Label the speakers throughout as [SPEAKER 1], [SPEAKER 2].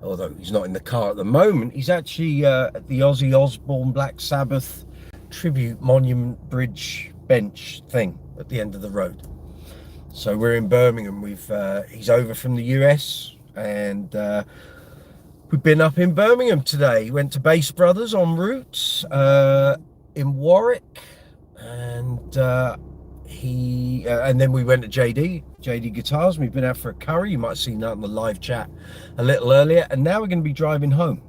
[SPEAKER 1] although he's not in the car at the moment. He's actually at the Ozzy Osbourne Black Sabbath tribute monument bridge bench thing at the end of the road. So we're in Birmingham. He's over from the US, and we've been up in Birmingham today. Went to Bass Brothers en route in Warwick, and and then we went to JD Guitars. We've been out for a curry. You might have seen that on the live chat a little earlier. And now we're going to be driving home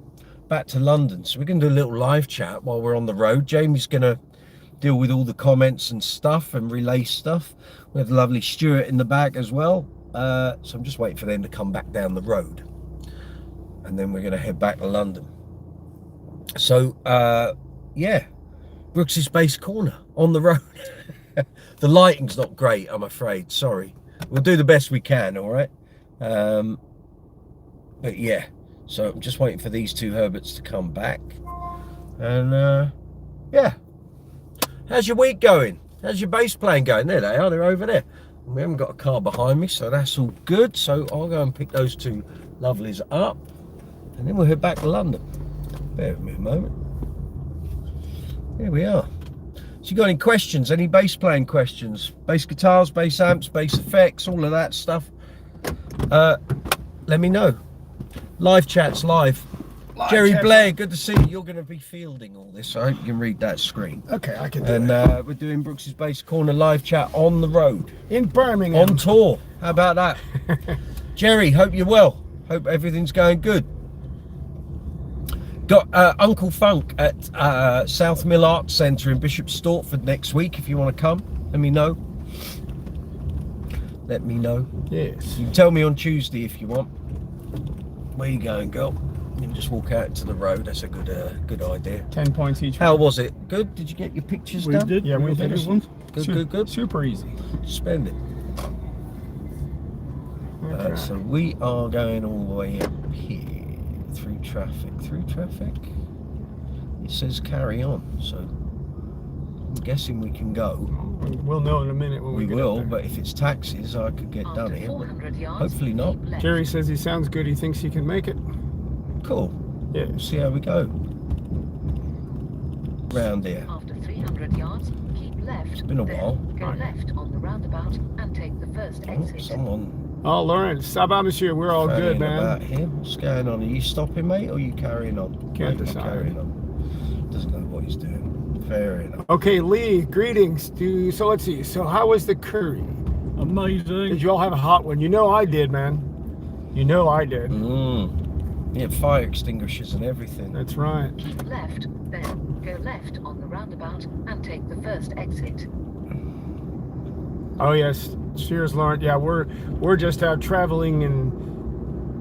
[SPEAKER 1] back to London. So we're going to do a little live chat while we're on the road. Jamie's going to deal with all the comments and stuff and relay stuff. We have the lovely Stuart in the back as well. So I'm just waiting for them to come back down the road. And then we're going to head back to London. So, yeah, Brooksy's Bass Corner on the road. The lighting's not great, I'm afraid. Sorry. We'll do the best we can, all right? But yeah, so I'm just waiting for these two Herberts to come back. And yeah. How's your week going? How's your bass playing going? There they are, they're over there. We haven't got a car behind me, so that's all good. So I'll go and pick those two lovelies up, and then we'll head back to London. Bear with me a moment. Here we are. So you got any questions, any bass playing questions? Bass guitars, bass amps, bass effects, all of that stuff. Let me know. Live chat's live. Jerry Blair, good to see you. You're going to be fielding all this. I hope you can read that screen.
[SPEAKER 2] Okay, I can do
[SPEAKER 1] it. And we're doing Brooksy's Bass Corner live chat on the road.
[SPEAKER 2] In Birmingham.
[SPEAKER 1] On tour. How about that? Jerry, hope you're well. Hope everything's going good. Got Uncle Funk at South Mill Arts Centre in Bishop Stortford next week. If you want to come, let me know. Let me know.
[SPEAKER 2] Yes.
[SPEAKER 1] You can tell me on Tuesday if you want. Where you going, girl? You can just walk out to the road. That's a good idea.
[SPEAKER 2] 10 points each.
[SPEAKER 1] How was it? Good? Did you get your pictures done?
[SPEAKER 2] We did. Yeah, we did.
[SPEAKER 1] Good.
[SPEAKER 2] Super easy.
[SPEAKER 1] Spend it.
[SPEAKER 2] Okay.
[SPEAKER 1] So we are going all the way up here. Through traffic. It says carry on, so I'm guessing we can go.
[SPEAKER 2] We'll know in a minute when we get
[SPEAKER 1] will,
[SPEAKER 2] up there.
[SPEAKER 1] but if it's taxis, I could get done here. Hopefully not.
[SPEAKER 2] Jerry says he sounds good. He thinks he can make it.
[SPEAKER 1] Cool.
[SPEAKER 2] Yeah.
[SPEAKER 1] We'll see how we go. Round here.
[SPEAKER 3] After 300 yards, keep left.
[SPEAKER 1] It's been a while.
[SPEAKER 3] Go left on the roundabout and take the first exit.
[SPEAKER 1] Someone.
[SPEAKER 2] Oh, Lawrence, ça va, monsieur? We're all good, man.
[SPEAKER 1] About here. What's going on? Are you stopping, mate, or are you carrying on?
[SPEAKER 2] Can't decide.
[SPEAKER 1] Carrying on. Doesn't know what he's doing. Fair enough.
[SPEAKER 2] Okay, Lee, greetings. So let's see. So how was the curry?
[SPEAKER 4] Amazing.
[SPEAKER 2] Did you all have a hot one? You know I did, man. You know I did.
[SPEAKER 1] You had fire extinguishers and everything.
[SPEAKER 2] That's right.
[SPEAKER 3] Keep left, then go left on the roundabout and take the first exit.
[SPEAKER 2] Oh yes. Cheers, Lawrence. Yeah, we're just out traveling in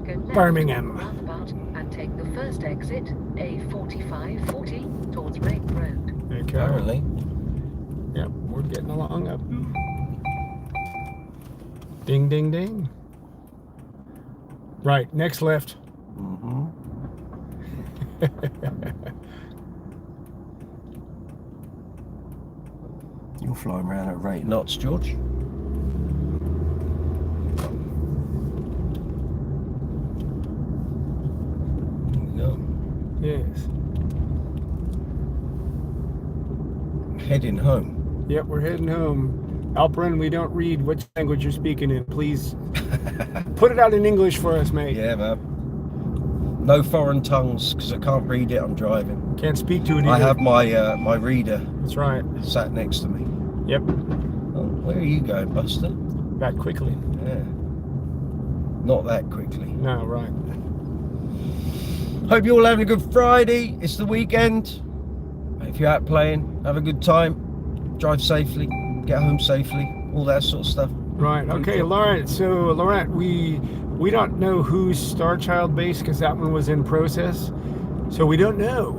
[SPEAKER 3] Go left
[SPEAKER 2] Birmingham.
[SPEAKER 3] on the roundabout and take the first exit, A4540 towards Ring Road.
[SPEAKER 2] Okay.
[SPEAKER 1] Apparently.
[SPEAKER 2] Yep, we're getting along up. Ding, ding, ding. Right, next left.
[SPEAKER 1] You're flying around at 8 knots, George. No.
[SPEAKER 2] Yes.
[SPEAKER 1] Heading home.
[SPEAKER 2] Yep, we're heading home. Alperin, we don't read which language you're speaking in. Please put it out in English for us, mate.
[SPEAKER 1] Yeah, man. No foreign tongues, because I can't read it. I'm driving.
[SPEAKER 2] Can't speak to it either.
[SPEAKER 1] I have my my reader.
[SPEAKER 2] That's right.
[SPEAKER 1] Sat next to me.
[SPEAKER 2] Yep.
[SPEAKER 1] Oh, where are you going, Buster?
[SPEAKER 2] That quickly.
[SPEAKER 1] Yeah. Not that quickly.
[SPEAKER 2] No, right.
[SPEAKER 1] Hope you're all having a good Friday. It's the weekend. If you're out playing, have a good time. Drive safely. Get home safely. All that sort of stuff.
[SPEAKER 2] Right. Okay, Laurent. So, Laurent, we don't know who's Star Child bass because that one was in process. So we don't know.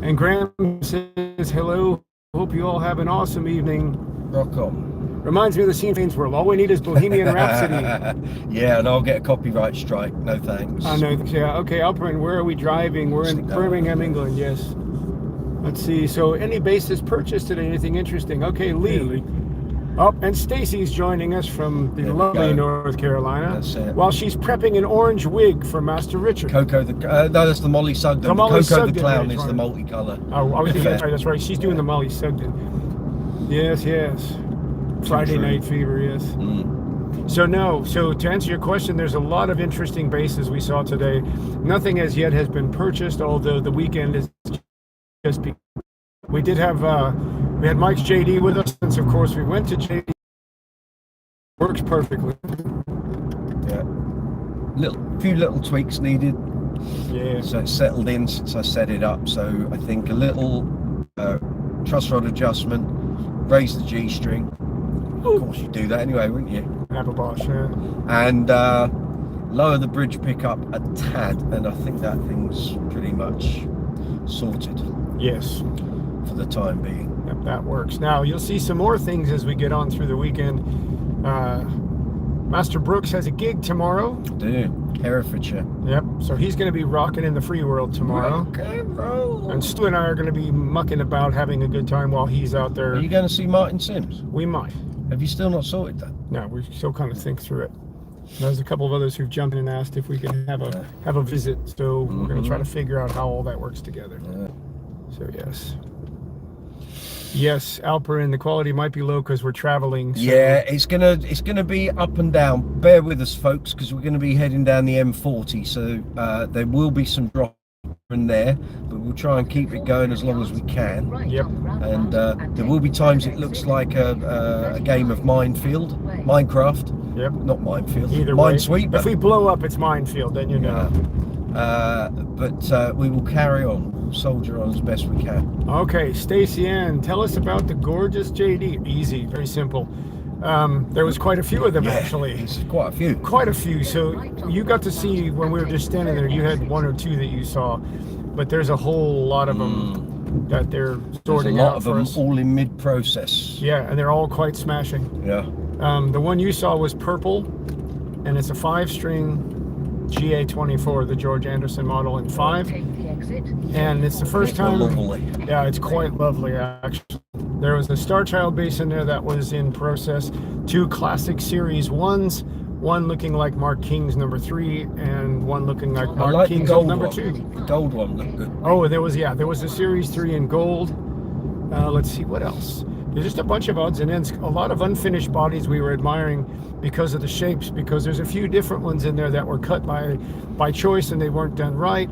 [SPEAKER 2] And Graham says, hello. Hope you all have an awesome evening.
[SPEAKER 1] Rock on.
[SPEAKER 2] Reminds me of the scene in where all we need is Bohemian Rhapsody.
[SPEAKER 1] Yeah, and I'll get a copyright strike. No thanks.
[SPEAKER 2] I know. Yeah. Okay, Alperin, where are we driving? We're in Birmingham, England. Yes. Let's see. So, any bases purchased today? Anything interesting? Okay, Lee. Oh, and Stacy's joining us from the
[SPEAKER 1] There we
[SPEAKER 2] lovely
[SPEAKER 1] go.
[SPEAKER 2] North Carolina.
[SPEAKER 1] That's it.
[SPEAKER 2] While she's prepping an orange wig for Master Richard.
[SPEAKER 1] Coco the no, that's the Molly Sugden.
[SPEAKER 2] The Molly
[SPEAKER 1] Coco
[SPEAKER 2] Sugden
[SPEAKER 1] the clown
[SPEAKER 2] wig,
[SPEAKER 1] is the
[SPEAKER 2] right.
[SPEAKER 1] multicolour.
[SPEAKER 2] Oh, I was thinking
[SPEAKER 1] affair.
[SPEAKER 2] that's right. She's doing the Molly Sugden. Yes, yes. Friday
[SPEAKER 1] true.
[SPEAKER 2] Night Fever, yes. So to answer your question, there's a lot of interesting bases we saw today. Nothing as yet has been purchased, although the weekend is just. We did have we had Mike's JD with us, and so of course we went to JD. Works perfectly.
[SPEAKER 1] Yeah. Few little tweaks needed.
[SPEAKER 2] Yeah.
[SPEAKER 1] So it's settled in since I set it up. So I think a little truss rod adjustment, raise the G string. Of course you'd do that anyway, wouldn't you?
[SPEAKER 2] Have a Bosch, yeah.
[SPEAKER 1] And lower the bridge pickup a tad, and I think that thing's pretty much sorted
[SPEAKER 2] Yes.
[SPEAKER 1] for the time being.
[SPEAKER 2] Yep, that works. Now you'll see some more things as we get on through the weekend. Master Brooks has a gig tomorrow.
[SPEAKER 1] Do Herefordshire.
[SPEAKER 2] Yep. So he's going to be rocking in the free world tomorrow.
[SPEAKER 1] Okay, roll.
[SPEAKER 2] And Stu and I are going to be mucking about, having a good time while he's out there.
[SPEAKER 1] Are you going to see Martin Sims?
[SPEAKER 2] We might.
[SPEAKER 1] Have you still not sorted that?
[SPEAKER 2] No, we still kind of think through it. There's a couple of others who've jumped in and asked if we can have a visit. So we're going to try to figure out how all that works together. So yes. Yes, Alperin, the quality might be low because we're traveling. So.
[SPEAKER 1] Yeah, it's gonna be up and down. Bear with us, folks, because we're going to be heading down the M40. So there will be some drop in there, but we'll try and keep it going as long as we can.
[SPEAKER 2] Yep.
[SPEAKER 1] And there will be times it looks like a game of Minecraft.
[SPEAKER 2] Yep.
[SPEAKER 1] Not Minefield.
[SPEAKER 2] Either way.
[SPEAKER 1] Minesweeper.
[SPEAKER 2] If we blow up, it's minefield, then you know.
[SPEAKER 1] But we will carry on. We'll soldier on as best we can.
[SPEAKER 2] Okay, Stacey Ann, tell us about the gorgeous JD. Easy, very simple. There was quite a few of them actually.
[SPEAKER 1] It's quite a few.
[SPEAKER 2] Quite a few. So you got to see when we were just standing there. You had one or two that you saw, but there's a whole lot of them that they're
[SPEAKER 1] There's a
[SPEAKER 2] sorting
[SPEAKER 1] lot
[SPEAKER 2] out
[SPEAKER 1] of
[SPEAKER 2] for
[SPEAKER 1] them
[SPEAKER 2] us.
[SPEAKER 1] all in mid-process.
[SPEAKER 2] Yeah, and they're all quite smashing.
[SPEAKER 1] Yeah.
[SPEAKER 2] The one you saw was purple, and it's a 5-string GA24, the George Anderson model in 5.
[SPEAKER 3] Take the exit.
[SPEAKER 2] And it's the first time.
[SPEAKER 1] Lovely.
[SPEAKER 2] Yeah, it's quite lovely actually. There was a Star Child base in there that was in process. 2 classic series 1s, one looking like Mark King's number 3, and one looking like
[SPEAKER 1] I
[SPEAKER 2] Mark
[SPEAKER 1] like the
[SPEAKER 2] King's
[SPEAKER 1] gold
[SPEAKER 2] number
[SPEAKER 1] one.
[SPEAKER 2] 2.
[SPEAKER 1] The gold one looked good.
[SPEAKER 2] Oh, there was a series 3 in gold. Let's see what else. There's just a bunch of odds and ends. A lot of unfinished bodies we were admiring because of the shapes, because there's a few different ones in there that were cut by choice and they weren't done right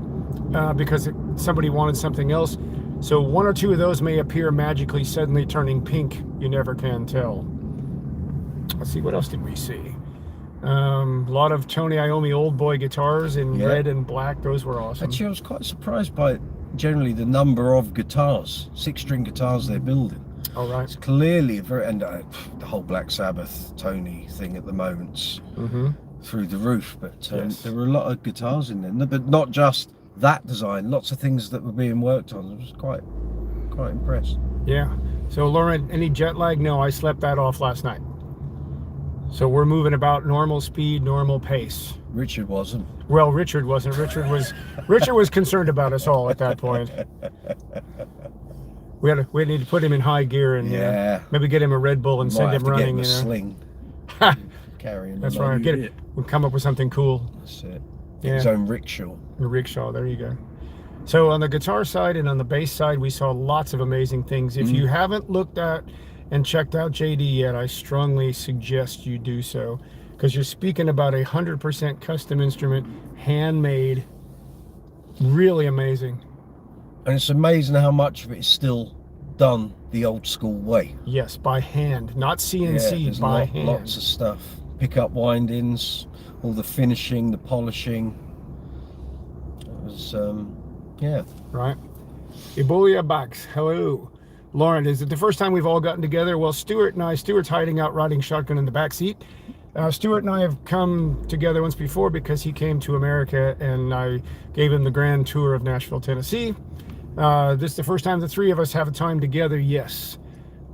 [SPEAKER 2] because somebody wanted something else. So 1 or 2 of those may appear magically suddenly turning pink. You never can tell. Let's see, what else did we see? A lot of Tony Iommi old boy guitars in red and black. Those were awesome.
[SPEAKER 1] Actually, I was quite surprised by generally the number of guitars, 6-string guitars they're building.
[SPEAKER 2] All right.
[SPEAKER 1] It's clearly a very, and the whole Black Sabbath Tony thing at the moment's through the roof. But there were a lot of guitars in there, but not just that design. Lots of things that were being worked on. I was quite impressed.
[SPEAKER 2] Yeah. So Lauren, any jet lag? No, I slept that off last night. So we're moving about normal speed, normal pace.
[SPEAKER 1] Richard wasn't.
[SPEAKER 2] Well, Richard wasn't. Richard was concerned about us all at that point. We need to put him in high gear and maybe get him a Red Bull and send him running.
[SPEAKER 1] Get him a sling. Carry him.
[SPEAKER 2] That's right. We'll come up with something cool.
[SPEAKER 1] That's it.
[SPEAKER 2] Yeah.
[SPEAKER 1] His own rickshaw.
[SPEAKER 2] The rickshaw. There you go. So on the guitar side and on the bass side, we saw lots of amazing things. If you haven't looked at and checked out JD yet, I strongly suggest you do so, because you're speaking about 100% custom instrument, handmade, really amazing.
[SPEAKER 1] And it's amazing how much of it is still done the old school way.
[SPEAKER 2] Yes, by hand, not CNC, by hand.
[SPEAKER 1] Lots of stuff. Pick up windings, all the finishing, the polishing. It was,
[SPEAKER 2] Right. Ebola Bax, hello. Lauren, is it the first time we've all gotten together? Well, Stuart's hiding out riding shotgun in the back seat. Stuart and I have come together once before because he came to America and I gave him the grand tour of Nashville, Tennessee. This is the first time the 3 of us have a time together, yes.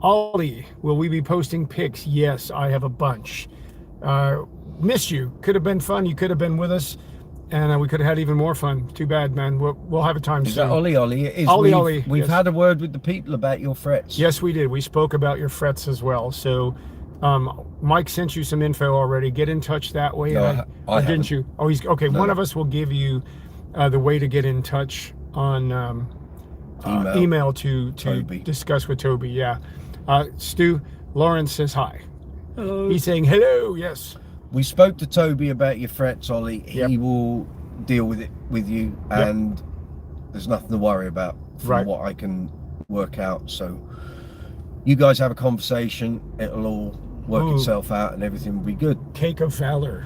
[SPEAKER 2] Ollie, will we be posting pics? Yes, I have a bunch. Missed you. Could have been fun. You could have been with us. And we could have had even more fun. Too bad, man. We'll have a time soon.
[SPEAKER 1] Is that Ollie? It is. We've had a word with the people about your frets.
[SPEAKER 2] Yes, we did. We spoke about your frets as well. So Mike sent you some info already. Get in touch that way.
[SPEAKER 1] No, I
[SPEAKER 2] or didn't
[SPEAKER 1] haven't.
[SPEAKER 2] you? Oh, he's okay.
[SPEAKER 1] No.
[SPEAKER 2] One of us will give you the way to get in touch on email to
[SPEAKER 1] Toby.
[SPEAKER 2] discuss with Toby. Yeah. Stu, Lauren says hi.
[SPEAKER 4] Hello.
[SPEAKER 2] He's saying hello. Yes.
[SPEAKER 1] We spoke to Toby about your threats, Ollie.
[SPEAKER 2] Yep.
[SPEAKER 1] He will deal with it with you,
[SPEAKER 2] Yep.
[SPEAKER 1] and there's nothing to worry about from
[SPEAKER 2] Right.
[SPEAKER 1] what I can work out. So you guys have a conversation. It'll all work
[SPEAKER 2] Ooh.
[SPEAKER 1] itself out, and everything will be good.
[SPEAKER 2] Cake of Valor.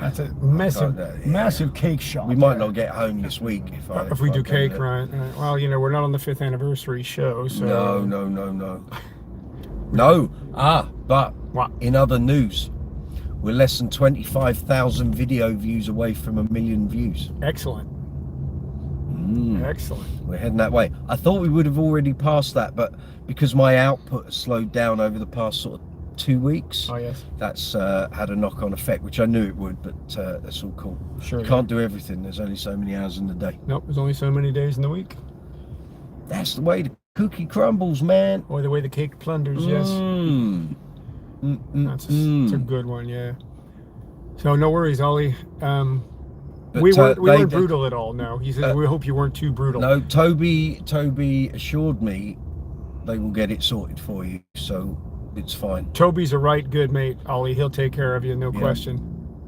[SPEAKER 2] That's a massive,
[SPEAKER 1] Yeah.
[SPEAKER 2] massive cake shop.
[SPEAKER 1] We might
[SPEAKER 2] there.
[SPEAKER 1] not get home this week
[SPEAKER 2] If we do cake, right? Well, you know, we're not on the 5th anniversary show, so
[SPEAKER 1] No. No. But
[SPEAKER 2] What?
[SPEAKER 1] in other news, we're less than 25,000 video views away from 1 million views.
[SPEAKER 2] Excellent. Excellent.
[SPEAKER 1] We're heading that way. I thought we would have already passed that, but because my output has slowed down over the past sort of 2 weeks,
[SPEAKER 2] Oh yes,
[SPEAKER 1] that's had a knock-on effect, which I knew it would, but that's all cool.
[SPEAKER 2] sure.
[SPEAKER 1] You can't do everything. There's only so many hours in the day.
[SPEAKER 2] Nope. There's only so many days in the week.
[SPEAKER 1] That's the way the cookie crumbles, man.
[SPEAKER 2] Or the way the cake plunders. Yes. That's it's a good one. Yeah. So no worries, Ollie.
[SPEAKER 1] But,
[SPEAKER 2] we weren't
[SPEAKER 1] they-
[SPEAKER 2] brutal at all. No, he says we hope you weren't too brutal.
[SPEAKER 1] No, Toby assured me they will get it sorted for you, so it's fine.
[SPEAKER 2] Toby's a right good mate, Ollie. He'll take care of you, no
[SPEAKER 1] Yeah.
[SPEAKER 2] question.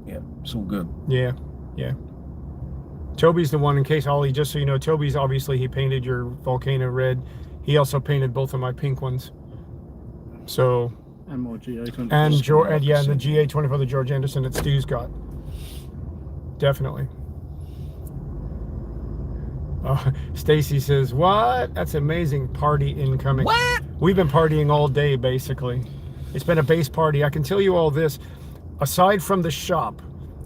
[SPEAKER 1] Yeah, it's all good.
[SPEAKER 2] Yeah, yeah. Toby's the one, in case, Ollie, just so you know, Toby's obviously, he painted your volcano red. He also painted both of my pink ones. So,
[SPEAKER 4] And more GA20.
[SPEAKER 2] and
[SPEAKER 1] Just
[SPEAKER 2] George,
[SPEAKER 1] gonna
[SPEAKER 2] and yeah, and the
[SPEAKER 1] see.
[SPEAKER 2] GA24, the George Anderson that Stu's got. Definitely. Stacy says, what? That's amazing. Party incoming.
[SPEAKER 1] What?
[SPEAKER 2] We've been partying all day, basically. It's been a base party. I can tell you all this. Aside from the shop,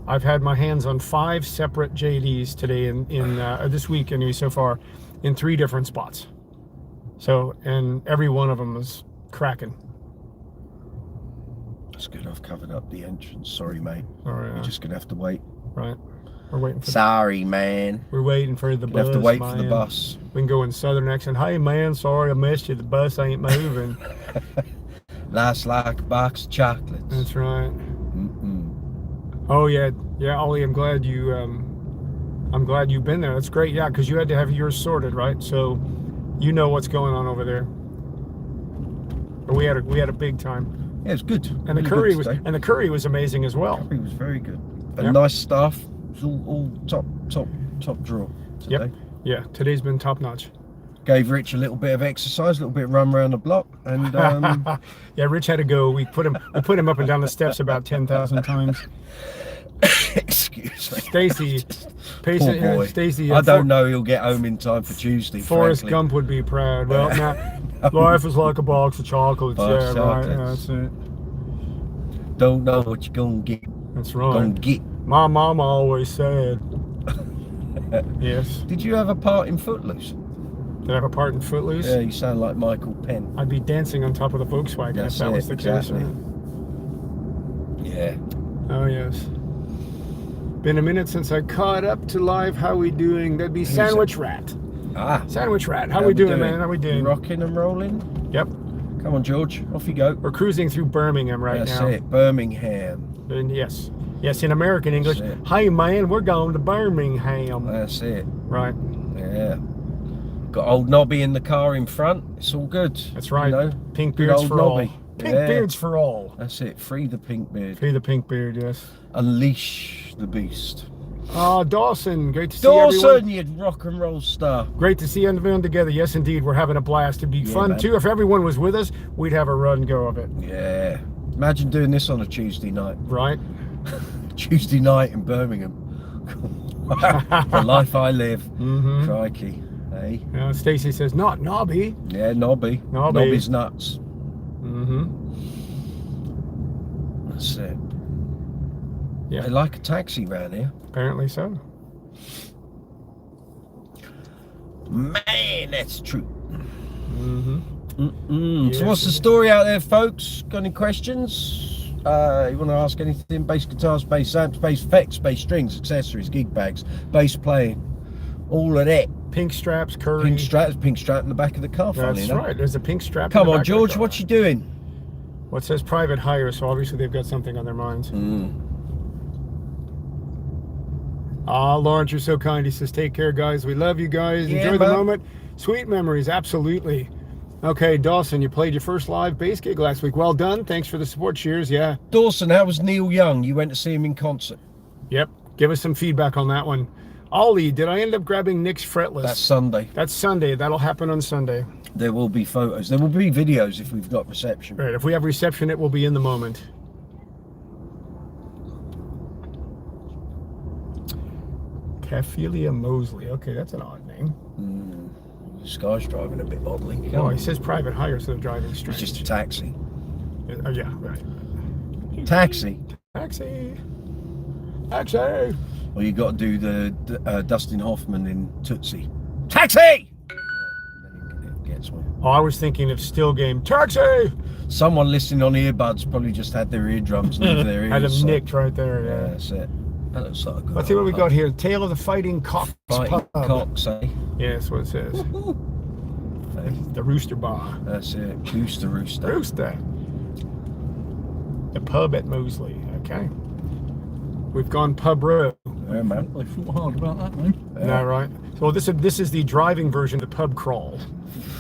[SPEAKER 2] I've had my hands on 5 separate JDs today in this week anyway, so far, in 3 different spots. So, and every one of them is cracking.
[SPEAKER 1] That's good. I've covered up the entrance. Sorry, mate.
[SPEAKER 2] All right,
[SPEAKER 1] You're just gonna have to wait.
[SPEAKER 2] right. We're waiting for.
[SPEAKER 1] Sorry, man.
[SPEAKER 2] We're waiting for the
[SPEAKER 1] You
[SPEAKER 2] bus.
[SPEAKER 1] have to wait for the
[SPEAKER 2] man.
[SPEAKER 1] bus.
[SPEAKER 2] We can go in southern accent. Hey man, sorry I missed you. The bus ain't moving.
[SPEAKER 1] Last like a box of chocolates.
[SPEAKER 2] That's right.
[SPEAKER 1] Mm-mm.
[SPEAKER 2] Oh yeah, yeah, Ollie. I'm glad you've been there. That's great. Yeah, because you had to have yours sorted, right? So, you know what's going on over there. But we had a big time,
[SPEAKER 1] Yeah, it's good.
[SPEAKER 2] and the curry was amazing as well.
[SPEAKER 1] Curry was very good. And
[SPEAKER 2] Yep.
[SPEAKER 1] nice stuff. It was all top drawer today.
[SPEAKER 2] Yep. Yeah, today's been top notch.
[SPEAKER 1] Gave Rich a little bit of exercise, a little bit of run around the block, and
[SPEAKER 2] Yeah, Rich had to go. We put him up and down the steps about 10,000 times.
[SPEAKER 1] excuse me.
[SPEAKER 2] Stacy,
[SPEAKER 1] Poor boy.
[SPEAKER 2] Stacy.
[SPEAKER 1] I don't know he'll get home in time for Tuesday.
[SPEAKER 2] Forrest
[SPEAKER 1] frankly.
[SPEAKER 2] Gump would be proud. Well, now, life is like a box of chocolates.
[SPEAKER 1] Box
[SPEAKER 2] Yeah,
[SPEAKER 1] of
[SPEAKER 2] right.
[SPEAKER 1] chocolates.
[SPEAKER 2] Yeah, that's it.
[SPEAKER 1] Don't know what you're gonna get.
[SPEAKER 2] That's
[SPEAKER 1] Gonna
[SPEAKER 2] right.
[SPEAKER 1] get.
[SPEAKER 2] My mama always said. Yes.
[SPEAKER 1] Did you have a part in Footloose?
[SPEAKER 2] Did I have a part in Footloose?
[SPEAKER 1] Yeah, you sound like Michael Penn.
[SPEAKER 2] I'd be dancing on top of the Volkswagen
[SPEAKER 1] That's
[SPEAKER 2] if that was
[SPEAKER 1] it,
[SPEAKER 2] the case.
[SPEAKER 1] exactly.
[SPEAKER 2] Right?
[SPEAKER 1] Yeah.
[SPEAKER 2] Oh yes. Been a minute since I caught up to live. How we doing? That'd be Sandwich Rat.
[SPEAKER 1] Ah.
[SPEAKER 2] Sandwich Rat. How we doing, man? How we doing?
[SPEAKER 1] Rocking and rolling.
[SPEAKER 2] Yep.
[SPEAKER 1] Come on, George. Off you go.
[SPEAKER 2] We're cruising through Birmingham right
[SPEAKER 1] That's
[SPEAKER 2] now.
[SPEAKER 1] it. Birmingham.
[SPEAKER 2] And yes. Yes, in American English.
[SPEAKER 1] That's it.
[SPEAKER 2] Hey man, we're going to Birmingham.
[SPEAKER 1] That's it.
[SPEAKER 2] Right.
[SPEAKER 1] Yeah. Got old Nobby in the car in front. It's all good.
[SPEAKER 2] That's right.
[SPEAKER 1] You know?
[SPEAKER 2] Pink
[SPEAKER 1] Good
[SPEAKER 2] beards
[SPEAKER 1] old
[SPEAKER 2] for all.
[SPEAKER 1] Nobby.
[SPEAKER 2] Pink
[SPEAKER 1] Yeah.
[SPEAKER 2] beards for all.
[SPEAKER 1] That's it. Free the pink beard.
[SPEAKER 2] Free the pink beard, yes.
[SPEAKER 1] Unleash the beast.
[SPEAKER 2] Dawson, great to see everyone.
[SPEAKER 1] Dawson, you rock and roll star.
[SPEAKER 2] Great to see everyone together. Yes, indeed, we're having a blast. It'd be
[SPEAKER 1] Yeah,
[SPEAKER 2] fun
[SPEAKER 1] man.
[SPEAKER 2] too. If everyone was with us, we'd have a run go of it.
[SPEAKER 1] Yeah. Imagine doing this on a Tuesday night.
[SPEAKER 2] Right?
[SPEAKER 1] Tuesday night in Birmingham. The life I live.
[SPEAKER 2] Mm-hmm.
[SPEAKER 1] Crikey. Hey.
[SPEAKER 2] Stacy says, not Nobby.
[SPEAKER 1] Yeah, Nobby.
[SPEAKER 2] Nobby.
[SPEAKER 1] Nobby's nuts.
[SPEAKER 2] Mm-hmm.
[SPEAKER 1] That's it.
[SPEAKER 2] Yeah.
[SPEAKER 1] They like a taxi round here.
[SPEAKER 2] Apparently so.
[SPEAKER 1] Man, that's true.
[SPEAKER 2] Mm-hmm.
[SPEAKER 1] So
[SPEAKER 2] Yes,
[SPEAKER 1] what's the
[SPEAKER 2] it
[SPEAKER 1] story out there, folks? Got any questions? You want to ask anything? Bass guitars, bass amps, bass effects, bass strings, accessories, gig bags, bass playing, all of that.
[SPEAKER 2] Pink straps, curry.
[SPEAKER 1] Pink strap in the back of the car, funny
[SPEAKER 2] That's
[SPEAKER 1] enough.
[SPEAKER 2] right. There's a pink strap.
[SPEAKER 1] Come
[SPEAKER 2] in the
[SPEAKER 1] on,
[SPEAKER 2] back of the
[SPEAKER 1] George,
[SPEAKER 2] car.
[SPEAKER 1] what you doing?
[SPEAKER 2] Well, it says private hire, so obviously they've got something on their minds. Lawrence, you're so kind. He says, take care, guys. We love you guys.
[SPEAKER 1] Yeah,
[SPEAKER 2] Enjoy the
[SPEAKER 1] man.
[SPEAKER 2] moment. Sweet memories, absolutely. Okay, Dawson, you played your first live bass gig last week. Well done. Thanks for the support. Cheers. Yeah.
[SPEAKER 1] Dawson, how was Neil Young? You went to see him in concert.
[SPEAKER 2] Yep. Give us some feedback on that one. Ollie, did I end up grabbing Nick's fretless?
[SPEAKER 1] That's Sunday.
[SPEAKER 2] That's Sunday. That'll happen on Sunday.
[SPEAKER 1] There will be photos. There will be videos if we've got reception.
[SPEAKER 2] Right. If we have reception, it will be in the moment. Caphelia Mosley. Okay, that's an odd name.
[SPEAKER 1] This guy's driving a bit oddly.
[SPEAKER 2] Oh, he says private hire instead of driving straight.
[SPEAKER 1] It's just a taxi.
[SPEAKER 2] Oh, yeah, right.
[SPEAKER 1] Taxi.
[SPEAKER 2] Taxi. Taxi.
[SPEAKER 1] Well, you got to do the Dustin Hoffman in Tootsie. Taxi! Then it gets one.
[SPEAKER 2] Oh, I was thinking of Still Game. Taxi!
[SPEAKER 1] Someone listening on earbuds probably just had their eardrums near their ears.
[SPEAKER 2] Had him
[SPEAKER 1] so-
[SPEAKER 2] nicked right there,
[SPEAKER 1] Yeah,
[SPEAKER 2] yeah.
[SPEAKER 1] that's it. That looks like a good
[SPEAKER 2] Let's see what we
[SPEAKER 1] old
[SPEAKER 2] got
[SPEAKER 1] pub.
[SPEAKER 2] here. Tale of the Fighting Cocks
[SPEAKER 1] Fighting
[SPEAKER 2] Pub.
[SPEAKER 1] cocks, eh?
[SPEAKER 2] Yeah, that's what it says. The Rooster Bar.
[SPEAKER 1] That's it. Goose the rooster.
[SPEAKER 2] Rooster. The pub at Mosley. Okay. We've gone pub row.
[SPEAKER 1] Yeah, man.
[SPEAKER 4] I thought hard about that one.
[SPEAKER 2] Is that right? So this is the driving version of the pub crawl.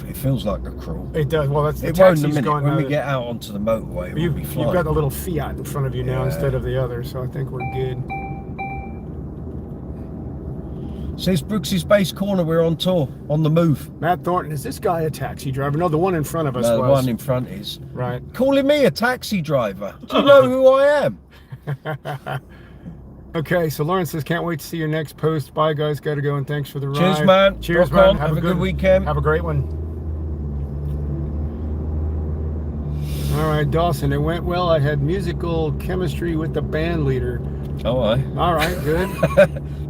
[SPEAKER 1] It feels like a crawl.
[SPEAKER 2] It does. Well, that's the
[SPEAKER 1] It won't in a
[SPEAKER 2] taxi's
[SPEAKER 1] minute.
[SPEAKER 2] gone
[SPEAKER 1] When
[SPEAKER 2] now.
[SPEAKER 1] we get out onto the motorway, we'll
[SPEAKER 2] You've
[SPEAKER 1] be flying.
[SPEAKER 2] got a little Fiat in front of you now
[SPEAKER 1] Yeah.
[SPEAKER 2] instead of the other, so I think we're good.
[SPEAKER 1] Says Brooksy's Base Corner, we're on tour, on the move.
[SPEAKER 2] Matt Thornton, is this guy a taxi driver? No, the one in front of us
[SPEAKER 1] No, the
[SPEAKER 2] was.
[SPEAKER 1] one in front is.
[SPEAKER 2] Right.
[SPEAKER 1] Calling me a taxi driver. Do you know who I am?
[SPEAKER 2] Okay, so Lawrence says, can't wait to see your next post. Bye, guys. Got to go, and thanks for the ride.
[SPEAKER 1] Cheers, man.
[SPEAKER 2] Cheers,
[SPEAKER 1] Rock
[SPEAKER 2] man.
[SPEAKER 1] on. Have a good weekend.
[SPEAKER 2] Have a great one. All right, Dawson, it went well. I had musical chemistry with the band leader.
[SPEAKER 1] Oh, aye.
[SPEAKER 2] All right, good.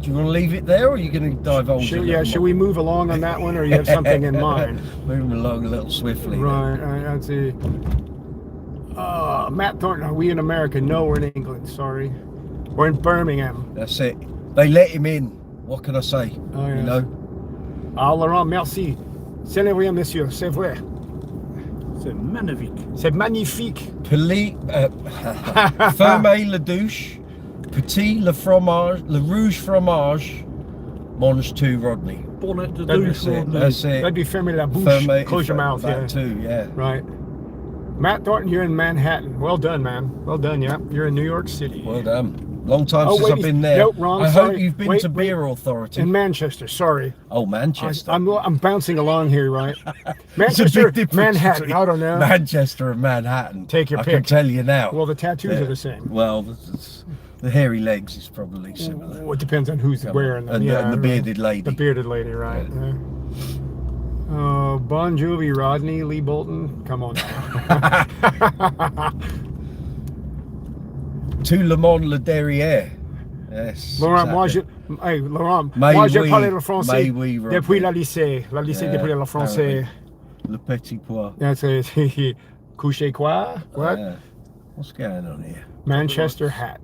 [SPEAKER 1] Do you want to leave it there, or are you going to divulge
[SPEAKER 2] Should,
[SPEAKER 1] a
[SPEAKER 2] yeah,
[SPEAKER 1] little
[SPEAKER 2] should
[SPEAKER 1] more?
[SPEAKER 2] we move along on that one, or you have something in mind?
[SPEAKER 1] Moving along a little swiftly.
[SPEAKER 2] Right, let's see. Matt Thornton, are we in America? No, we're in England, sorry. We're in Birmingham.
[SPEAKER 1] That's it. They let him in. What can I say?
[SPEAKER 2] Oh, yeah.
[SPEAKER 1] You know?
[SPEAKER 2] Laurent, merci. C'est vrai, monsieur, c'est vrai.
[SPEAKER 4] C'est magnifique.
[SPEAKER 2] C'est magnifique.
[SPEAKER 1] Ferme la douche, petit le fromage, le rouge fromage, mange tout Rodney.
[SPEAKER 4] Bonnet to
[SPEAKER 2] That'd
[SPEAKER 4] do
[SPEAKER 2] be
[SPEAKER 1] That's it.
[SPEAKER 4] Rodney.
[SPEAKER 1] That's it.
[SPEAKER 2] That'd be ferme la bouche.
[SPEAKER 1] Ferme-
[SPEAKER 2] Close your mouth,
[SPEAKER 1] that
[SPEAKER 2] yeah.
[SPEAKER 1] too, yeah.
[SPEAKER 2] Right. Matt Thornton, you're in Manhattan. Well done, man. Well done, yeah. You're in New York City.
[SPEAKER 1] Well done. Long time
[SPEAKER 2] Oh,
[SPEAKER 1] since
[SPEAKER 2] wait,
[SPEAKER 1] I've been there.
[SPEAKER 2] nope, wrong,
[SPEAKER 1] I
[SPEAKER 2] sorry.
[SPEAKER 1] hope you've been
[SPEAKER 2] Wait,
[SPEAKER 1] to
[SPEAKER 2] wait.
[SPEAKER 1] Beer Authority.
[SPEAKER 2] In Manchester, sorry.
[SPEAKER 1] Oh, Manchester.
[SPEAKER 2] I'm bouncing along here, right?
[SPEAKER 1] There's a
[SPEAKER 2] Manchester,
[SPEAKER 1] big difference
[SPEAKER 2] Manhattan,
[SPEAKER 1] between
[SPEAKER 2] I don't know.
[SPEAKER 1] Manchester and Manhattan.
[SPEAKER 2] Take your
[SPEAKER 1] I
[SPEAKER 2] pick.
[SPEAKER 1] can tell you now.
[SPEAKER 2] Well, the tattoos are the same.
[SPEAKER 1] Well, the hairy legs is probably similar.
[SPEAKER 2] Well, it depends on who's wearing them.
[SPEAKER 1] And,
[SPEAKER 2] yeah,
[SPEAKER 1] and the
[SPEAKER 2] right.
[SPEAKER 1] bearded lady.
[SPEAKER 2] The bearded lady, right.
[SPEAKER 1] Yeah.
[SPEAKER 2] Yeah. Bon Jovi, Rodney, Lee Bolton. Come on now.
[SPEAKER 1] Tout le monde le derrière. Yes.
[SPEAKER 2] Laurent,
[SPEAKER 1] exactly.
[SPEAKER 2] Laurent,
[SPEAKER 1] Mais
[SPEAKER 2] moi je
[SPEAKER 1] oui,
[SPEAKER 2] parle le français
[SPEAKER 1] mais oui, Robert.
[SPEAKER 2] depuis la lycée. La lycée
[SPEAKER 1] Yeah,
[SPEAKER 2] depuis le français.
[SPEAKER 1] Le petit pois.
[SPEAKER 2] That's it. Couché quoi? What?
[SPEAKER 1] What's going on here?
[SPEAKER 2] Manchester hat.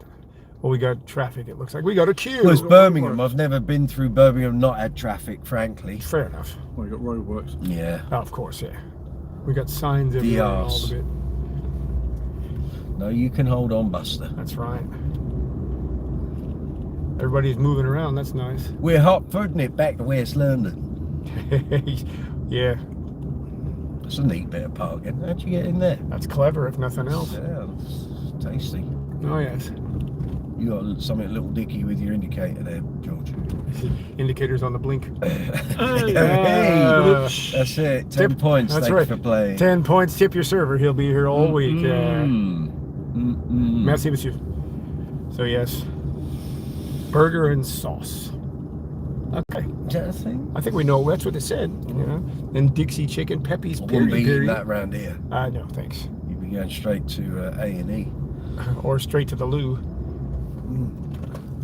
[SPEAKER 2] Well, we got traffic, it looks like. We got a queue.
[SPEAKER 1] Well, it's Birmingham. I've never been through Birmingham, not had traffic, frankly.
[SPEAKER 2] Fair enough.
[SPEAKER 4] Well, you got roadworks.
[SPEAKER 1] Yeah.
[SPEAKER 2] Oh, of course, yeah. We got signs everywhere. All
[SPEAKER 1] arse.
[SPEAKER 2] the bit.
[SPEAKER 1] No, you can hold on, Buster.
[SPEAKER 2] That's right. Everybody's moving around. That's nice.
[SPEAKER 1] We're hot footing it back to West London.
[SPEAKER 2] Yeah,
[SPEAKER 1] It's a neat bit of parking. How'd you get in there?
[SPEAKER 2] that's clever, if nothing else.
[SPEAKER 1] Yeah, it's tasty.
[SPEAKER 2] Oh, yes.
[SPEAKER 1] You got something little dicky with your indicator there, George.
[SPEAKER 2] Indicators on the blink.
[SPEAKER 1] Hey,
[SPEAKER 2] Yeah.
[SPEAKER 1] that's it. 10
[SPEAKER 2] Tip.
[SPEAKER 1] points.
[SPEAKER 2] That's
[SPEAKER 1] Thank
[SPEAKER 2] right.
[SPEAKER 1] you for playing.
[SPEAKER 2] 10 points. Tip your server. He'll be here all week.
[SPEAKER 1] Mm.
[SPEAKER 2] Merci, monsieur. So, yes. Burger and sauce. Okay.
[SPEAKER 1] Is that a thing?
[SPEAKER 2] I think we know that's what it said. You know. And Dixie chicken, Pepe's
[SPEAKER 1] I wouldn't be
[SPEAKER 2] peri
[SPEAKER 1] eating that round here.
[SPEAKER 2] No, thanks.
[SPEAKER 1] You'd be going straight to A&E.
[SPEAKER 2] Or straight to the loo.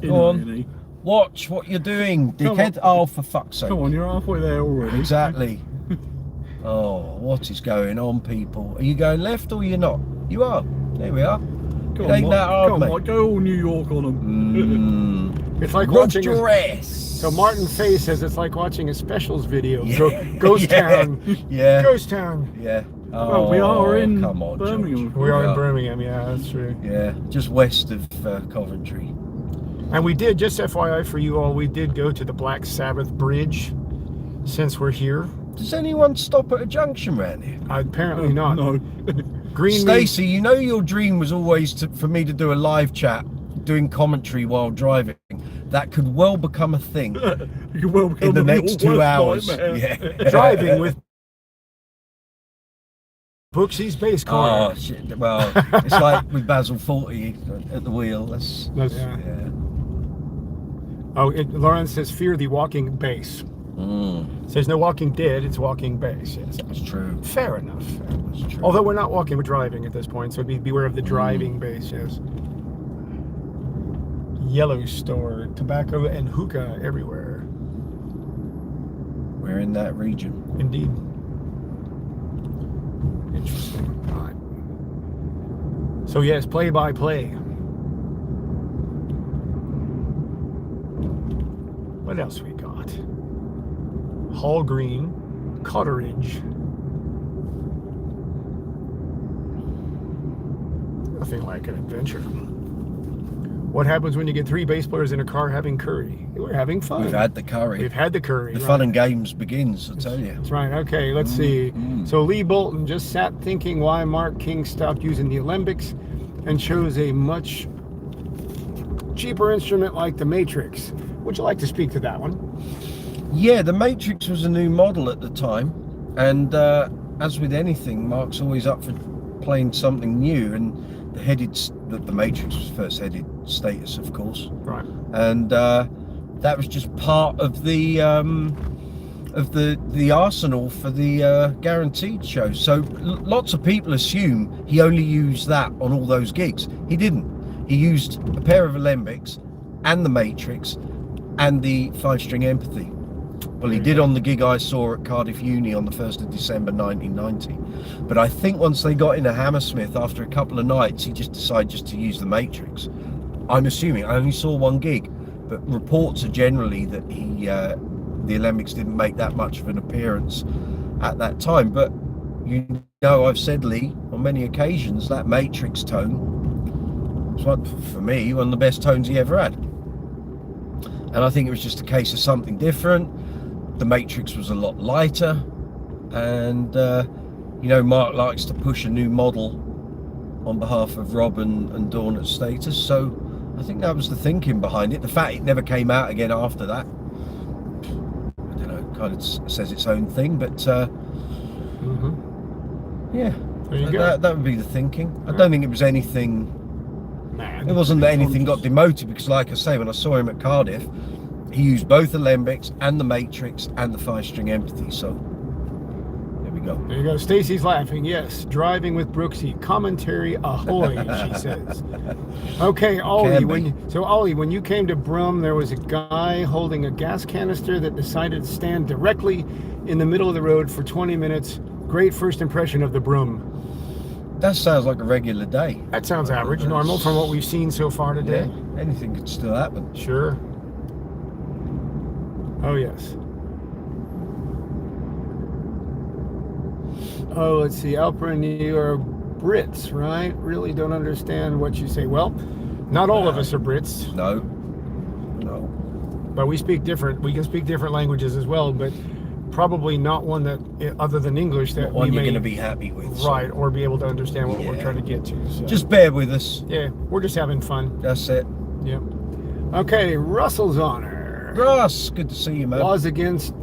[SPEAKER 4] In
[SPEAKER 1] Go on.
[SPEAKER 4] A&E.
[SPEAKER 1] Watch what you're doing, dickhead. Oh, for fuck's sake.
[SPEAKER 4] Come on, you're halfway there already.
[SPEAKER 1] Exactly. Oh, what is going on, people? Are you going left or you're not? You are. There we are.
[SPEAKER 4] Go
[SPEAKER 1] It
[SPEAKER 4] on,
[SPEAKER 1] ain't
[SPEAKER 4] Mike.
[SPEAKER 1] that hard,
[SPEAKER 4] Come
[SPEAKER 1] mate.
[SPEAKER 4] on, Mike. Go all New York on them.
[SPEAKER 2] It's like
[SPEAKER 1] Roast
[SPEAKER 2] watching.
[SPEAKER 1] your ass.
[SPEAKER 2] So Martin Faye says it's like watching a specials video.
[SPEAKER 1] Yeah.
[SPEAKER 2] Ghost
[SPEAKER 1] Yeah.
[SPEAKER 2] Town.
[SPEAKER 1] Yeah.
[SPEAKER 2] Ghost Town.
[SPEAKER 1] Yeah.
[SPEAKER 4] Well, we are in
[SPEAKER 1] come on,
[SPEAKER 4] Birmingham.
[SPEAKER 1] George.
[SPEAKER 2] We are in
[SPEAKER 1] Yeah.
[SPEAKER 2] Birmingham, yeah, that's true.
[SPEAKER 1] Yeah, just west of Coventry.
[SPEAKER 2] And we did, just FYI for you all, we did go to the Black Sabbath Bridge since we're here.
[SPEAKER 1] Does anyone stop at a junction round here?
[SPEAKER 2] Apparently not.
[SPEAKER 4] No.
[SPEAKER 2] Green
[SPEAKER 1] Stacey, you know your dream was always for me to do a live chat, doing commentary while driving. That could well become a thing
[SPEAKER 4] You will become
[SPEAKER 1] in the
[SPEAKER 4] your
[SPEAKER 1] next 2
[SPEAKER 4] worst
[SPEAKER 1] hours.
[SPEAKER 4] nightmare.
[SPEAKER 1] Yeah.
[SPEAKER 2] driving with Brooksy's bass corner.
[SPEAKER 1] Oh shit! Well, it's like with Basil 40 at the wheel. That's
[SPEAKER 2] Yeah.
[SPEAKER 1] yeah.
[SPEAKER 2] Oh, Lauren says, fear the walking bass. Says no walking dead, it's walking bass. Yes.
[SPEAKER 1] That's true.
[SPEAKER 2] Fair enough.
[SPEAKER 1] That's true.
[SPEAKER 2] Although we're not walking, we're driving at this point, so beware of the driving bass, yes. Yellow store, tobacco and hookah everywhere.
[SPEAKER 1] We're in that region.
[SPEAKER 2] Indeed. Interesting. All right. So yes, play by play. What else we got? Hall Green, Cotteridge. Nothing like an adventure. What happens when you get 3 bass players in a car having curry? We're having fun.
[SPEAKER 1] We've had the curry.
[SPEAKER 2] We've had the curry.
[SPEAKER 1] The
[SPEAKER 2] right.
[SPEAKER 1] fun and games begins, I tell you.
[SPEAKER 2] That's right. Okay, let's see. So Lee Bolton just sat thinking why Mark King stopped using the alembics and chose a much cheaper instrument like the Matrix. Would you like to speak to that one?
[SPEAKER 1] Yeah, the Matrix was a new model at the time, and as with anything, Mark's always up for playing something new. And the Matrix was first headed status, of course,
[SPEAKER 2] Right.
[SPEAKER 1] and that was just part of the arsenal for the guaranteed show. So lots of people assume he only used that on all those gigs. He didn't. He used a pair of alembics and the Matrix and the 5-string Empathy. Well, he did on the gig I saw at Cardiff Uni on the 1st of December 1990. But I think once they got into Hammersmith, after a couple of nights, he just decided just to use the Matrix. I'm assuming. I only saw one gig, but reports are generally that the alembics didn't make that much of an appearance at that time. But you know, I've said, Lee, on many occasions, that Matrix tone was, for me, one of the best tones he ever had. And I think it was just a case of something different. The Matrix was a lot lighter, and you know, Mark likes to push a new model on behalf of Rob and Dawn at Status, so I think that was the thinking behind it. The fact it never came out again after that, I don't know, kind of says its own thing, but yeah,
[SPEAKER 2] There you go.
[SPEAKER 1] that would be the thinking. I don't think it was anything.
[SPEAKER 2] Man.
[SPEAKER 1] It wasn't that anything got demoted, because like I say, when I saw him at Cardiff, he used both alembics and the Matrix and the 5-string Empathy, so there we go.
[SPEAKER 2] There you go. Stacy's laughing. Yes, driving with Brooksy. Commentary ahoy, she says. Okay, Ollie. Ollie, when you came to Brum, there was a guy holding a gas canister that decided to stand directly in the middle of the road for 20 minutes. Great first impression of the Brum.
[SPEAKER 1] That sounds like a regular day.
[SPEAKER 2] That sounds average, normal from what we've seen so far today.
[SPEAKER 1] Yeah, anything could still happen.
[SPEAKER 2] Sure. Oh, yes. Oh, let's see. Alper and you are Brits, right? Really don't understand what you say. Well, not all of us are Brits,
[SPEAKER 1] No.
[SPEAKER 2] but we speak different. We can speak different languages as well, but probably not one that, other than English, that
[SPEAKER 1] One
[SPEAKER 2] we
[SPEAKER 1] you're
[SPEAKER 2] may,
[SPEAKER 1] going to be happy with. so
[SPEAKER 2] right, or be able to understand what we're
[SPEAKER 1] Yeah.
[SPEAKER 2] trying to get to. So.
[SPEAKER 1] Just bear with us.
[SPEAKER 2] Yeah, we're just having fun.
[SPEAKER 1] That's it.
[SPEAKER 2] Yep. Okay, Russell's honor.
[SPEAKER 1] Ross, good to see you, man.
[SPEAKER 2] Laws against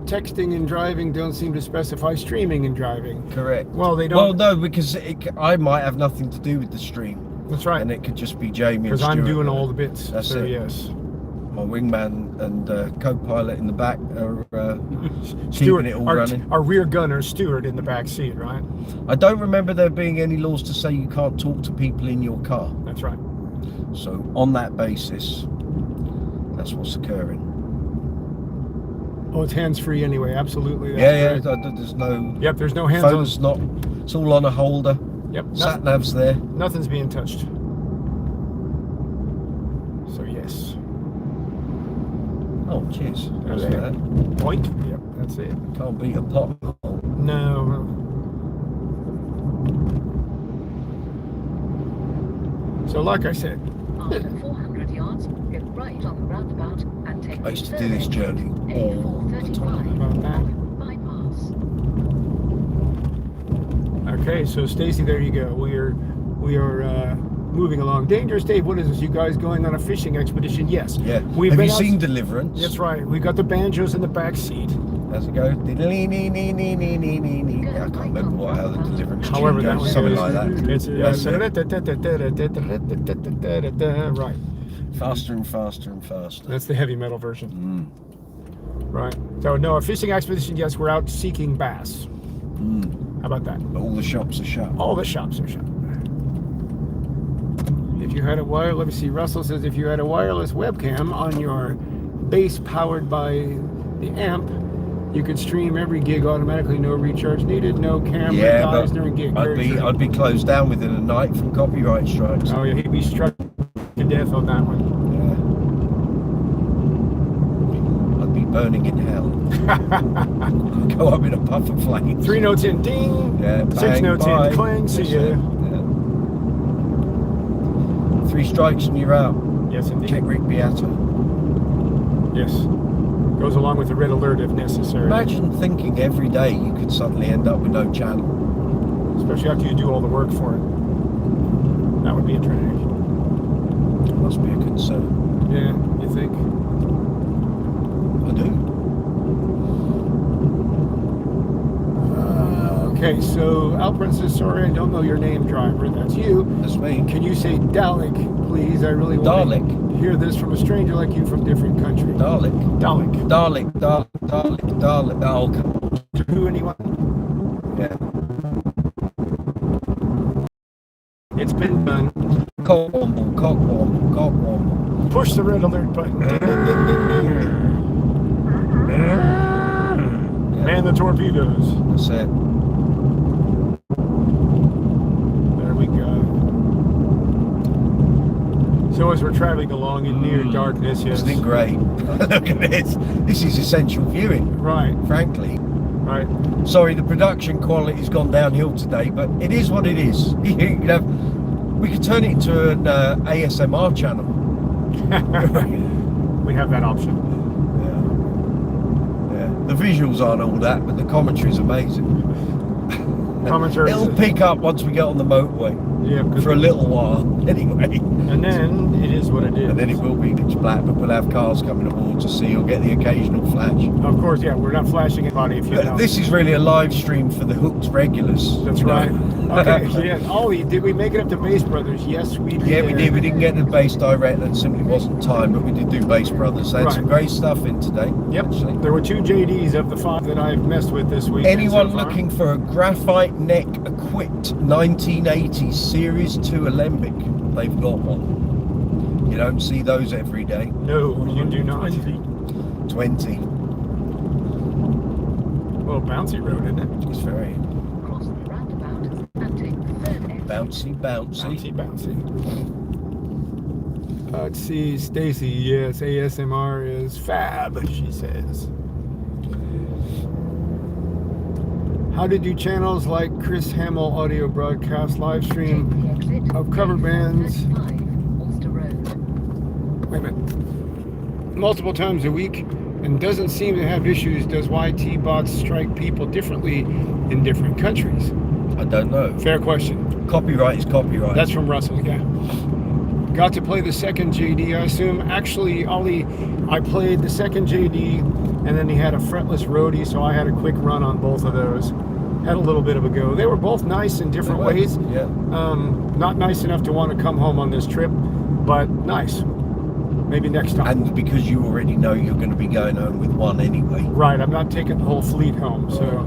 [SPEAKER 2] texting and driving don't seem to specify streaming and driving.
[SPEAKER 1] Correct.
[SPEAKER 2] Well, they
[SPEAKER 1] Well,
[SPEAKER 2] don't.
[SPEAKER 1] no, because I might have nothing to do with the stream,
[SPEAKER 2] That's right.
[SPEAKER 1] and it could just be Jamie.
[SPEAKER 2] Because I'm doing all the bits.
[SPEAKER 1] That's
[SPEAKER 2] so
[SPEAKER 1] it.
[SPEAKER 2] yes.
[SPEAKER 1] My wingman and co-pilot in the back are keeping it all running.
[SPEAKER 2] Our rear gunner, Stuart, in the back seat, right?
[SPEAKER 1] I don't remember there being any laws to say you can't talk to people in your car.
[SPEAKER 2] That's right.
[SPEAKER 1] So on that basis, that's what's occurring.
[SPEAKER 2] Oh, it's hands-free anyway. Absolutely. That's
[SPEAKER 1] Yeah,
[SPEAKER 2] right.
[SPEAKER 1] there's no
[SPEAKER 2] Yep, there's no hands
[SPEAKER 1] phone's not. It's all on a holder.
[SPEAKER 2] on. Yep,
[SPEAKER 1] Sat nav's there.
[SPEAKER 2] nothing's being touched. So yes.
[SPEAKER 1] Oh, cheers. How's
[SPEAKER 2] Okay.
[SPEAKER 1] that?
[SPEAKER 2] Point. Yep, that's it.
[SPEAKER 1] Can't beat a pothole.
[SPEAKER 2] No. So like I said,
[SPEAKER 3] After 400 yards, go right on the roundabout and take
[SPEAKER 1] I used
[SPEAKER 3] the
[SPEAKER 1] to do
[SPEAKER 3] third
[SPEAKER 1] this
[SPEAKER 3] exit,
[SPEAKER 1] journey all the
[SPEAKER 3] A435
[SPEAKER 1] time.
[SPEAKER 2] About that.
[SPEAKER 3] bypass.
[SPEAKER 2] okay, so Stacy, there you go. We are moving along. Dangerous Dave, what is this? You guys going on a fishing expedition? Yes.
[SPEAKER 1] Yeah.
[SPEAKER 2] We've
[SPEAKER 1] Have
[SPEAKER 2] been
[SPEAKER 1] you
[SPEAKER 2] out-
[SPEAKER 1] seen Deliverance?
[SPEAKER 2] That's right. We got the banjos in the back seat.
[SPEAKER 1] How's it go? I can't remember how the Deliverance
[SPEAKER 2] However,
[SPEAKER 1] tune
[SPEAKER 2] that
[SPEAKER 1] goes.
[SPEAKER 2] one
[SPEAKER 1] Something
[SPEAKER 2] goes.
[SPEAKER 1] like that.
[SPEAKER 2] It's
[SPEAKER 1] That's
[SPEAKER 2] right.
[SPEAKER 1] Faster and faster and faster.
[SPEAKER 2] That's the heavy metal version.
[SPEAKER 1] Mm.
[SPEAKER 2] Right. So no, a fishing expedition. Yes, we're out seeking bass.
[SPEAKER 1] Mm.
[SPEAKER 2] How about that?
[SPEAKER 1] But all the shops are shut.
[SPEAKER 2] All the shops are shut. If you had a wire, let me see. Russell says if you had a wireless webcam on your base powered by the amp, you could stream every gig automatically. No recharge needed. No camera dies during gig. Very true.
[SPEAKER 1] I'd be closed down within a night from copyright strikes.
[SPEAKER 2] Oh yeah, he'd be struck to death on that one.
[SPEAKER 1] Yeah. I'd be burning in hell. I'd go up in a puff of flames.
[SPEAKER 2] 3 notes in, ding.
[SPEAKER 1] Yeah,
[SPEAKER 2] 6
[SPEAKER 1] bang,
[SPEAKER 2] notes
[SPEAKER 1] bye.
[SPEAKER 2] in, clang. See
[SPEAKER 1] That's
[SPEAKER 2] ya.
[SPEAKER 1] it, yeah. 3 strikes and you're out.
[SPEAKER 2] Yes, indeed.
[SPEAKER 1] Check Rick Beato.
[SPEAKER 2] Yes. Goes along with the red alert if necessary.
[SPEAKER 1] Imagine thinking every day you could suddenly end up with no channel.
[SPEAKER 2] Especially after you do all the work for it. That would be a drag.
[SPEAKER 1] Must be a concern.
[SPEAKER 2] Yeah, you think?
[SPEAKER 1] I do.
[SPEAKER 2] Okay, so Alprin says, sorry, I don't know your name, driver. That's you.
[SPEAKER 1] That's me.
[SPEAKER 2] Can you say Dalek, please? I really want
[SPEAKER 1] Dalek.
[SPEAKER 2] to hear this from a stranger like you from different country.
[SPEAKER 1] Dalek.
[SPEAKER 2] Dalek.
[SPEAKER 1] Dalek. Dalek. Dalek. Oh,
[SPEAKER 2] Who, anyone?
[SPEAKER 1] yeah.
[SPEAKER 2] It's been done.
[SPEAKER 1] Cockwomble. Cockwomble. Cockwomble.
[SPEAKER 2] Push the red alert button. Ding, ding, ding, ding, ding. Man the torpedoes.
[SPEAKER 1] That's it.
[SPEAKER 2] There we go. So as we're traveling along in near darkness, yes.
[SPEAKER 1] Isn't it great? Look at this. This is essential viewing,
[SPEAKER 2] Right,
[SPEAKER 1] frankly.
[SPEAKER 2] right.
[SPEAKER 1] Sorry, the production quality's gone downhill today, but it is what it is. You know, we could turn it into an ASMR channel.
[SPEAKER 2] We have that option.
[SPEAKER 1] Yeah. The visuals aren't all that, but the commentary's amazing.
[SPEAKER 2] Commentary.
[SPEAKER 1] It'll pick up once we get on the motorway
[SPEAKER 2] Yeah,
[SPEAKER 1] for a little while, anyway.
[SPEAKER 2] and then it is what it is.
[SPEAKER 1] And then it will be pitch black, but we'll have cars coming aboard to see. You'll get the occasional flash.
[SPEAKER 2] Of course, yeah, we're not flashing anybody if you know.
[SPEAKER 1] This is really a live stream for the Hooked regulars.
[SPEAKER 2] That's right. Okay, yeah. Ollie, did we make it up to Bass Brothers? Yes, we did.
[SPEAKER 1] Yeah, we did. We didn't get the bass direct. That simply wasn't time, but we did do Bass Brothers. They had some great stuff in today.
[SPEAKER 2] Yep.
[SPEAKER 1] Actually.
[SPEAKER 2] There were 2 JDs of the 5 that I've messed with this week.
[SPEAKER 1] Anyone looking for a graphite neck equipped 1980s Series 2 Alembic, they've got one. You don't see those every day.
[SPEAKER 2] No, you do not.
[SPEAKER 1] 20.
[SPEAKER 2] Well, bouncy road, isn't it?
[SPEAKER 1] It's very
[SPEAKER 3] Cross the roundabout and take the third exit.
[SPEAKER 1] bouncy.
[SPEAKER 2] Bouncy. Let's see, Stacy. Yes, ASMR is fab, she says. How to do channels like Chris Hamill audio broadcast live
[SPEAKER 3] Take
[SPEAKER 2] stream
[SPEAKER 3] the exit
[SPEAKER 2] of cover bands.
[SPEAKER 3] 35 Ulster Road.
[SPEAKER 2] Wait a minute. Multiple times a week and doesn't seem to have issues. Does YT bots strike people differently in different countries?
[SPEAKER 1] I don't know.
[SPEAKER 2] Fair question.
[SPEAKER 1] Copyright is copyright.
[SPEAKER 2] That's from Russell, yeah. Got to play the second JD, I assume. Actually, Ollie, I played the second JD, and then he had a fretless roadie, so I had a quick run on both of those. Had a little bit of a go. They were both nice in different ways.
[SPEAKER 1] Yeah.
[SPEAKER 2] Not nice enough to want to come home on this trip, but nice. Maybe next time.
[SPEAKER 1] And because you already know you're going to be going home with one anyway.
[SPEAKER 2] Right, I'm not taking the whole fleet home, so.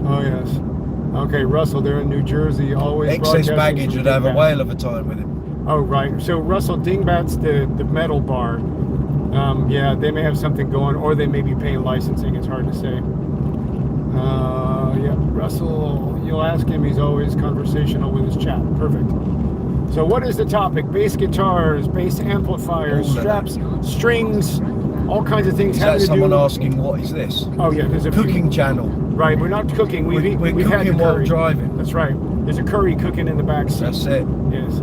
[SPEAKER 2] Oh, yes. Okay, Russell, they're in New Jersey, always
[SPEAKER 1] Excess
[SPEAKER 2] broadcasting
[SPEAKER 1] baggage
[SPEAKER 2] from
[SPEAKER 1] would have a
[SPEAKER 2] Dingbat.
[SPEAKER 1] whale of a time with it.
[SPEAKER 2] Oh, right. So Russell, Dingbat's the metal bar. Yeah, they may have something going, or they may be paying licensing. It's hard to say. Yeah, Russell, you'll ask him. He's always conversational with his chat. Perfect. So what is the topic? Bass guitars, bass amplifiers, straps, strings, all kinds of things
[SPEAKER 1] Is
[SPEAKER 2] having
[SPEAKER 1] that
[SPEAKER 2] to
[SPEAKER 1] someone
[SPEAKER 2] do.
[SPEAKER 1] asking what is this?
[SPEAKER 2] Oh yeah, there's a few-
[SPEAKER 1] Cooking channel.
[SPEAKER 2] Right, we're not cooking.
[SPEAKER 1] We're
[SPEAKER 2] We've had the
[SPEAKER 1] cooking while
[SPEAKER 2] curry.
[SPEAKER 1] driving.
[SPEAKER 2] That's right. There's a curry cooking in the back seat.
[SPEAKER 1] That's it.
[SPEAKER 2] Yes.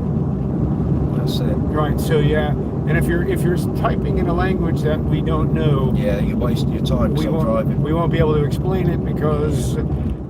[SPEAKER 1] That's it.
[SPEAKER 2] Right. So yeah, and if you're typing in a language that we don't know,
[SPEAKER 1] Yeah, you're wasting your time.
[SPEAKER 2] we
[SPEAKER 1] So
[SPEAKER 2] won't
[SPEAKER 1] driving.
[SPEAKER 2] we won't be able to explain it because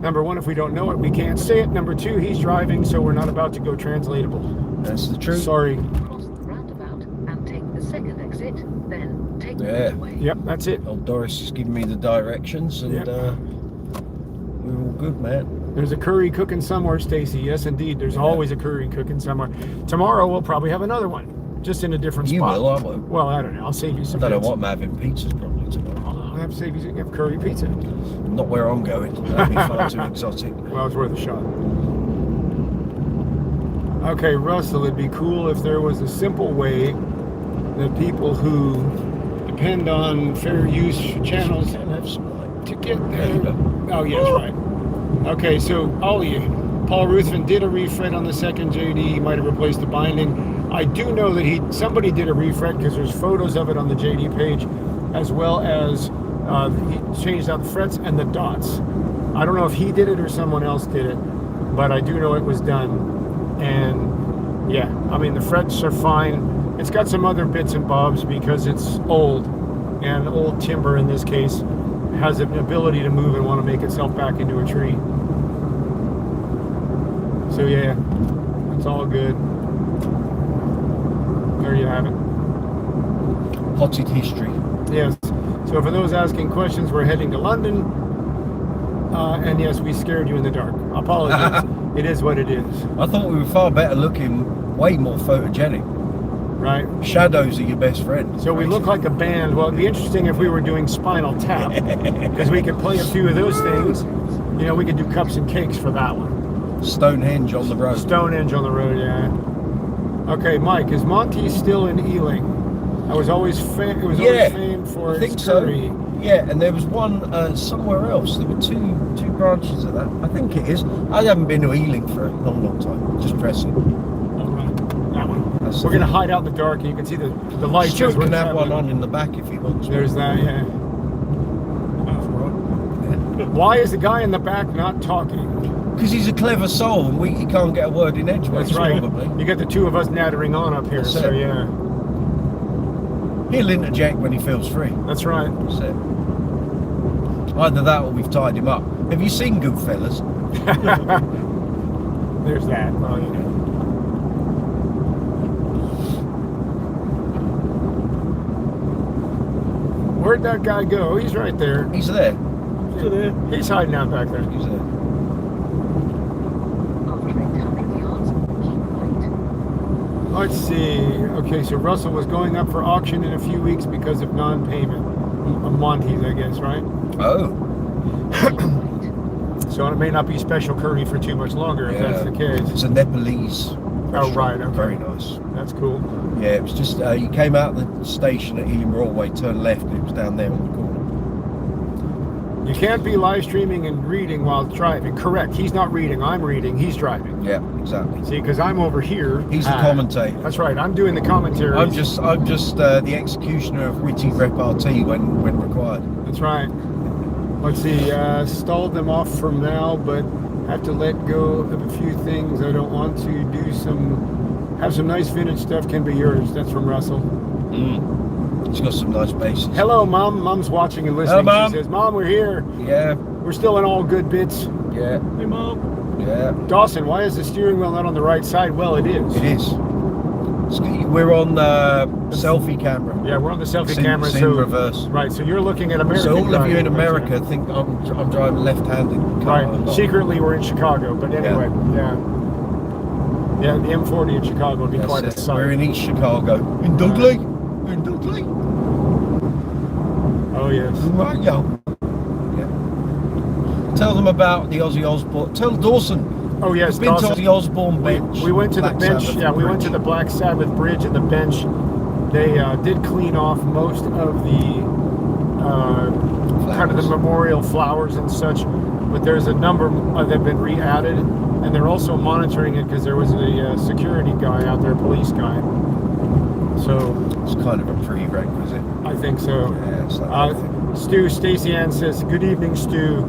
[SPEAKER 2] number one, if we don't know it, we can't say it. Number two, he's driving, so we're not about to go translatable.
[SPEAKER 1] That's the truth.
[SPEAKER 2] Sorry.
[SPEAKER 3] Cross the roundabout and take the second exit, then take the
[SPEAKER 1] Yeah.
[SPEAKER 3] freeway.
[SPEAKER 2] Yep, that's it.
[SPEAKER 1] Old Doris is giving me the directions, and
[SPEAKER 2] Yep.
[SPEAKER 1] we're all good, man.
[SPEAKER 2] There's a curry cooking somewhere, Stacy. Yes, indeed. There's always a curry cooking somewhere. Tomorrow we'll probably have another one, just in a different
[SPEAKER 1] You
[SPEAKER 2] spot.
[SPEAKER 1] will, I won't.
[SPEAKER 2] Well, I don't know. I'll save you
[SPEAKER 1] I
[SPEAKER 2] some.
[SPEAKER 1] don't know
[SPEAKER 2] bits.
[SPEAKER 1] what I'm having. Pizza's probably tomorrow.
[SPEAKER 2] I'll have to save you some curry pizza.
[SPEAKER 1] Not where I'm going. That'd be far too exotic.
[SPEAKER 2] Well, it's worth a shot. Okay, Russell, it'd be cool if there was a simple way that people who depend on fair use channels to get there. Oh, yes, right. Okay, so Ollie, Paul Ruthven did a refret on the second JD. He might have replaced the binding. I do know that somebody did a refret because there's photos of it on the JD page, as well as he changed out the frets and the dots. I don't know if he did it or someone else did it, but I do know it was done. And yeah, I mean, the frets are fine. It's got some other bits and bobs because it's old, and old timber in this case has an ability to move and want to make itself back into a tree. So yeah, it's all good. There you have it.
[SPEAKER 1] Potted history.
[SPEAKER 2] Yes. So for those asking questions, we're heading to London. And yes, we scared you in the dark. Apologies. It is what it is.
[SPEAKER 1] I thought we were far better looking, way more photogenic.
[SPEAKER 2] Right.
[SPEAKER 1] Shadows are your best friend.
[SPEAKER 2] So we look like a band. Well, it'd be interesting if we were doing Spinal Tap, because we could play a few of those things. You know, we could do Cups and Cakes for that one.
[SPEAKER 1] Stonehenge on the road.
[SPEAKER 2] Stonehenge on the road, yeah. Okay, Mike, is Monty still in Ealing? I was always always famed for
[SPEAKER 1] I think
[SPEAKER 2] its
[SPEAKER 1] so.
[SPEAKER 2] curry.
[SPEAKER 1] Yeah, and there was one somewhere else. There were two branches of that. I think it is. I haven't been to Ealing for a long time. Just dressing.
[SPEAKER 2] All right, that one.
[SPEAKER 1] That's
[SPEAKER 2] We're
[SPEAKER 1] the-
[SPEAKER 2] gonna hide out in the dark, and you can see the lights.
[SPEAKER 1] Stuart
[SPEAKER 2] as we're
[SPEAKER 1] can have one
[SPEAKER 2] traveling.
[SPEAKER 1] on in the back if he wants.
[SPEAKER 2] There's that, yeah. Why is the guy in the back not talking?
[SPEAKER 1] Because he's a clever soul, and he can't get a word in edgeways.
[SPEAKER 2] That's right.
[SPEAKER 1] Probably.
[SPEAKER 2] You got the two of us nattering on up here,
[SPEAKER 1] That's
[SPEAKER 2] so
[SPEAKER 1] it.
[SPEAKER 2] yeah.
[SPEAKER 1] He'll interject when he feels free.
[SPEAKER 2] That's right.
[SPEAKER 1] That's it. Either that or we've tied him up. Have you seen Goodfellas?
[SPEAKER 2] There's that. Well, you know. Where'd that guy go? He's right there.
[SPEAKER 1] He's there.
[SPEAKER 2] He's hiding out back there.
[SPEAKER 1] He's there.
[SPEAKER 3] After 800 yards, keep right.
[SPEAKER 2] Let's see. Okay, so Russell was going up for auction in a few weeks because of non-payment. Of Monty's, I guess, right?
[SPEAKER 1] Oh.
[SPEAKER 2] So it may not be special curry for too much longer if that's the case.
[SPEAKER 1] It's a Nepalese.
[SPEAKER 2] Oh, right. Okay.
[SPEAKER 1] Very nice.
[SPEAKER 2] That's cool.
[SPEAKER 1] Yeah, it was just, you came out the station at Ealing Broadway, turned left, and it was down there on the corner.
[SPEAKER 2] You can't be live streaming and reading while driving. Correct. He's not reading. I'm reading. He's driving.
[SPEAKER 1] Yeah, exactly.
[SPEAKER 2] See, because I'm over here.
[SPEAKER 1] He's the commentator.
[SPEAKER 2] That's right. I'm doing the commentary.
[SPEAKER 1] I'm just the executioner of witty repartee when required.
[SPEAKER 2] That's right. Let's see. Stalled them off from now, but have to let go of a few things. I don't want to do have some nice vintage stuff. Can be yours. That's from Russell.
[SPEAKER 1] He's got some nice bases.
[SPEAKER 2] Hello, Mom. Mom's watching and listening.
[SPEAKER 1] Hello, Mom.
[SPEAKER 2] She says, Mom, we're here.
[SPEAKER 1] Yeah,
[SPEAKER 2] We're still in all good bits.
[SPEAKER 1] yeah,
[SPEAKER 2] Hey, Mom.
[SPEAKER 1] yeah.
[SPEAKER 2] Dawson, why is the steering wheel not on the right side? Well, it is.
[SPEAKER 1] It is. We're on selfie camera.
[SPEAKER 2] Yeah, we're on the selfie
[SPEAKER 1] It's in-
[SPEAKER 2] camera.
[SPEAKER 1] it's in
[SPEAKER 2] So
[SPEAKER 1] reverse.
[SPEAKER 2] right, so you're looking at American.
[SPEAKER 1] So all of you in
[SPEAKER 2] driving.
[SPEAKER 1] America think I'm driving left-handed car. I'm
[SPEAKER 2] Right.
[SPEAKER 1] not.
[SPEAKER 2] Secretly, we're in Chicago, but anyway, yeah. Yeah, the M40 in Chicago would be
[SPEAKER 1] That's
[SPEAKER 2] quite a
[SPEAKER 1] it.
[SPEAKER 2] sight.
[SPEAKER 1] We're in East Chicago. In Dudley. In Dudley.
[SPEAKER 2] Oh yes.
[SPEAKER 1] Right, yo. Yeah. Tell them about the Ozzy Osbourne. Tell Dawson.
[SPEAKER 2] Oh yes,
[SPEAKER 1] Been to
[SPEAKER 2] Dawson.
[SPEAKER 1] the Osbourne bench.
[SPEAKER 2] We went to the
[SPEAKER 1] Black
[SPEAKER 2] bench.
[SPEAKER 1] Sabbath
[SPEAKER 2] Yeah, we went to
[SPEAKER 1] bridge.
[SPEAKER 2] the Black Sabbath bridge and the bench. They did clean off most of the kind of the memorial flowers and such, but there's a number that have been re-added, and they're also monitoring it because there was a security guy out there, police guy. So
[SPEAKER 1] It's kind of a prerequisite.
[SPEAKER 2] I think so.
[SPEAKER 1] Yeah, it's that thing.
[SPEAKER 2] Stu, Stacey Ann says, good evening, Stu.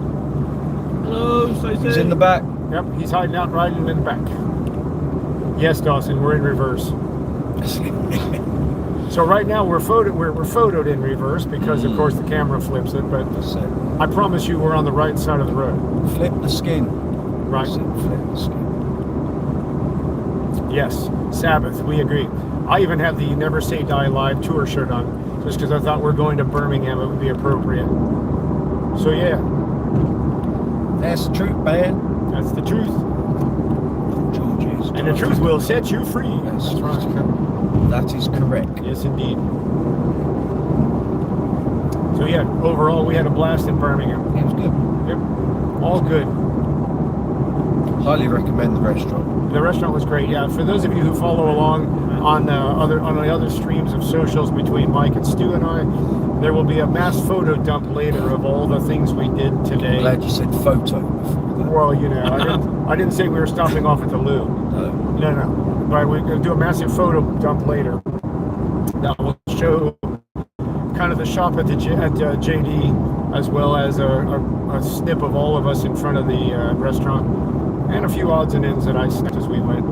[SPEAKER 4] Hello, Stacey.
[SPEAKER 1] He's in the back.
[SPEAKER 2] Yep, he's hiding out, riding in the back. Yes, Dawson, we're in reverse. So right now we're photoed in reverse because of course the camera flips it, but
[SPEAKER 1] That's it.
[SPEAKER 2] I promise you we're on the right side of the road.
[SPEAKER 1] Flip the skin.
[SPEAKER 2] Right.
[SPEAKER 1] That's it, flip the skin.
[SPEAKER 2] Yes, Sabbath, we agree. I even have the Never Say Die Live tour shirt on, just because I thought we're going to Birmingham, it would be appropriate. So yeah,
[SPEAKER 1] That's the truth, man.
[SPEAKER 2] that's the truth.
[SPEAKER 1] George's.
[SPEAKER 2] And the truth will set you free.
[SPEAKER 1] That's
[SPEAKER 2] right.
[SPEAKER 1] That is correct.
[SPEAKER 2] Yes, indeed. So yeah, overall we had a blast in Birmingham.
[SPEAKER 1] It was good.
[SPEAKER 2] Yep, all good.
[SPEAKER 1] Highly recommend the restaurant.
[SPEAKER 2] The restaurant was great. Yeah, for those of you who follow along on the other streams of socials between Mike and Stu and I, there will be a mass photo dump later of all the things we did today.
[SPEAKER 1] Glad you said photo before that.
[SPEAKER 2] Well, you know, I didn't say we were stopping off at the loo. No. But we're going to do a massive photo dump later that will show kind of the shop at JD, as well as a snip of all of us in front of the restaurant, and a few odds and ends that I snapped as we went.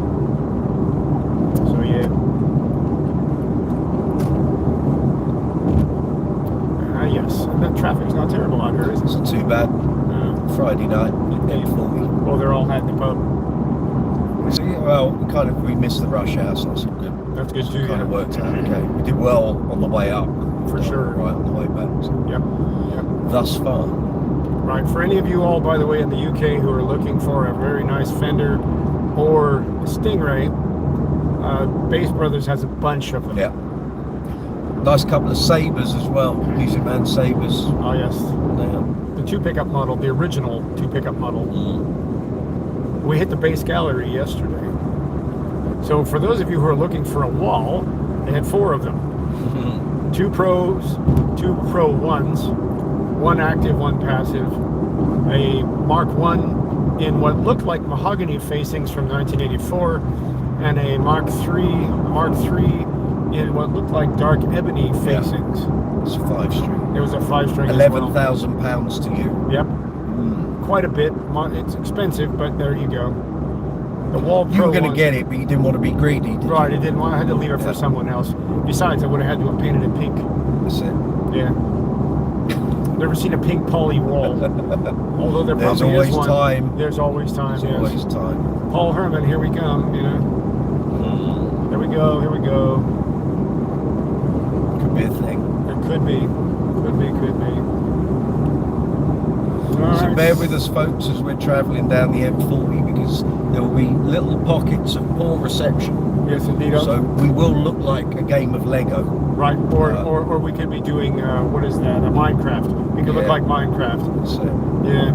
[SPEAKER 2] So yeah. Yes, and the traffic's not terrible out here, is it?
[SPEAKER 1] It's not too bad. Friday night, M40.
[SPEAKER 2] Well, they're all at the pub.
[SPEAKER 1] So, yeah, well, we missed the rush hour, so that's good.
[SPEAKER 2] That's good too.
[SPEAKER 1] Kind of worked out okay. We did well on the way up.
[SPEAKER 2] For sure.
[SPEAKER 1] Right on the way back. So.
[SPEAKER 2] Yep.
[SPEAKER 1] Thus far.
[SPEAKER 2] Right. For any of you all, by the way, in the UK who are looking for a very nice Fender or Stingray, Bass Brothers has a bunch of them.
[SPEAKER 1] Yeah. Nice couple of Sabres as well. Music Man Sabres.
[SPEAKER 2] Oh yes.
[SPEAKER 1] Yeah.
[SPEAKER 2] The 2 pickup model, the original 2 pickup model. We hit the Bass Gallery yesterday. So for those of you who are looking for a wall, they had 4 of them. 2 pros, 2 pro ones, 1 active, 1 passive, a Mark I in what looked like mahogany facings from 1984, and a Mark III in what looked like dark ebony facings.
[SPEAKER 1] It's a 5-string.
[SPEAKER 2] It was a 5-string.
[SPEAKER 1] £11,000 to you.
[SPEAKER 2] Yep. Quite a bit. It's expensive, but there you go. The Wall Pro.
[SPEAKER 1] You were going to
[SPEAKER 2] one,
[SPEAKER 1] get it, but you didn't want to be greedy, did
[SPEAKER 2] right,
[SPEAKER 1] you?
[SPEAKER 2] I didn't want. I had to leave it for someone else. Besides, I would have had to have painted it pink.
[SPEAKER 1] That's it.
[SPEAKER 2] Yeah. Never seen a pink poly wall. Although there
[SPEAKER 1] There's
[SPEAKER 2] probably
[SPEAKER 1] always
[SPEAKER 2] is one.
[SPEAKER 1] time.
[SPEAKER 2] There's always time.
[SPEAKER 1] There's
[SPEAKER 2] Yes.
[SPEAKER 1] always time.
[SPEAKER 2] Paul Herman, here we come. You know. Here we go. Here we go.
[SPEAKER 1] Could be a thing.
[SPEAKER 2] It could be. Could be. Could be. All
[SPEAKER 1] So
[SPEAKER 2] right.
[SPEAKER 1] bear with us, folks, as we're travelling down the M40, because there will be little pockets of poor reception.
[SPEAKER 2] Yes, indeed.
[SPEAKER 1] So we will look like a game of Lego.
[SPEAKER 2] Right, or we could be doing what is that? A Minecraft. We could look
[SPEAKER 1] Yeah.
[SPEAKER 2] like Minecraft.
[SPEAKER 1] So
[SPEAKER 2] Yeah.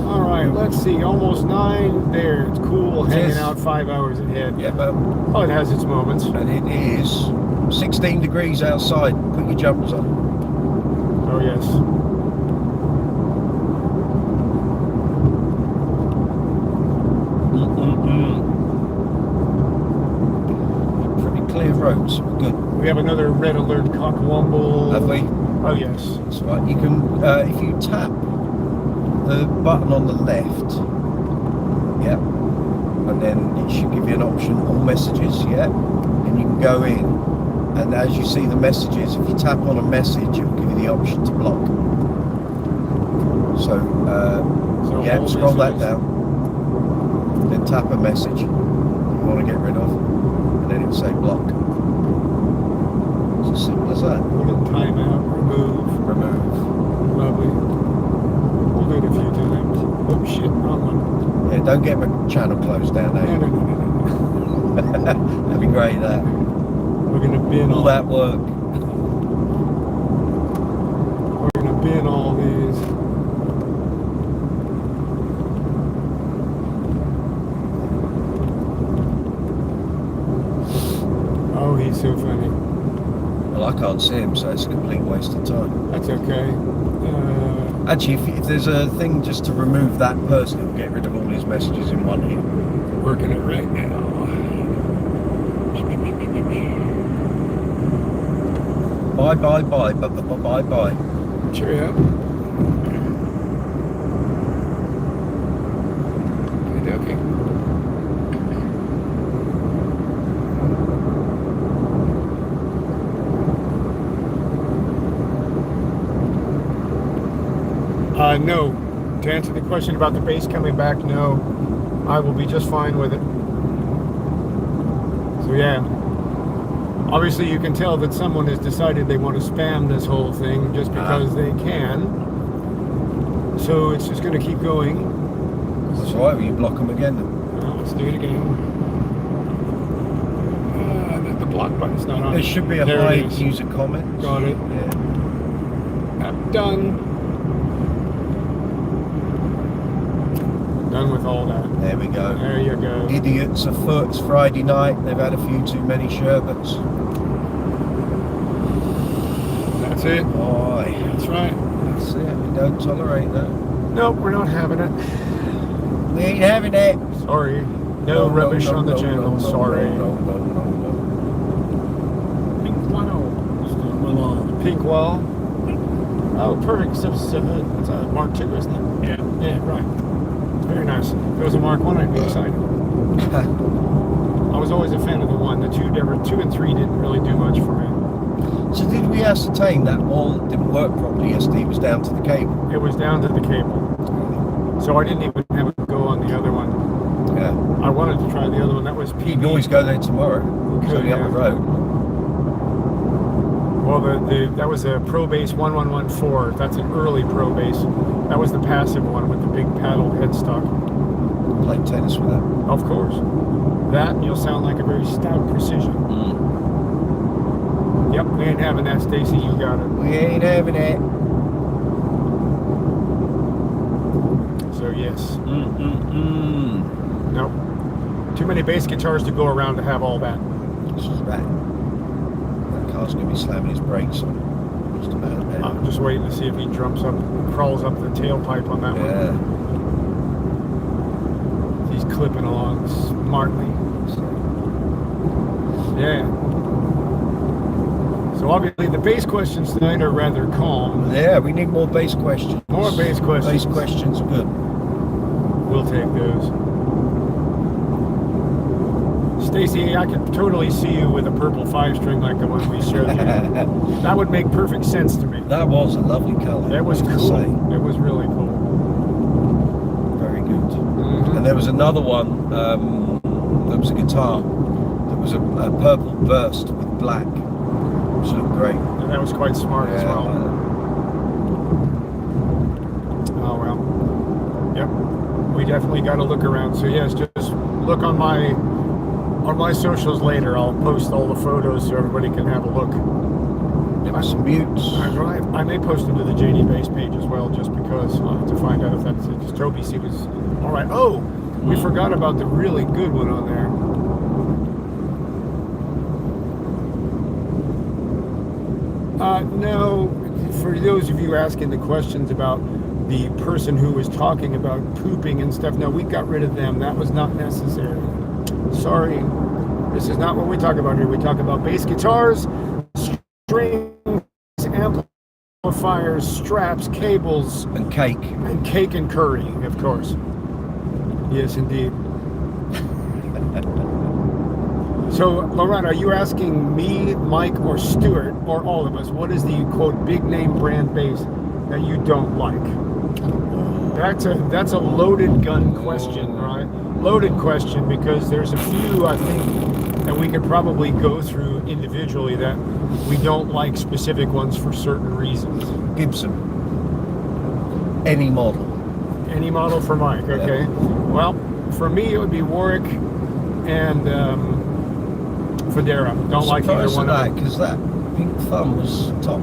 [SPEAKER 2] All right. Let's see. Almost 9. There. It's cool
[SPEAKER 1] It
[SPEAKER 2] hanging
[SPEAKER 1] is.
[SPEAKER 2] out 5 hours ahead.
[SPEAKER 1] yeah, but
[SPEAKER 2] Oh, it has its moments.
[SPEAKER 1] and it is 16 degrees outside. Put your jumpers on.
[SPEAKER 2] Oh yes.
[SPEAKER 1] Pretty clear roads. We're good.
[SPEAKER 2] We have another red alert cockwomble.
[SPEAKER 1] Have we?
[SPEAKER 2] Oh yes.
[SPEAKER 1] That's right. You can, if you tap the button on the left, yep, and then it should give you an option, all messages, yeah, and you can go in, and as you see the messages, if you tap on a message, it will give you the option to block. So, yeah,
[SPEAKER 2] all
[SPEAKER 1] scroll that
[SPEAKER 2] messages.
[SPEAKER 1] down, then tap a message you want to get rid of, and then it'll say block. It's as simple as that.
[SPEAKER 2] Little timeout. Remove.
[SPEAKER 1] Remove.
[SPEAKER 2] Lovely. We'll do it a few times. Oh shit! Wrong one.
[SPEAKER 1] Yeah, don't get my channel closed down
[SPEAKER 2] No,
[SPEAKER 1] there.
[SPEAKER 2] no, no, no, no.
[SPEAKER 1] That'd be great, that.
[SPEAKER 2] We're gonna bin
[SPEAKER 1] All that work.
[SPEAKER 2] We're gonna bin all these. Oh, he's so funny.
[SPEAKER 1] Well, I can't see him, so it's a complete waste of time.
[SPEAKER 2] That's okay.
[SPEAKER 1] Actually, if there's a thing just to remove that person, it'll get rid of all his messages in one hit.
[SPEAKER 2] Working it right now.
[SPEAKER 1] Bye, bye, bye, bye, bye, bye, bye.
[SPEAKER 2] Cheerio. Okay. No. To answer the question about the bass coming back, no. I will be just fine with it. So yeah. Obviously you can tell that someone has decided they want to spam this whole thing just because they can. So it's just going to keep going.
[SPEAKER 1] That's right, will you block them again then?
[SPEAKER 2] Let's do it again. The block button's not on.
[SPEAKER 1] There should be a
[SPEAKER 2] There it
[SPEAKER 1] hide
[SPEAKER 2] is.
[SPEAKER 1] user comment.
[SPEAKER 2] Got it.
[SPEAKER 1] Yeah.
[SPEAKER 2] I'm done. Done with all that.
[SPEAKER 1] There we go.
[SPEAKER 2] There you go.
[SPEAKER 1] Idiots afoot. It's Friday night. They've had a few too many sherbets.
[SPEAKER 2] That's it.
[SPEAKER 1] Boy.
[SPEAKER 2] That's right.
[SPEAKER 1] That's it. We don't tolerate that.
[SPEAKER 2] Nope, we're not having it.
[SPEAKER 1] We ain't having that.
[SPEAKER 2] Sorry. No rubbish on the channel. Sorry.
[SPEAKER 1] No.
[SPEAKER 4] Pink flannel.
[SPEAKER 2] Pink wall. Oh, perfect. So it's a Mark II, isn't it?
[SPEAKER 4] Yeah.
[SPEAKER 2] Yeah, right. Very nice. If it was a Mark I, I'd be excited. I was always a fan of the 1. The 2 and 3 didn't really do much for me.
[SPEAKER 1] So did we ascertain that all didn't work properly yesterday? It was down to the cable.
[SPEAKER 2] It was down to the cable. So I didn't even have a go on the other one.
[SPEAKER 1] Yeah.
[SPEAKER 2] I wanted to try the other one. That was
[SPEAKER 1] You
[SPEAKER 2] PB.
[SPEAKER 1] can always go there tomorrow. It's
[SPEAKER 2] Could,
[SPEAKER 1] only up
[SPEAKER 2] yeah.
[SPEAKER 1] the road.
[SPEAKER 2] Well, that was a Pro Bass 1114. That's an early Pro Bass. That was the passive one with the big paddle headstock.
[SPEAKER 1] Played tennis with that.
[SPEAKER 2] Of course. That, you'll sound like a very stout precision. Yep, we ain't having that, Stacy. You got it.
[SPEAKER 1] We ain't having it.
[SPEAKER 2] So, yes. Nope. Too many bass guitars to go around to have all that.
[SPEAKER 1] This is right. That car's going to be slamming his brakes on just about there.
[SPEAKER 2] I'm just waiting to see if he crawls up the tailpipe on that one.
[SPEAKER 1] Yeah.
[SPEAKER 2] He's clipping along smartly. Yeah. So obviously the bass questions tonight are rather calm.
[SPEAKER 1] Yeah, we need more bass questions.
[SPEAKER 2] More bass questions.
[SPEAKER 1] Bass questions are good.
[SPEAKER 2] We'll take those. Stacy, I could totally see you with a purple 5-string like the one we showed you. That would make perfect sense to me.
[SPEAKER 1] That was a lovely colour.
[SPEAKER 2] That was cool. It was really cool.
[SPEAKER 1] Very good.
[SPEAKER 2] Mm-hmm.
[SPEAKER 1] And there was another one, there was a guitar that was a purple burst with black, which looked great.
[SPEAKER 2] And that was quite smart as well. Oh well. Yep. We definitely got to look around. So yes, just look on my socials later. I'll post all the photos so everybody can have a look.
[SPEAKER 1] There were some mutes.
[SPEAKER 2] I may post them to the JD Bass page as well, just because I'll have to find out if that's it. Because Toby C was all right. Oh, we forgot about the really good one on there. No, for those of you asking the questions about the person who was talking about pooping and stuff, no, we got rid of them. That was not necessary. Sorry. This is not what we talk about here. We talk about bass guitars, strings, amplifiers, straps, cables,
[SPEAKER 1] And cake.
[SPEAKER 2] and cake and curry, of course. Yes, indeed. So, Laurent, are you asking me, Mike, or Stuart, or all of us, what is the, quote, big name brand bass that you don't like? That's a loaded gun question, right? Loaded question, because there's a few, I think, that we could probably go through individually that we don't like specific ones for certain reasons.
[SPEAKER 1] Gibson. Any model.
[SPEAKER 2] Any model for Mike, okay.
[SPEAKER 1] Yeah.
[SPEAKER 2] Well, for me, it would be Warwick and Federa. Don't like either one of them.
[SPEAKER 1] Because that pink thumb was top.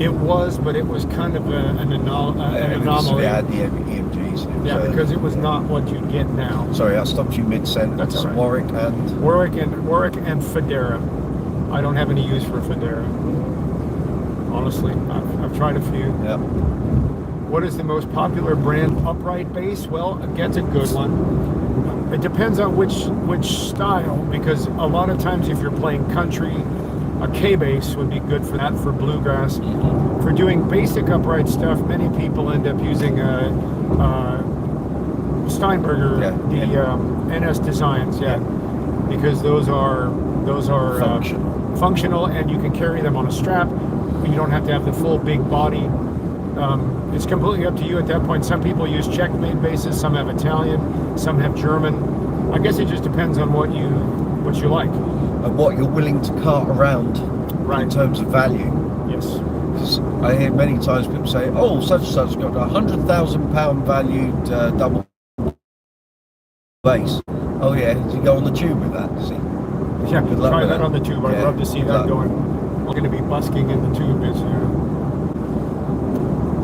[SPEAKER 2] It was, but it was kind of an anomaly.
[SPEAKER 1] They had the EMGs.
[SPEAKER 2] Yeah, because it was not what you get now.
[SPEAKER 1] Sorry, I stopped you mid-sentence.
[SPEAKER 2] That's all right.
[SPEAKER 1] Warwick and...
[SPEAKER 2] Warwick and Federa. I don't have any use for Federa. Honestly, I've tried a few.
[SPEAKER 1] Yep.
[SPEAKER 2] What is the most popular brand upright bass? Well, that's a good one. It depends on which style, because a lot of times if you're playing country, A K bass would be good for that, for bluegrass. For doing basic upright stuff, many people end up using Steinberger, NS Designs, because those are functional, and you can carry them on a strap. You don't have to have the full big body. It's completely up to you at that point. Some people use Czech-made basses, some have Italian, some have German. I guess it just depends on what you like.
[SPEAKER 1] And what you're willing to cart around in terms of value.
[SPEAKER 2] Yes.
[SPEAKER 1] Because I hear many times people say, oh, such and such got a £100,000 valued double bass. Oh yeah, does he go on the tube with that? Does he?
[SPEAKER 2] Yeah, try that on the tube. I'd love to see that going. We're going to be busking in the tube this year.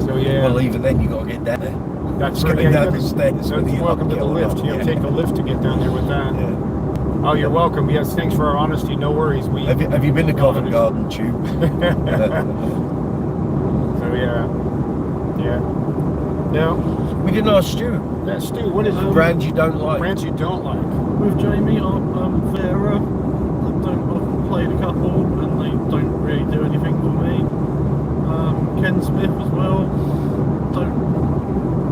[SPEAKER 2] So yeah.
[SPEAKER 1] Well, even then you got to get down there.
[SPEAKER 2] That's
[SPEAKER 1] right. Down the stairs.
[SPEAKER 2] So welcome to the lift. You have to take the lift to get down there with that.
[SPEAKER 1] Yeah.
[SPEAKER 2] Oh, you're welcome. Yes, thanks for our honesty. No worries.
[SPEAKER 1] Have you been to Covent Garden Tube?
[SPEAKER 2] So yeah. No.
[SPEAKER 1] We didn't ask Stu.
[SPEAKER 2] Yeah, Stu, what is
[SPEAKER 1] brands you don't like?
[SPEAKER 2] Brands you don't like.
[SPEAKER 4] With Jamie, Vera. I've played a couple and they don't really do anything for me. Ken Smith as well.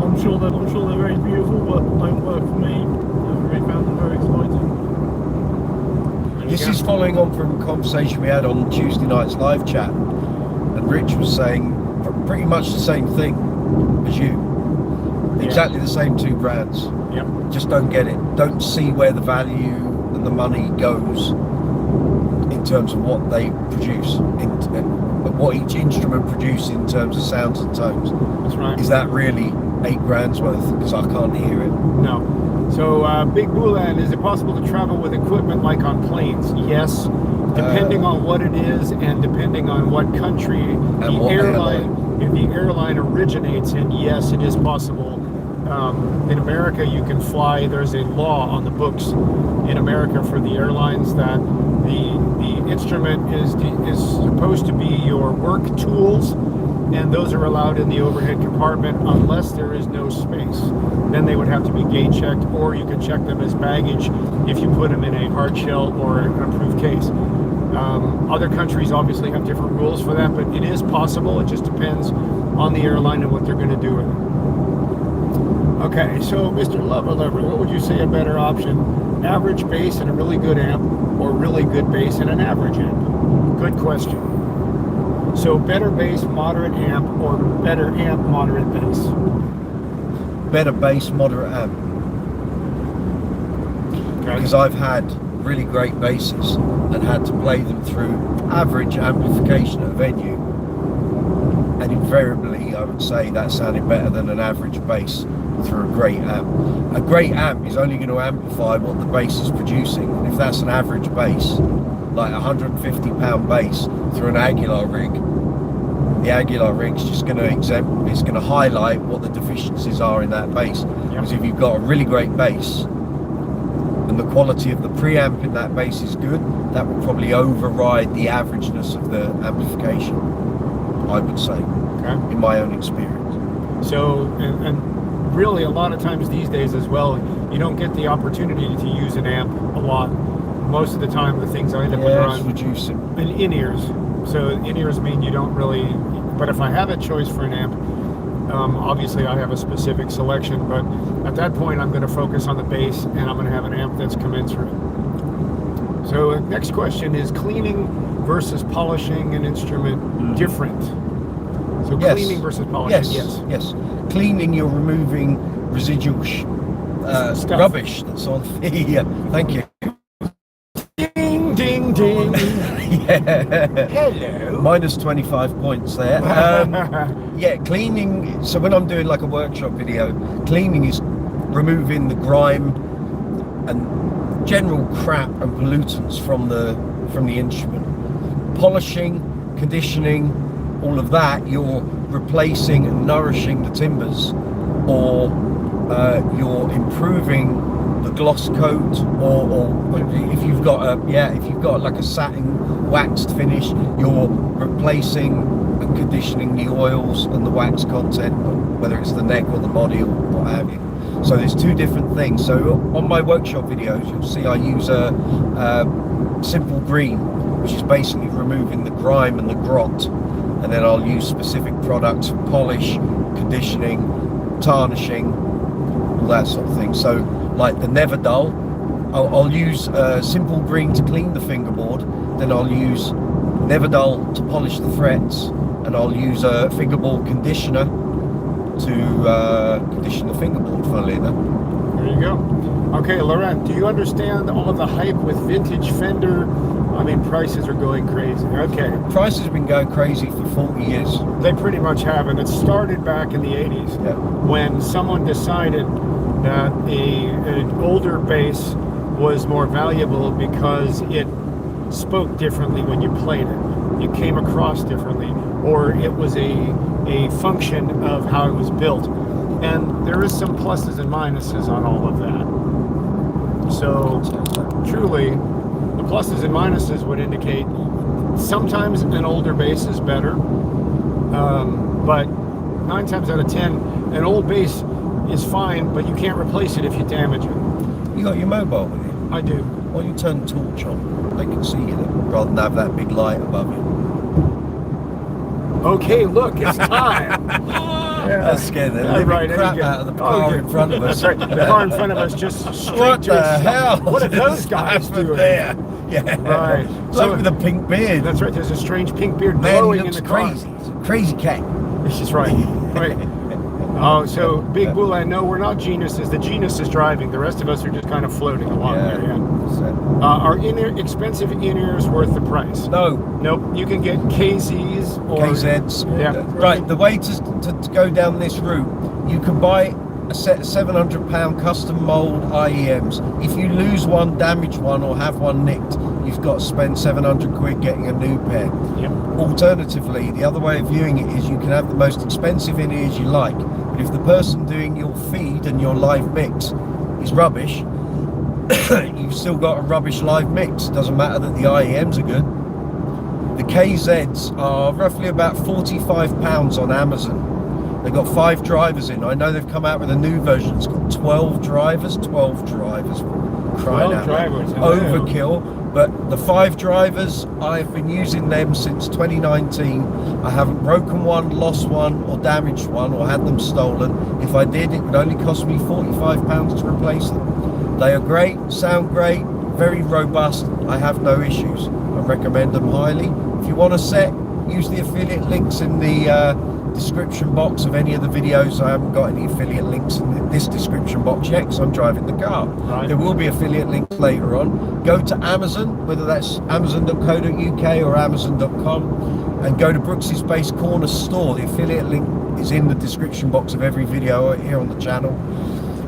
[SPEAKER 4] I'm sure they're very beautiful, but don't work for me. I've really found them very exciting.
[SPEAKER 1] This is following on from a conversation we had on Tuesday night's live chat, and Rich was saying pretty much the same thing as you. Exactly the same two brands.
[SPEAKER 2] Yep.
[SPEAKER 1] Just don't get it. Don't see where the value and the money goes in terms of what they produce, what each instrument produces in terms of sounds and tones.
[SPEAKER 2] That's right.
[SPEAKER 1] Is that really £8,000 worth? Because I can't hear it.
[SPEAKER 2] No. So, Big Boulan, is it possible to travel with equipment like on planes? Yes, depending on what it is and depending on what country the airline. If the airline originates in, yes, it is possible. In America, you can fly. There's a law on the books in America for the airlines that the instrument is supposed to be your work tools, and those are allowed in the overhead compartment unless there is no space. Then they would have to be gate checked, or you can check them as baggage if you put them in a hard shell or an approved case. Other countries obviously have different rules for that, but it is possible. It just depends on the airline and what they're going to do with it. Okay, so Mr. Lover, what would you say a better option? Average bass and a really good amp, or really good bass and an average amp? Good question. So better bass, moderate amp, or better amp, moderate bass?
[SPEAKER 1] Better bass, moderate amp.
[SPEAKER 2] Okay.
[SPEAKER 1] Because I've had really great basses and had to play them through average amplification at a venue, and invariably I would say that sounded better than an average bass through a great amp. A great amp is only going to amplify what the bass is producing, and if that's an average bass, like a £150 bass through an Aguilar rig, the Aguilar rig's just going to it's going to highlight what the deficiencies are in that bass. Because if you've got a really great bass and the quality of the preamp in that bass is good, that will probably override the averageness of the amplification, I would say, in my own experience.
[SPEAKER 2] So, and really a lot of times these days as well, you don't get the opportunity to use an amp a lot. Most of the time the things I end up with are on in-ears. So in-ears mean you don't really, but if I have a choice for an amp, obviously I have a specific selection, but at that point I'm going to focus on the bass and I'm going to have an amp that's commensurate. So next question is cleaning versus polishing an instrument different? So cleaning versus polishing,
[SPEAKER 1] yes. Cleaning, you're removing residual rubbish that's on the thank you.
[SPEAKER 2] Ding, ding, ding.
[SPEAKER 1] Yeah.
[SPEAKER 2] Hello.
[SPEAKER 1] Minus 25 points there. Yeah, cleaning. So when I'm doing like a workshop video, cleaning is removing the grime and general crap and pollutants from the instrument. Polishing, conditioning, all of that, you're replacing and nourishing the timbers, or you're improving the gloss coat, or if you've got like a satin waxed finish, you're replacing and conditioning the oils and the wax content, whether it's the neck or the body or what have you. So there's two different things. So on my workshop videos, you'll see I use a simple green which is basically removing the grime and the grot, and then I'll use specific products for polish, conditioning, tarnishing, all that sort of thing. So like the Never Dull, I'll use simple green to clean the fingerboard, then I'll use Never Dull to polish the frets, and I'll use a fingerboard conditioner to condition the fingerboard, funnily enough.
[SPEAKER 2] There you go. Okay, Laurent, do you understand all the hype with vintage Fender? I mean, prices are going crazy. Okay.
[SPEAKER 1] Prices have been going crazy for 40 years.
[SPEAKER 2] They pretty much have, and it started back in the 80s when someone decided that an older bass was more valuable because it spoke differently when you played it. You came across differently, or it was a function of how it was built. And there is some pluses and minuses on all of that. So truly, the pluses and minuses would indicate sometimes an older bass is better, but 9 times out of 10, an old bass is fine, but you can't replace it if you damage it.
[SPEAKER 1] You got your mobile with you?
[SPEAKER 2] I do.
[SPEAKER 1] Why don't you turn the torch on? They can see you then, rather than have that big light above you.
[SPEAKER 2] Okay, look, it's time.
[SPEAKER 1] That scared the living crap out of the car in front of us.
[SPEAKER 2] That's right. The car in front of us just straight
[SPEAKER 1] What
[SPEAKER 2] to
[SPEAKER 1] the
[SPEAKER 2] its
[SPEAKER 1] hell?
[SPEAKER 2] What are those guys doing
[SPEAKER 1] there? Yeah.
[SPEAKER 2] Right.
[SPEAKER 1] Bloke with a pink beard.
[SPEAKER 2] That's right. There's a strange pink beard
[SPEAKER 1] Man,
[SPEAKER 2] glowing
[SPEAKER 1] he
[SPEAKER 2] in
[SPEAKER 1] looks
[SPEAKER 2] the car.
[SPEAKER 1] crazy. He's a crazy cat.
[SPEAKER 2] This is right. Right. Oh, so Big Bula, no, we're not geniuses. The genius is driving. The rest of us are just kind of floating along there. Yeah. Are expensive in-ears worth the price?
[SPEAKER 1] No.
[SPEAKER 2] Nope. You can get KZs or
[SPEAKER 1] KZs.
[SPEAKER 2] Yeah.
[SPEAKER 1] Right. The way to go down this route, you can buy a set of £700 custom mold IEMs. If you lose one, damage one, or have one nicked, you've got to spend 700 quid getting a new pair.
[SPEAKER 2] Yep.
[SPEAKER 1] Alternatively, the other way of viewing it is you can have the most expensive in-ears you like, but if the person doing your feed and your live mix is rubbish, you've still got a rubbish live mix. Doesn't matter that the IEMs are good. The KZs are roughly about £45 on Amazon. They've got 5 drivers in. I know they've come out with a new version. It's got 12 drivers. 12 drivers. Crying out.
[SPEAKER 2] drivers.
[SPEAKER 1] Overkill. But the 5 drivers, I've been using them since 2019. I haven't broken one, lost one, or damaged one, or had them stolen. If I did, it would only cost me £45 to replace them. They are great, sound great, very robust. I have no issues. I recommend them highly. If you want a set, use the affiliate links in the description box of any of the videos. I haven't got any affiliate links in this description box yet because I'm driving the car.
[SPEAKER 2] Right.
[SPEAKER 1] There will be affiliate links later on. Go to Amazon, whether that's amazon.co.uk or amazon.com, and go to Brooksy's Bass Corner store. The affiliate link is in the description box of every video here on the channel.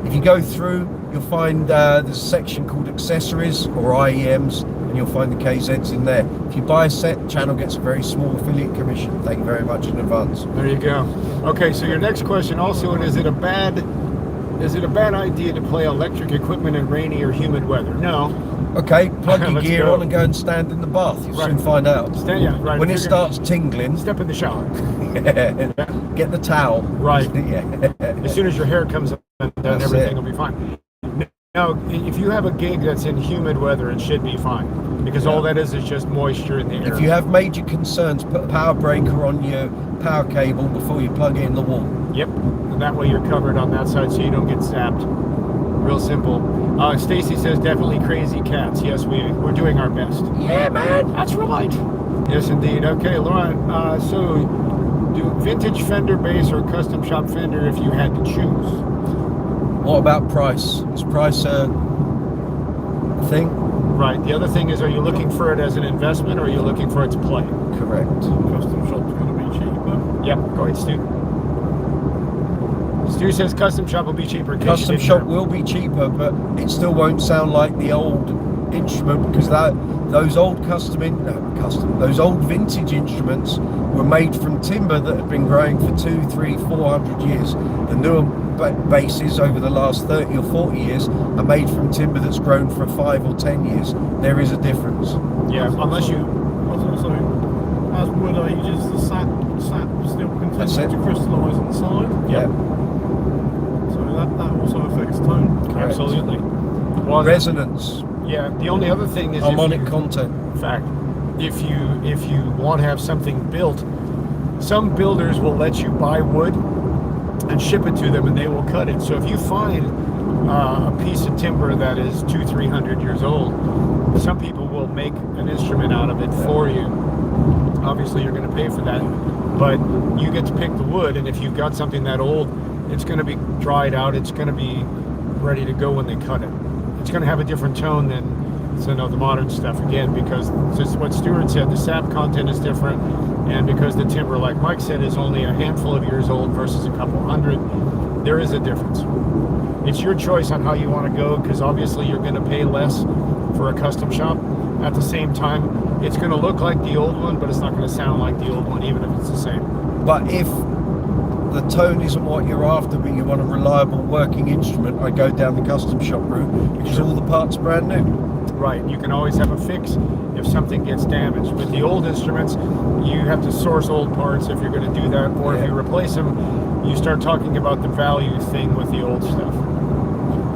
[SPEAKER 1] If you go through, you'll find there's a section called accessories or IEMs, and you'll find the KZs in there. If you buy a set, the channel gets a very small affiliate commission. Thank you very much in advance.
[SPEAKER 2] There you go. Okay, so your next question also, is it a bad idea to play electric equipment in rainy or humid weather? No.
[SPEAKER 1] Okay, plug your
[SPEAKER 2] Let's
[SPEAKER 1] gear
[SPEAKER 2] go.
[SPEAKER 1] on and go and stand in the bath. You'll soon find out.
[SPEAKER 2] Right.
[SPEAKER 1] When it
[SPEAKER 2] You're
[SPEAKER 1] starts tingling,
[SPEAKER 2] step in the shower.
[SPEAKER 1] get the towel.
[SPEAKER 2] Right.
[SPEAKER 1] Yeah.
[SPEAKER 2] As soon as your hair comes undone,
[SPEAKER 1] That's
[SPEAKER 2] everything
[SPEAKER 1] it.
[SPEAKER 2] will be fine. Now, if you have a gig that's in humid weather, it should be fine, because all that is just moisture in the air.
[SPEAKER 1] If you have major concerns, put a power breaker on your power cable before you plug it in the wall.
[SPEAKER 2] Yep, and that way you're covered on that side so you don't get zapped. Real simple. Stacy says definitely crazy cats. Yes, we're doing our best.
[SPEAKER 1] Yeah, man.
[SPEAKER 2] That's right. Yes, indeed. Okay, Lauren. So, do vintage Fender bass or custom shop Fender if you had to choose?
[SPEAKER 1] What about price? Is price a thing?
[SPEAKER 2] Right. The other thing is, are you looking for it as an investment or are you looking for its play?
[SPEAKER 1] Correct.
[SPEAKER 4] Custom shop's going to be cheaper.
[SPEAKER 2] Yep. Go ahead, Stu. Stu says custom shop will be cheaper.
[SPEAKER 1] Custom shop will be cheaper, but it still won't sound like the old instrument, because those old those old vintage instruments were made from timber that had been growing for 200, 300, 400 years. The newer basses over the last 30 or 40 years are made from timber that's grown for 5 or 10 years. There is a difference.
[SPEAKER 2] Yeah, unless you.
[SPEAKER 4] Also, as wood ages, the sap still continues to crystallise inside.
[SPEAKER 2] Yeah.
[SPEAKER 4] So that also affects tone.
[SPEAKER 1] Correct.
[SPEAKER 2] Absolutely. Well,
[SPEAKER 1] Resonance,
[SPEAKER 2] yeah. The only other thing is
[SPEAKER 1] harmonic content.
[SPEAKER 2] fact. if you want to have something built, some builders will let you buy wood and ship it to them, and they will cut it. So if you find a piece of timber that is 200-300 years old, some people will make an instrument out of it for you. Obviously, you're going to pay for that, but you get to pick the wood. And if you've got something that old, it's going to be dried out. It's going to be ready to go when they cut it. It's going to have a different tone than the modern stuff, again, because just what Stuart said, the sap content is different, and because the timber, like Mike said, is only a handful of years old versus a couple hundred, there is a difference. It's your choice on how you want to go, because obviously you're going to pay less for a custom shop. At the same time, it's going to look like the old one, but it's not going to sound like the old one, even if it's the same.
[SPEAKER 1] But if the tone isn't what you're after, but you want a reliable working instrument, I go down the custom shop route, because all the parts are brand new.
[SPEAKER 2] Right, you can always have a fix if something gets damaged. With the old instruments, you have to source old parts if you're going to do that, or if you replace them, you start talking about the value thing with the old stuff.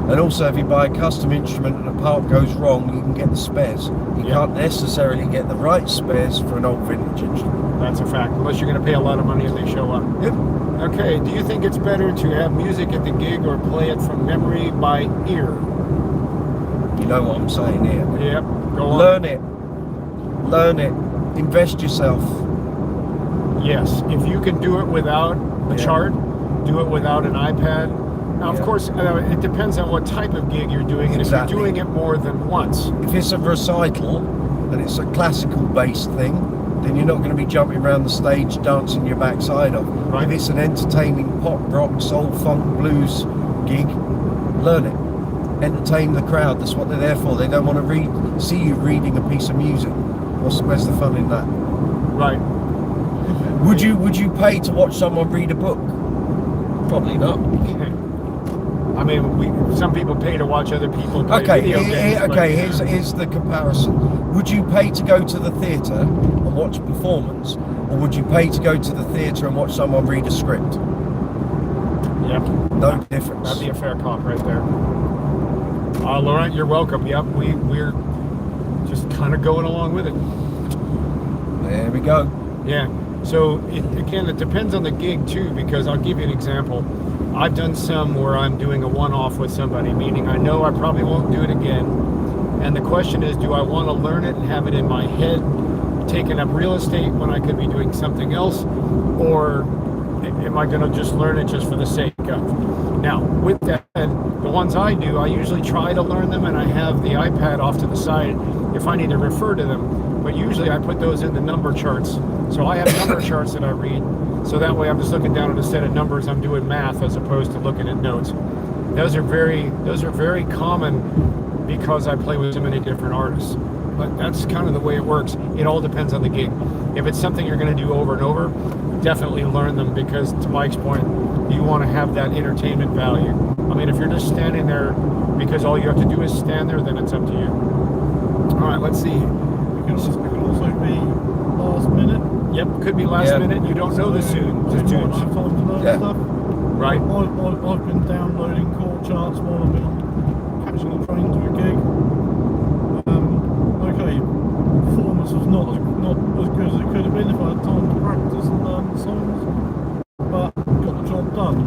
[SPEAKER 1] And also, if you buy a custom instrument and a part goes wrong, you can get the spares. You can't necessarily get the right spares for an old vintage instrument.
[SPEAKER 2] That's a fact, unless you're going to pay a lot of money if they show up.
[SPEAKER 1] Yep.
[SPEAKER 2] Okay, do you think it's better to have music at the gig or play it from memory by ear?
[SPEAKER 1] You know what I'm saying here.
[SPEAKER 2] Yep, go on.
[SPEAKER 1] Learn it. Invest yourself.
[SPEAKER 2] Yes, if you can do it without a chart, do it without an iPad. Now, of course, it depends on what type of gig you're doing, and if you're doing it more than once.
[SPEAKER 1] If it's a recital and it's a classical-based thing, then you're not going to be jumping around the stage dancing your backside off.
[SPEAKER 2] Right.
[SPEAKER 1] If it's an entertaining pop, rock, soul, funk, blues gig, learn it. Entertain the crowd. That's what they're there for. They don't want to see you reading a piece of music. Where's the fun in that?
[SPEAKER 2] Right.
[SPEAKER 1] Would you pay to watch someone read a book? Probably not.
[SPEAKER 2] I mean, some people pay to watch other people play video games.
[SPEAKER 1] Here's the comparison. Would you pay to go to the theatre and watch a performance, or would you pay to go to the theatre and watch someone read a script?
[SPEAKER 2] Yep.
[SPEAKER 1] No difference.
[SPEAKER 2] That'd be a fair comp right there. Laurent, you're welcome. Yep, we're just kind of going along with it.
[SPEAKER 1] There we go.
[SPEAKER 2] Yeah. So it depends on the gig too, because I'll give you an example. I've done some where I'm doing a one-off with somebody, meaning I know I probably won't do it again. And the question is, do I want to learn it and have it in my head, taking up real estate when I could be doing something else, or am I going to just learn it just for the sake of? Now, with that, the ones I do, I usually try to learn them, and I have the iPad off to the side if I need to refer to them. But usually I put those in the number charts. So I have number charts that I read. So that way I'm just looking down at a set of numbers. I'm doing math as opposed to looking at notes. Those are very common because I play with so many different artists. But that's kind of the way it works. It all depends on the gig. If it's something you're going to do over and over, definitely learn them, because to Mike's point, you want to have that entertainment value. I mean, if you're just standing there because all you have to do is stand there, then it's up to you. All right, let's see.
[SPEAKER 4] It can also be last minute.
[SPEAKER 2] Yep, could be last minute. You don't know the tune.
[SPEAKER 4] So you might have time to learn stuff.
[SPEAKER 2] Right.
[SPEAKER 4] I've been downloading chord charts while I've been catching a train to a gig. Okay, performance was not as good as it could have been if I had time to practice and learn the songs, but got the job done.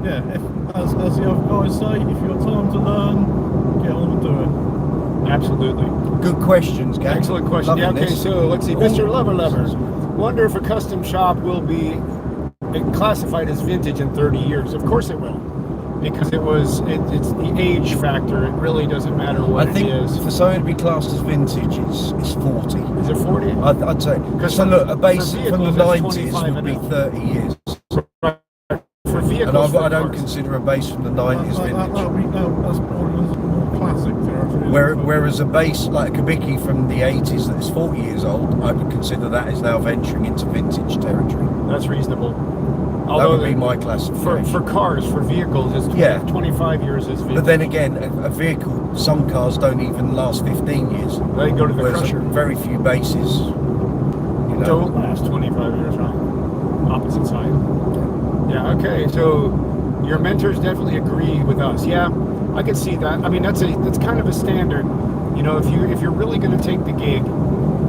[SPEAKER 4] Yeah, as the other guys say, if you've got time to learn, get on and do it.
[SPEAKER 2] Absolutely.
[SPEAKER 1] Good questions, gang.
[SPEAKER 2] Excellent question.
[SPEAKER 1] Loving
[SPEAKER 2] Yeah, okay,
[SPEAKER 1] this.
[SPEAKER 2] so let's see. Mr. Lover. Wonder if a custom shop will be classified as vintage in 30 years. Of course it will. Because it's the age factor. It really doesn't matter what
[SPEAKER 1] I think
[SPEAKER 2] it is.
[SPEAKER 1] for something to be classed as vintage, it's 40.
[SPEAKER 2] Is it 40?
[SPEAKER 1] I'd say.
[SPEAKER 2] Because
[SPEAKER 1] So look, a bass
[SPEAKER 2] for
[SPEAKER 1] from the
[SPEAKER 2] vehicles, it's
[SPEAKER 1] 90s
[SPEAKER 2] 25
[SPEAKER 1] would be
[SPEAKER 2] and up.
[SPEAKER 1] 30 years.
[SPEAKER 2] For
[SPEAKER 1] And
[SPEAKER 2] vehicles,
[SPEAKER 1] I don't consider a bass from the 90s vintage.
[SPEAKER 4] That's probably more classic territory.
[SPEAKER 1] Whereas a bass like a Kabiki from the 80s that is 40 years old, I would consider that is now venturing into vintage territory.
[SPEAKER 2] That's reasonable.
[SPEAKER 1] That would be my classification.
[SPEAKER 2] For cars, for vehicles, it's 25 years is vintage.
[SPEAKER 1] But then again, a vehicle, some cars don't even last 15 years.
[SPEAKER 2] They go to the
[SPEAKER 1] Whereas
[SPEAKER 2] crusher.
[SPEAKER 1] very few bases,
[SPEAKER 2] Don't last 25 years, right? Opposite side. Yeah, okay. So your mentors definitely agree with us. Yeah, I can see that. I mean, that's kind of a standard. You know, if you're really going to take the gig,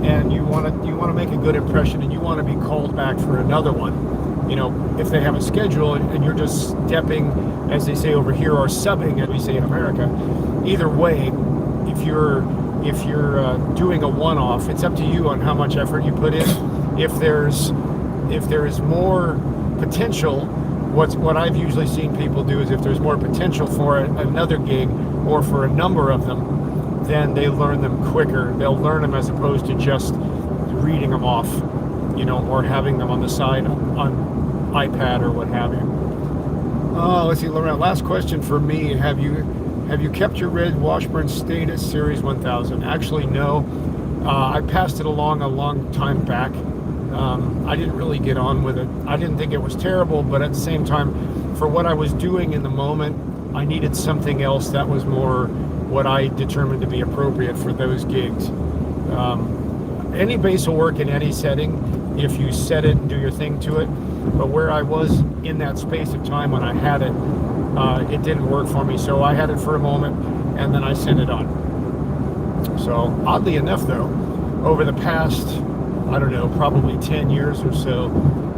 [SPEAKER 2] and you want to make a good impression, and you want to be called back for another one. You know, if they have a schedule and you're just stepping, as they say over here, or subbing, as we say in America. Either way, if you're doing a one-off, it's up to you on how much effort you put in. If there is more potential, what I've usually seen people do is if there's more potential for another gig or for a number of them, then they learn them quicker. They'll learn them as opposed to just reading them off, you know, or having them on the side on iPad or what have you. Let's see, Laurent, last question for me. Have you kept your red Washburn Status Series 1000? Actually, no. I passed it along a long time back. I didn't really get on with it. I didn't think it was terrible, but at the same time, for what I was doing in the moment, I needed something else that was more what I determined to be appropriate for those gigs. Any bass will work in any setting if you set it and do your thing to it, but where I was in that space of time when I had it, it didn't work for me, so I had it for a moment and then I sent it on. So oddly enough though, over the past, I don't know, probably 10 years or so,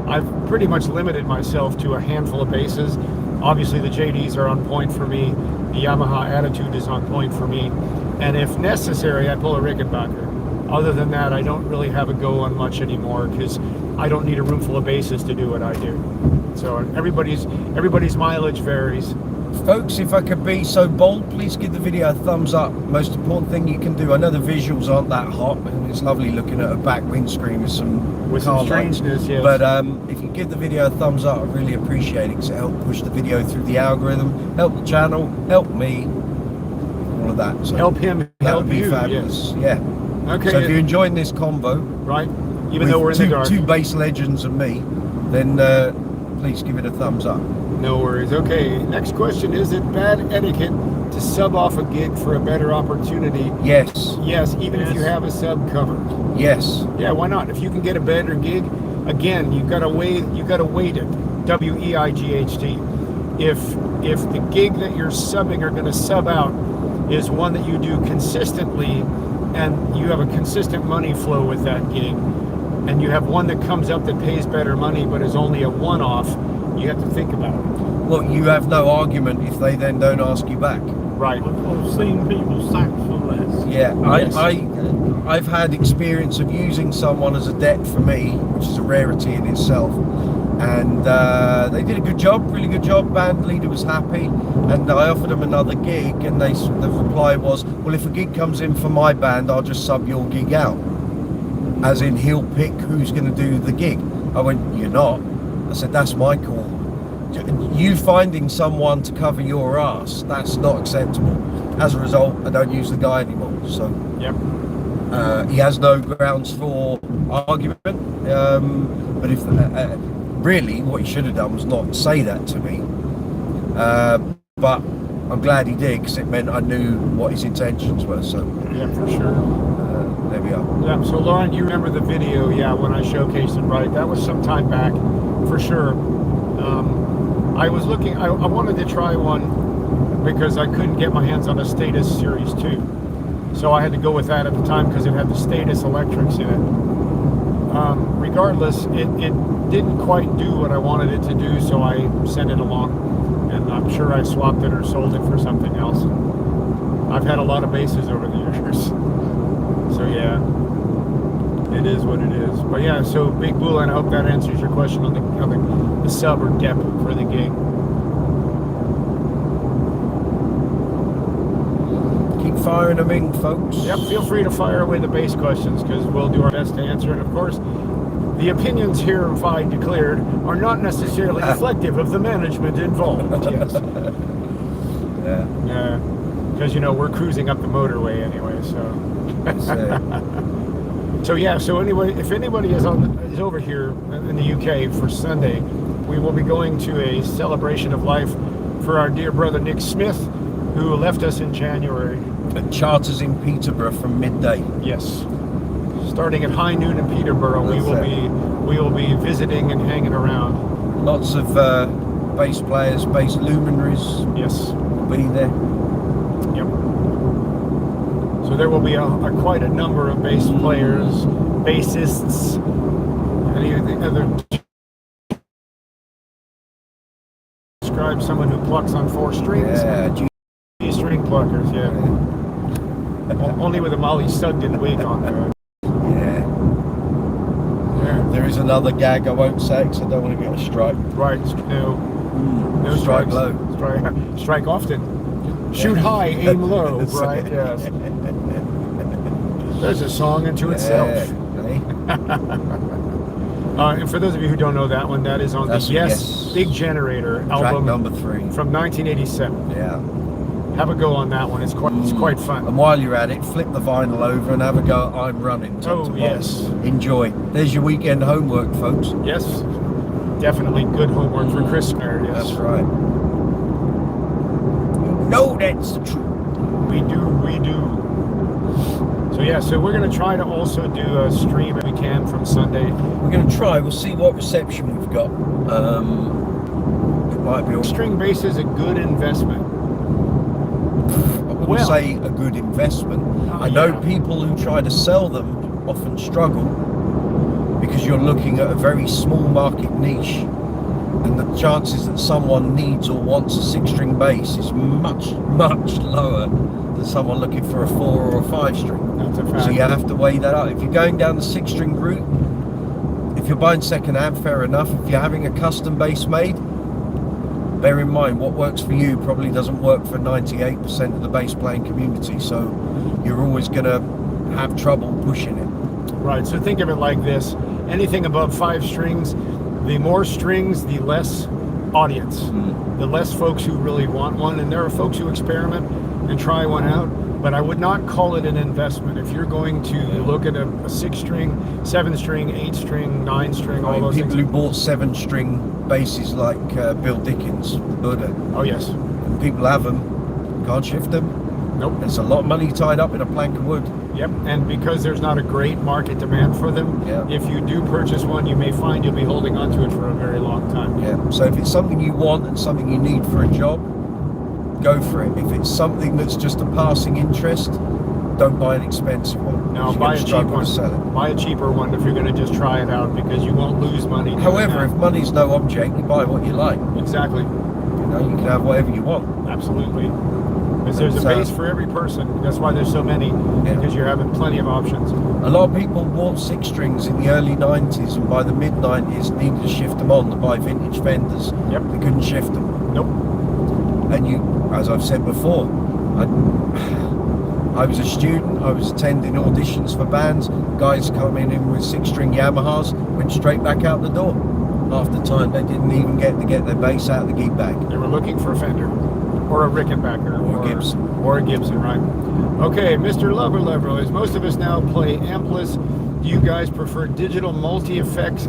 [SPEAKER 2] I've pretty much limited myself to a handful of basses. Obviously the JDs are on point for me, the Yamaha Attitude is on point for me, and if necessary I pull a Rickenbacker. Other than that, I don't really have a go on much anymore because I don't need a room full of basses to do what I do. So everybody's mileage varies.
[SPEAKER 1] Folks, if I could be so bold, please give the video a thumbs up. Most important thing you can do. I know the visuals aren't that hot, and it's lovely looking at a back windscreen with some
[SPEAKER 2] strangeness, yes.
[SPEAKER 1] But if you give the video a thumbs up, I really appreciate it because it helps push the video through the algorithm, help the channel, help me, all of that. So
[SPEAKER 2] help him,
[SPEAKER 1] that
[SPEAKER 2] help
[SPEAKER 1] would be
[SPEAKER 2] you.
[SPEAKER 1] fabulous.
[SPEAKER 2] Yes.
[SPEAKER 1] Yeah.
[SPEAKER 2] Okay.
[SPEAKER 1] So if you're enjoying this combo,
[SPEAKER 2] right, even though we're in the dark,
[SPEAKER 1] two bass legends and me, then please give it a thumbs up.
[SPEAKER 2] No worries. Okay, next question. Is it bad etiquette to sub off a gig for a better opportunity?
[SPEAKER 1] Yes.
[SPEAKER 2] Yes, even if you have a sub covered.
[SPEAKER 1] Yes.
[SPEAKER 2] Yeah, why not? If you can get a better gig, again, you gotta weight it. WEIGHT. If the gig that you're subbing or gonna sub out is one that you do consistently and you have a consistent money flow with that gig, and you have one that comes up that pays better money but is only a one-off, you have to think about it.
[SPEAKER 1] Well, you have no argument if they then don't ask you back.
[SPEAKER 2] Right.
[SPEAKER 4] I've seen people sacked for less.
[SPEAKER 1] Yeah,
[SPEAKER 2] Yes.
[SPEAKER 1] I've had experience of using someone as a debt for me, which is a rarity in itself. And they did a good job, really good job. Band leader was happy, and I offered them another gig, and the reply was, "Well, if a gig comes in for my band, I'll just sub your gig out." As in, he'll pick who's going to do the gig. I went, "You're not." I said, "That's my call. You finding someone to cover your ass, that's not acceptable." As a result, I don't use the guy anymore. So
[SPEAKER 2] Yep.
[SPEAKER 1] he has no grounds for argument. But if really, what he should have done was not say that to me. But I'm glad he did, because it meant I knew what his intentions were. So
[SPEAKER 2] Yeah, for sure.
[SPEAKER 1] there we are.
[SPEAKER 2] Yeah, so Lauren, you remember the video, yeah, when I showcased it, right? That was some time back, for sure. I was looking, I wanted to try one because I couldn't get my hands on a Status Series 2. So I had to go with that at the time because it had the Status electrics in it. Regardless, it didn't quite do what I wanted it to do, so I sent it along. And I'm sure I swapped it or sold it for something else. I've had a lot of basses over the years. So yeah, it is what it is. But yeah, so Big Bull, and I hope that answers your question on the sub or dep for the gig.
[SPEAKER 1] Keep firing them in, folks.
[SPEAKER 2] Yep, feel free to fire away the bass questions because we'll do our best to answer. And of course, the opinions hereby declared are not necessarily reflective of the management involved. Yes.
[SPEAKER 1] Yeah.
[SPEAKER 2] Yeah. Because, you know, we're cruising up the motorway anyway, so. So yeah, so anyway, if anybody is over here in the UK for Sunday, we will be going to a celebration of life for our dear brother Nick Smith, who left us in January.
[SPEAKER 1] Charters in Peterborough from midday.
[SPEAKER 2] Yes. Starting at high noon in Peterborough, we will be visiting and hanging around.
[SPEAKER 1] Lots of bass players, bass luminaries
[SPEAKER 2] Yes.
[SPEAKER 1] will be there.
[SPEAKER 2] Yep. So there will be quite a number of bass players, bassists, and even the other. Describe someone who plucks on 4 strings.
[SPEAKER 1] Yeah,
[SPEAKER 2] G-string pluckers, yeah. Only with a Molly Sugden wig on there.
[SPEAKER 1] yeah. There is another gag I won't say because I don't want to get a strike.
[SPEAKER 2] Right, no
[SPEAKER 1] Strike
[SPEAKER 2] strikes.
[SPEAKER 1] low.
[SPEAKER 2] Strike often. Shoot high, aim low, right, yes. There's a song unto itself. And for those of you who don't know that one, that is on
[SPEAKER 1] That's
[SPEAKER 2] the Yes Big Generator
[SPEAKER 1] Track
[SPEAKER 2] album
[SPEAKER 1] number 3
[SPEAKER 2] from 1987.
[SPEAKER 1] Yeah.
[SPEAKER 2] Have a go on that one. It's quite fun.
[SPEAKER 1] And while you're at it, flip the vinyl over and have a go at I'm Running.
[SPEAKER 2] Oh, yes.
[SPEAKER 1] Enjoy. There's your weekend homework, folks.
[SPEAKER 2] Yes. Definitely good homework for Chris there, yes.
[SPEAKER 1] That's right. No, that's the truth.
[SPEAKER 2] We do. So yeah, so we're going to try to also do a stream if we can from Sunday.
[SPEAKER 1] We're going to try. We'll see what reception we've got. It might be all...
[SPEAKER 2] String bass is a good investment.
[SPEAKER 1] I wouldn't say a good investment. I know people who try to sell them often struggle because you're looking at a very small market niche, and the chances that someone needs or wants a 6-string bass is much lower than someone looking for a 4 or a 5-string.
[SPEAKER 2] That's a fact.
[SPEAKER 1] So you have to weigh that up. If you're going down the 6-string route, if you're buying second hand, fair enough. If you're having a custom bass made, bear in mind what works for you probably doesn't work for 98% of the bass playing community, so you're always going to have trouble pushing it.
[SPEAKER 2] Right, so think of it like this. Anything above 5 strings, the more strings, the less audience, the less folks who really want one. And there are folks who experiment and try one out, but I would not call it an investment. If you're going to look at a 6-string, 7-string, 8-string, 9-string, all those
[SPEAKER 1] people
[SPEAKER 2] things.
[SPEAKER 1] who bought 7-string basses like Bill Dickens, Buddha.
[SPEAKER 2] Oh yes.
[SPEAKER 1] And people have them, can't shift them.
[SPEAKER 2] Nope.
[SPEAKER 1] There's a lot of money tied up in a plank of wood.
[SPEAKER 2] Yep, and because there's not a great market demand for them, if you do purchase one, you may find you'll be holding on to it for a very long time.
[SPEAKER 1] Yeah, so if it's something you want and something you need for a job, go for it. If it's something that's just a passing interest, don't buy an expensive one.
[SPEAKER 2] No, buy a cheap one. Buy a cheaper one if you're going to just try it out, because you won't lose money.
[SPEAKER 1] However, if money's no object, you buy what you like.
[SPEAKER 2] Exactly.
[SPEAKER 1] You know, you can have whatever you want.
[SPEAKER 2] Absolutely. Because there's a bass for every person. That's why there's so many, because you're having plenty of options.
[SPEAKER 1] A lot of people bought 6-strings in the early 90s, and by the mid 90s needed to shift them on to buy vintage Fenders.
[SPEAKER 2] Yep.
[SPEAKER 1] They couldn't shift them.
[SPEAKER 2] Nope.
[SPEAKER 1] And you, as I've said before, I was a student, I was attending auditions for bands, guys coming in with 6-string Yamahas, went straight back out the door. Half the time they didn't even get their bass out of the gig bag.
[SPEAKER 2] They were looking for a Fender, or a Rickenbacker,
[SPEAKER 1] or a Gibson.
[SPEAKER 2] Or a Gibson, right. Okay, Mr. Lover, as most of us now play ampless, do you guys prefer digital multi-effects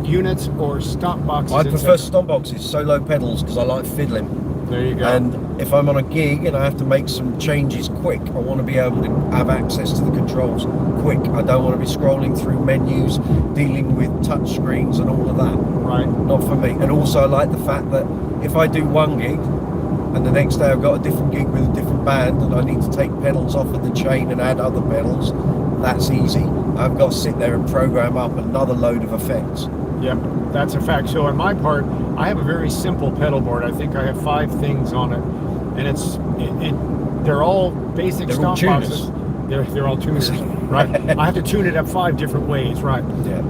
[SPEAKER 2] units or stomp boxes?
[SPEAKER 1] I prefer stomp boxes, solo pedals, because I like fiddling.
[SPEAKER 2] There you go.
[SPEAKER 1] And if I'm on a gig and I have to make some changes quick, I want to be able to have access to the controls quick. I don't want to be scrolling through menus, dealing with touch screens and all of that.
[SPEAKER 2] Right.
[SPEAKER 1] Not for me. And also I like the fact that if I do one gig and the next day I've got a different gig with a different band and I need to take pedals off of the chain and add other pedals, that's easy. I've got to sit there and program up another load of effects.
[SPEAKER 2] Yep, that's a fact. So on my part, I have a very simple pedal board. I think I have 5 things on it, and they're all basic stomp boxes. They're all tuners, right? I have to tune it up 5 different ways, right?
[SPEAKER 1] Yeah.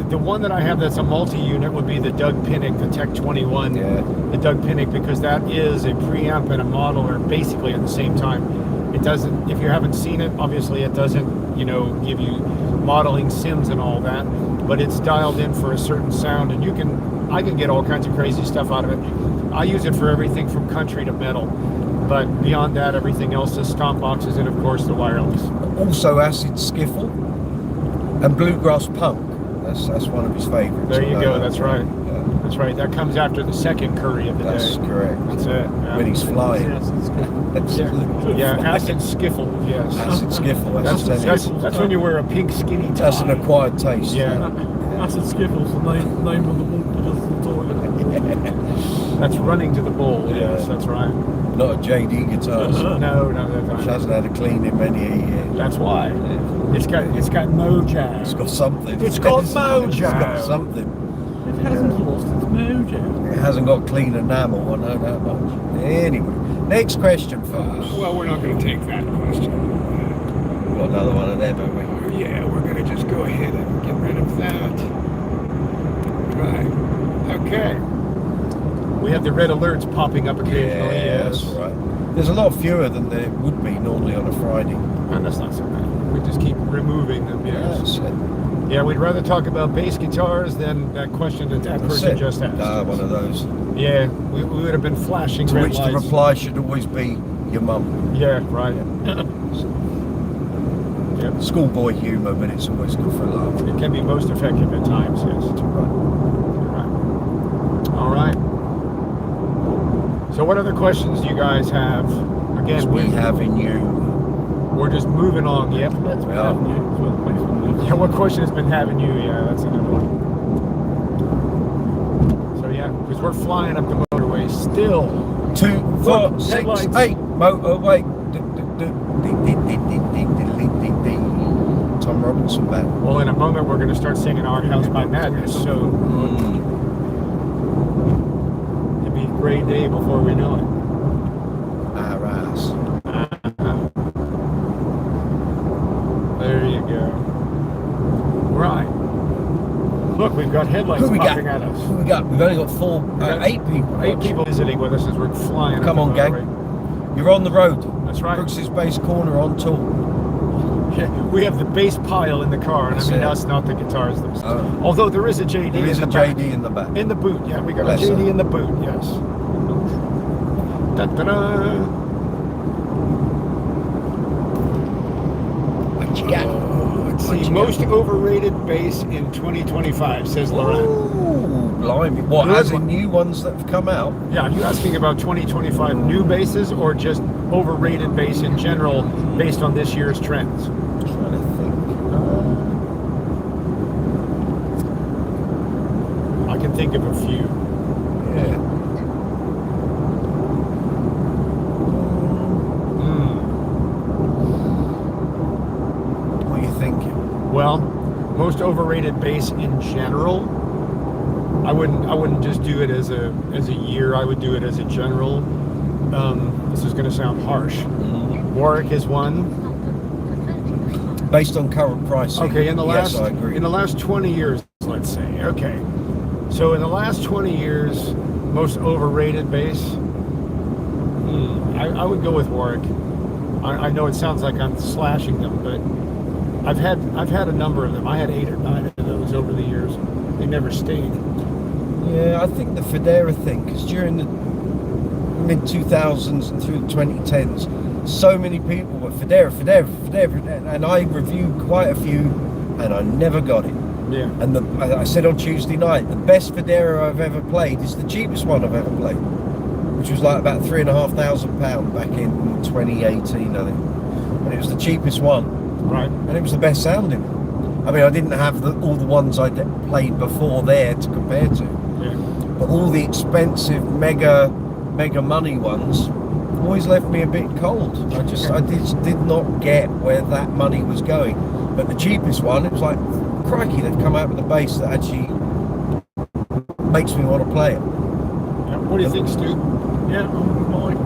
[SPEAKER 2] The one that I have that's a multi-unit would be the Doug Pinnick, the Tech 21.
[SPEAKER 1] Yeah.
[SPEAKER 2] The Doug Pinnick, because that is a preamp and a modeler basically at the same time. It doesn't, if you haven't seen it, obviously it doesn't, give you modeling sims and all that, but it's dialed in for a certain sound, and I can get all kinds of crazy stuff out of it. I use it for everything from country to metal, but beyond that, everything else is stomp boxes and of course the wireless.
[SPEAKER 1] Also acid skiffle and bluegrass punk. That's one of his favorites.
[SPEAKER 2] There you go. That's right.
[SPEAKER 1] Yeah.
[SPEAKER 2] That's right. That comes after the second curry of the day.
[SPEAKER 1] That's correct.
[SPEAKER 2] That's it. Yeah.
[SPEAKER 1] When he's flying.
[SPEAKER 2] Yeah, acid skiffle. Yes.
[SPEAKER 1] Acid skiffle.
[SPEAKER 2] That's when you wear a pink skinny tie.
[SPEAKER 1] That's an acquired taste.
[SPEAKER 2] Yeah.
[SPEAKER 4] Acid Skiffle's the name of the walk to the toilet.
[SPEAKER 2] That's running to the bowl.
[SPEAKER 1] Yeah.
[SPEAKER 2] Yes, that's right.
[SPEAKER 1] Not a JD Guitars.
[SPEAKER 2] No, that's
[SPEAKER 1] Which
[SPEAKER 2] right.
[SPEAKER 1] hasn't had a clean in many a year.
[SPEAKER 2] That's why. It's got mojo.
[SPEAKER 1] It's got something.
[SPEAKER 2] It's got
[SPEAKER 1] It's got
[SPEAKER 2] mojo.
[SPEAKER 1] something.
[SPEAKER 4] It hasn't lost its mojo.
[SPEAKER 1] It hasn't got clean enamel, I know that much. Anyway, next question, folks.
[SPEAKER 2] Well, we're not going to take that question.
[SPEAKER 1] We've got another one of them, haven't we?
[SPEAKER 2] Yeah, we're going to just go ahead and get rid of that. Right. Okay. We have the red alerts popping up occasionally.
[SPEAKER 1] Yeah, that's all right. There's a lot fewer than there would be normally on a Friday.
[SPEAKER 2] And that's not so bad. We just keep removing them. Yes.
[SPEAKER 1] That's it.
[SPEAKER 2] Yeah, we'd rather talk about bass guitars than that question that
[SPEAKER 1] That's
[SPEAKER 2] person
[SPEAKER 1] it.
[SPEAKER 2] just asked.
[SPEAKER 1] One of those.
[SPEAKER 2] Yeah, we would have been flashing
[SPEAKER 1] To
[SPEAKER 2] red
[SPEAKER 1] which the
[SPEAKER 2] lights.
[SPEAKER 1] reply should always be your mum.
[SPEAKER 2] Yeah, right. Yep.
[SPEAKER 1] Schoolboy humour, but it's always good for a laugh.
[SPEAKER 2] It can be most effective at times, yes.
[SPEAKER 1] Right.
[SPEAKER 2] Right. All right. So what other questions do you guys have? Again,
[SPEAKER 1] We have in you.
[SPEAKER 2] we're just moving on. Yep.
[SPEAKER 4] That's what
[SPEAKER 1] Yeah.
[SPEAKER 4] happened. That's what the place was.
[SPEAKER 2] Yeah, what question has been having you? Yeah, that's another one. So yeah, because we're flying up the motorway still.
[SPEAKER 1] 2, 4,
[SPEAKER 2] Look,
[SPEAKER 1] 6,
[SPEAKER 2] headlights.
[SPEAKER 1] 8. Motorway. Tom Robinson band.
[SPEAKER 2] Well, in a moment we're going to start singing "Our House by Madness." So it'll be a great day before we know it.
[SPEAKER 1] Our ass.
[SPEAKER 2] There you go. Right. Look, we've got headlights
[SPEAKER 1] Who we got?
[SPEAKER 2] popping at us.
[SPEAKER 1] Who we got? We've only got 8 people.
[SPEAKER 2] 8 people visiting with us as we're flying.
[SPEAKER 1] Come
[SPEAKER 2] up
[SPEAKER 1] on,
[SPEAKER 2] the
[SPEAKER 1] gang.
[SPEAKER 2] motorway.
[SPEAKER 1] You're on the road.
[SPEAKER 2] That's right.
[SPEAKER 1] Brooksy's Bass Corner on tour.
[SPEAKER 2] Yeah, we have the bass pile in the car, and
[SPEAKER 1] That's
[SPEAKER 2] I mean
[SPEAKER 1] it.
[SPEAKER 2] us, not the guitars themselves.
[SPEAKER 1] Oh.
[SPEAKER 2] Although there is a JD
[SPEAKER 1] There is
[SPEAKER 2] in
[SPEAKER 1] a
[SPEAKER 2] the back.
[SPEAKER 1] JD in the back.
[SPEAKER 2] In the boot, yeah, we got
[SPEAKER 1] Bless
[SPEAKER 2] a JD
[SPEAKER 1] her.
[SPEAKER 2] in the boot, yes. Da-da-da.
[SPEAKER 1] What you got?
[SPEAKER 2] Let's
[SPEAKER 1] What
[SPEAKER 2] see,
[SPEAKER 1] you
[SPEAKER 2] most overrated bass in 2025, says Laurent.
[SPEAKER 1] Ooh, blimey. What,
[SPEAKER 2] Good
[SPEAKER 1] as in
[SPEAKER 2] one.
[SPEAKER 1] new ones that have come out?
[SPEAKER 2] Yeah, are you asking about 2025 new basses or just overrated bass in general based on this year's trends?
[SPEAKER 1] I'm trying to think.
[SPEAKER 2] I can think of a few.
[SPEAKER 1] Yeah. What are you thinking?
[SPEAKER 2] Well, most overrated bass in general. I wouldn't just do it as a year. I would do it as a general. This is going to sound harsh. Warwick is one.
[SPEAKER 1] Based on current pricing.
[SPEAKER 2] Okay, in the
[SPEAKER 1] yes,
[SPEAKER 2] last
[SPEAKER 1] I agree.
[SPEAKER 2] in the last 20 years, let's say. Okay, so in the last 20 years, most overrated bass. I would go with Warwick. I know it sounds like I'm slashing them, but I've had a number of them. I had 8 or 9 of those over the years. They never stayed.
[SPEAKER 1] Yeah, I think the Federa thing, because during the mid 2000s and through the 2010s, so many people were Federa, and I reviewed quite a few, and I never got it.
[SPEAKER 2] Yeah.
[SPEAKER 1] And I said on Tuesday night, the best Federa I've ever played is the cheapest one I've ever played, which was like about £3,500 back in 2018, I think. And it was the cheapest one,
[SPEAKER 2] Right.
[SPEAKER 1] and it was the best sounding. I mean, I didn't have all the ones I'd played before there to compare to,
[SPEAKER 2] Yeah.
[SPEAKER 1] but all the expensive mega money ones always left me a bit cold. I just did not get where that money was going. But the cheapest one, it was like, crikey, they've come out with a bass that actually makes me want to play it.
[SPEAKER 2] Yeah. What do you think, Stu?
[SPEAKER 4] Yeah, I'm with Mike.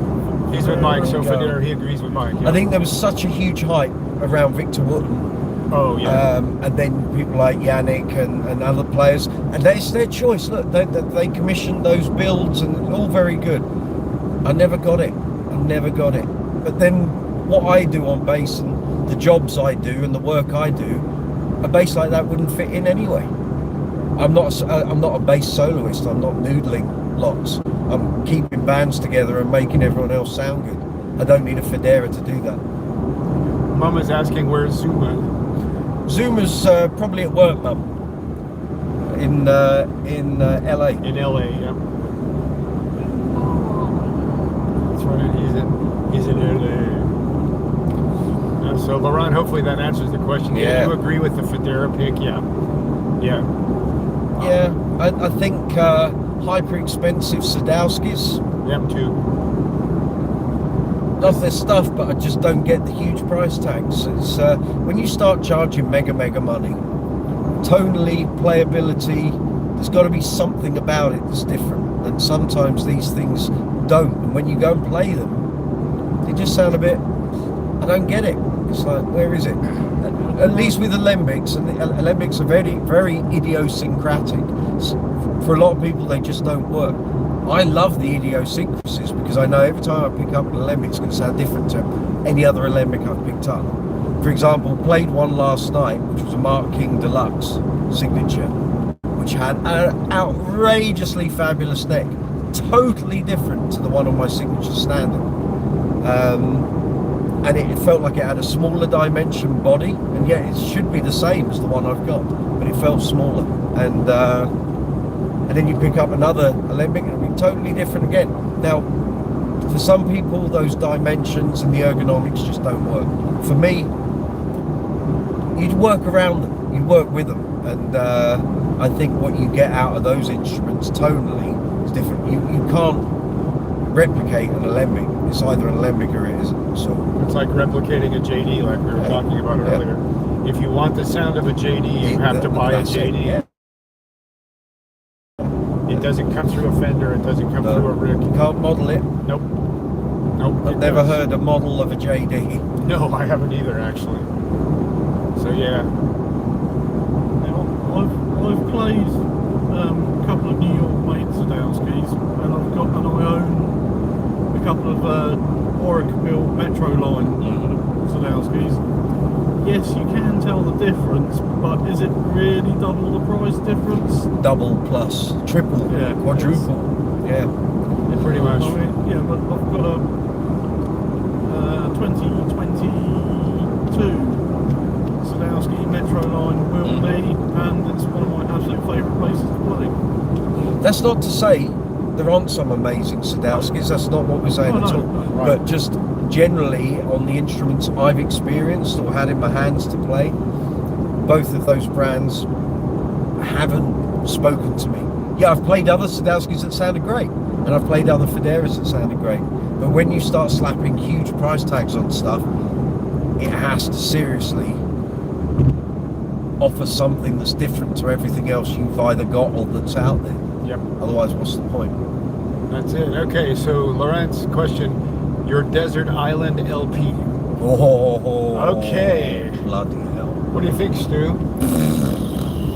[SPEAKER 2] He's with Mike, so
[SPEAKER 1] Yeah.
[SPEAKER 2] Federa, he agrees with Mike. Yeah.
[SPEAKER 1] I think there was such a huge hype around Victor Wooten,
[SPEAKER 2] Oh yeah.
[SPEAKER 1] and then people like Yannick and other players, and it's their choice. Look, they commissioned those builds, and it's all very good. I never got it. But then what I do on bass and the jobs I do and the work I do, a bass like that wouldn't fit in anyway. I'm not a bass soloist. I'm not noodling lots. I'm keeping bands together and making everyone else sound good. I don't need a Federa to do that.
[SPEAKER 2] Mama's asking where's Zuma.
[SPEAKER 1] Zuma's probably at work, Mum. In LA.
[SPEAKER 2] In LA, yeah. That's right. He's in LA. So Laurent, hopefully that answers the question.
[SPEAKER 1] Yeah.
[SPEAKER 2] Do you agree with the Federa pick? Yeah.
[SPEAKER 1] Yeah, I think hyper expensive Sadowskis.
[SPEAKER 2] Them too.
[SPEAKER 1] Love their stuff, but I just don't get the huge price tags. It's when you start charging mega money, tonally, playability, there's got to be something about it that's different, and sometimes these things don't, and when you go and play them, they just sound a bit, I don't get it. It's like, where is it? At least with alembics, and the alembics are very idiosyncratic. For a lot of people, they just don't work. I love the idiosyncrasies because I know every time I pick up an alembic, it's going to sound different to any other alembic I've picked up. For example, played one last night, which was a Mark King Deluxe signature, which had an outrageously fabulous neck, totally different to the one on my signature standard. And it felt like it had a smaller dimension body, and yet it should be the same as the one I've got, but it felt smaller. And then you pick up another alembic and it'll be totally different again. Now, for some people, those dimensions and the ergonomics just don't work. For me, you'd work around them, you'd work with them, and I think what you get out of those instruments tonally is different. You can't replicate an alembic. It's either an alembic or it isn't. So
[SPEAKER 2] it's like replicating a JD, like we were talking about earlier. If you want the sound of a JD, you have to buy a JD.
[SPEAKER 1] Yeah.
[SPEAKER 2] It doesn't come through a Fender, it doesn't come through a rig.
[SPEAKER 1] You can't model it.
[SPEAKER 2] Nope.
[SPEAKER 1] I've never heard a model of a JD.
[SPEAKER 2] No, I haven't either, actually. So yeah.
[SPEAKER 4] I've played a couple of New York made Sadowskis, and I own a couple of Warwick built Metro line Sadowskis. Yes, you can tell the difference, but is it really double the price difference?
[SPEAKER 1] Double plus, triple, quadruple. Yeah,
[SPEAKER 2] pretty much.
[SPEAKER 4] I mean, yeah, but I've got a 2022 Sadowski Metro line Will B, and it's one of my absolute favourite places to play.
[SPEAKER 1] That's not to say there aren't some amazing Sadowskis. That's not what we're saying at all.
[SPEAKER 2] Right.
[SPEAKER 1] But just generally on the instruments I've experienced or had in my hands to play, both of those brands haven't spoken to me. Yeah, I've played other Sadowskis that sounded great, and I've played other Federas that sounded great. But when you start slapping huge price tags on stuff, it has to seriously offer something that's different to everything else you've either got or that's out there.
[SPEAKER 2] Yep.
[SPEAKER 1] Otherwise, what's the point?
[SPEAKER 2] That's it. Okay, so Laurent's question. Your Desert Island LP.
[SPEAKER 1] Oh,
[SPEAKER 2] okay.
[SPEAKER 1] Bloody hell.
[SPEAKER 2] What do you think, Stu?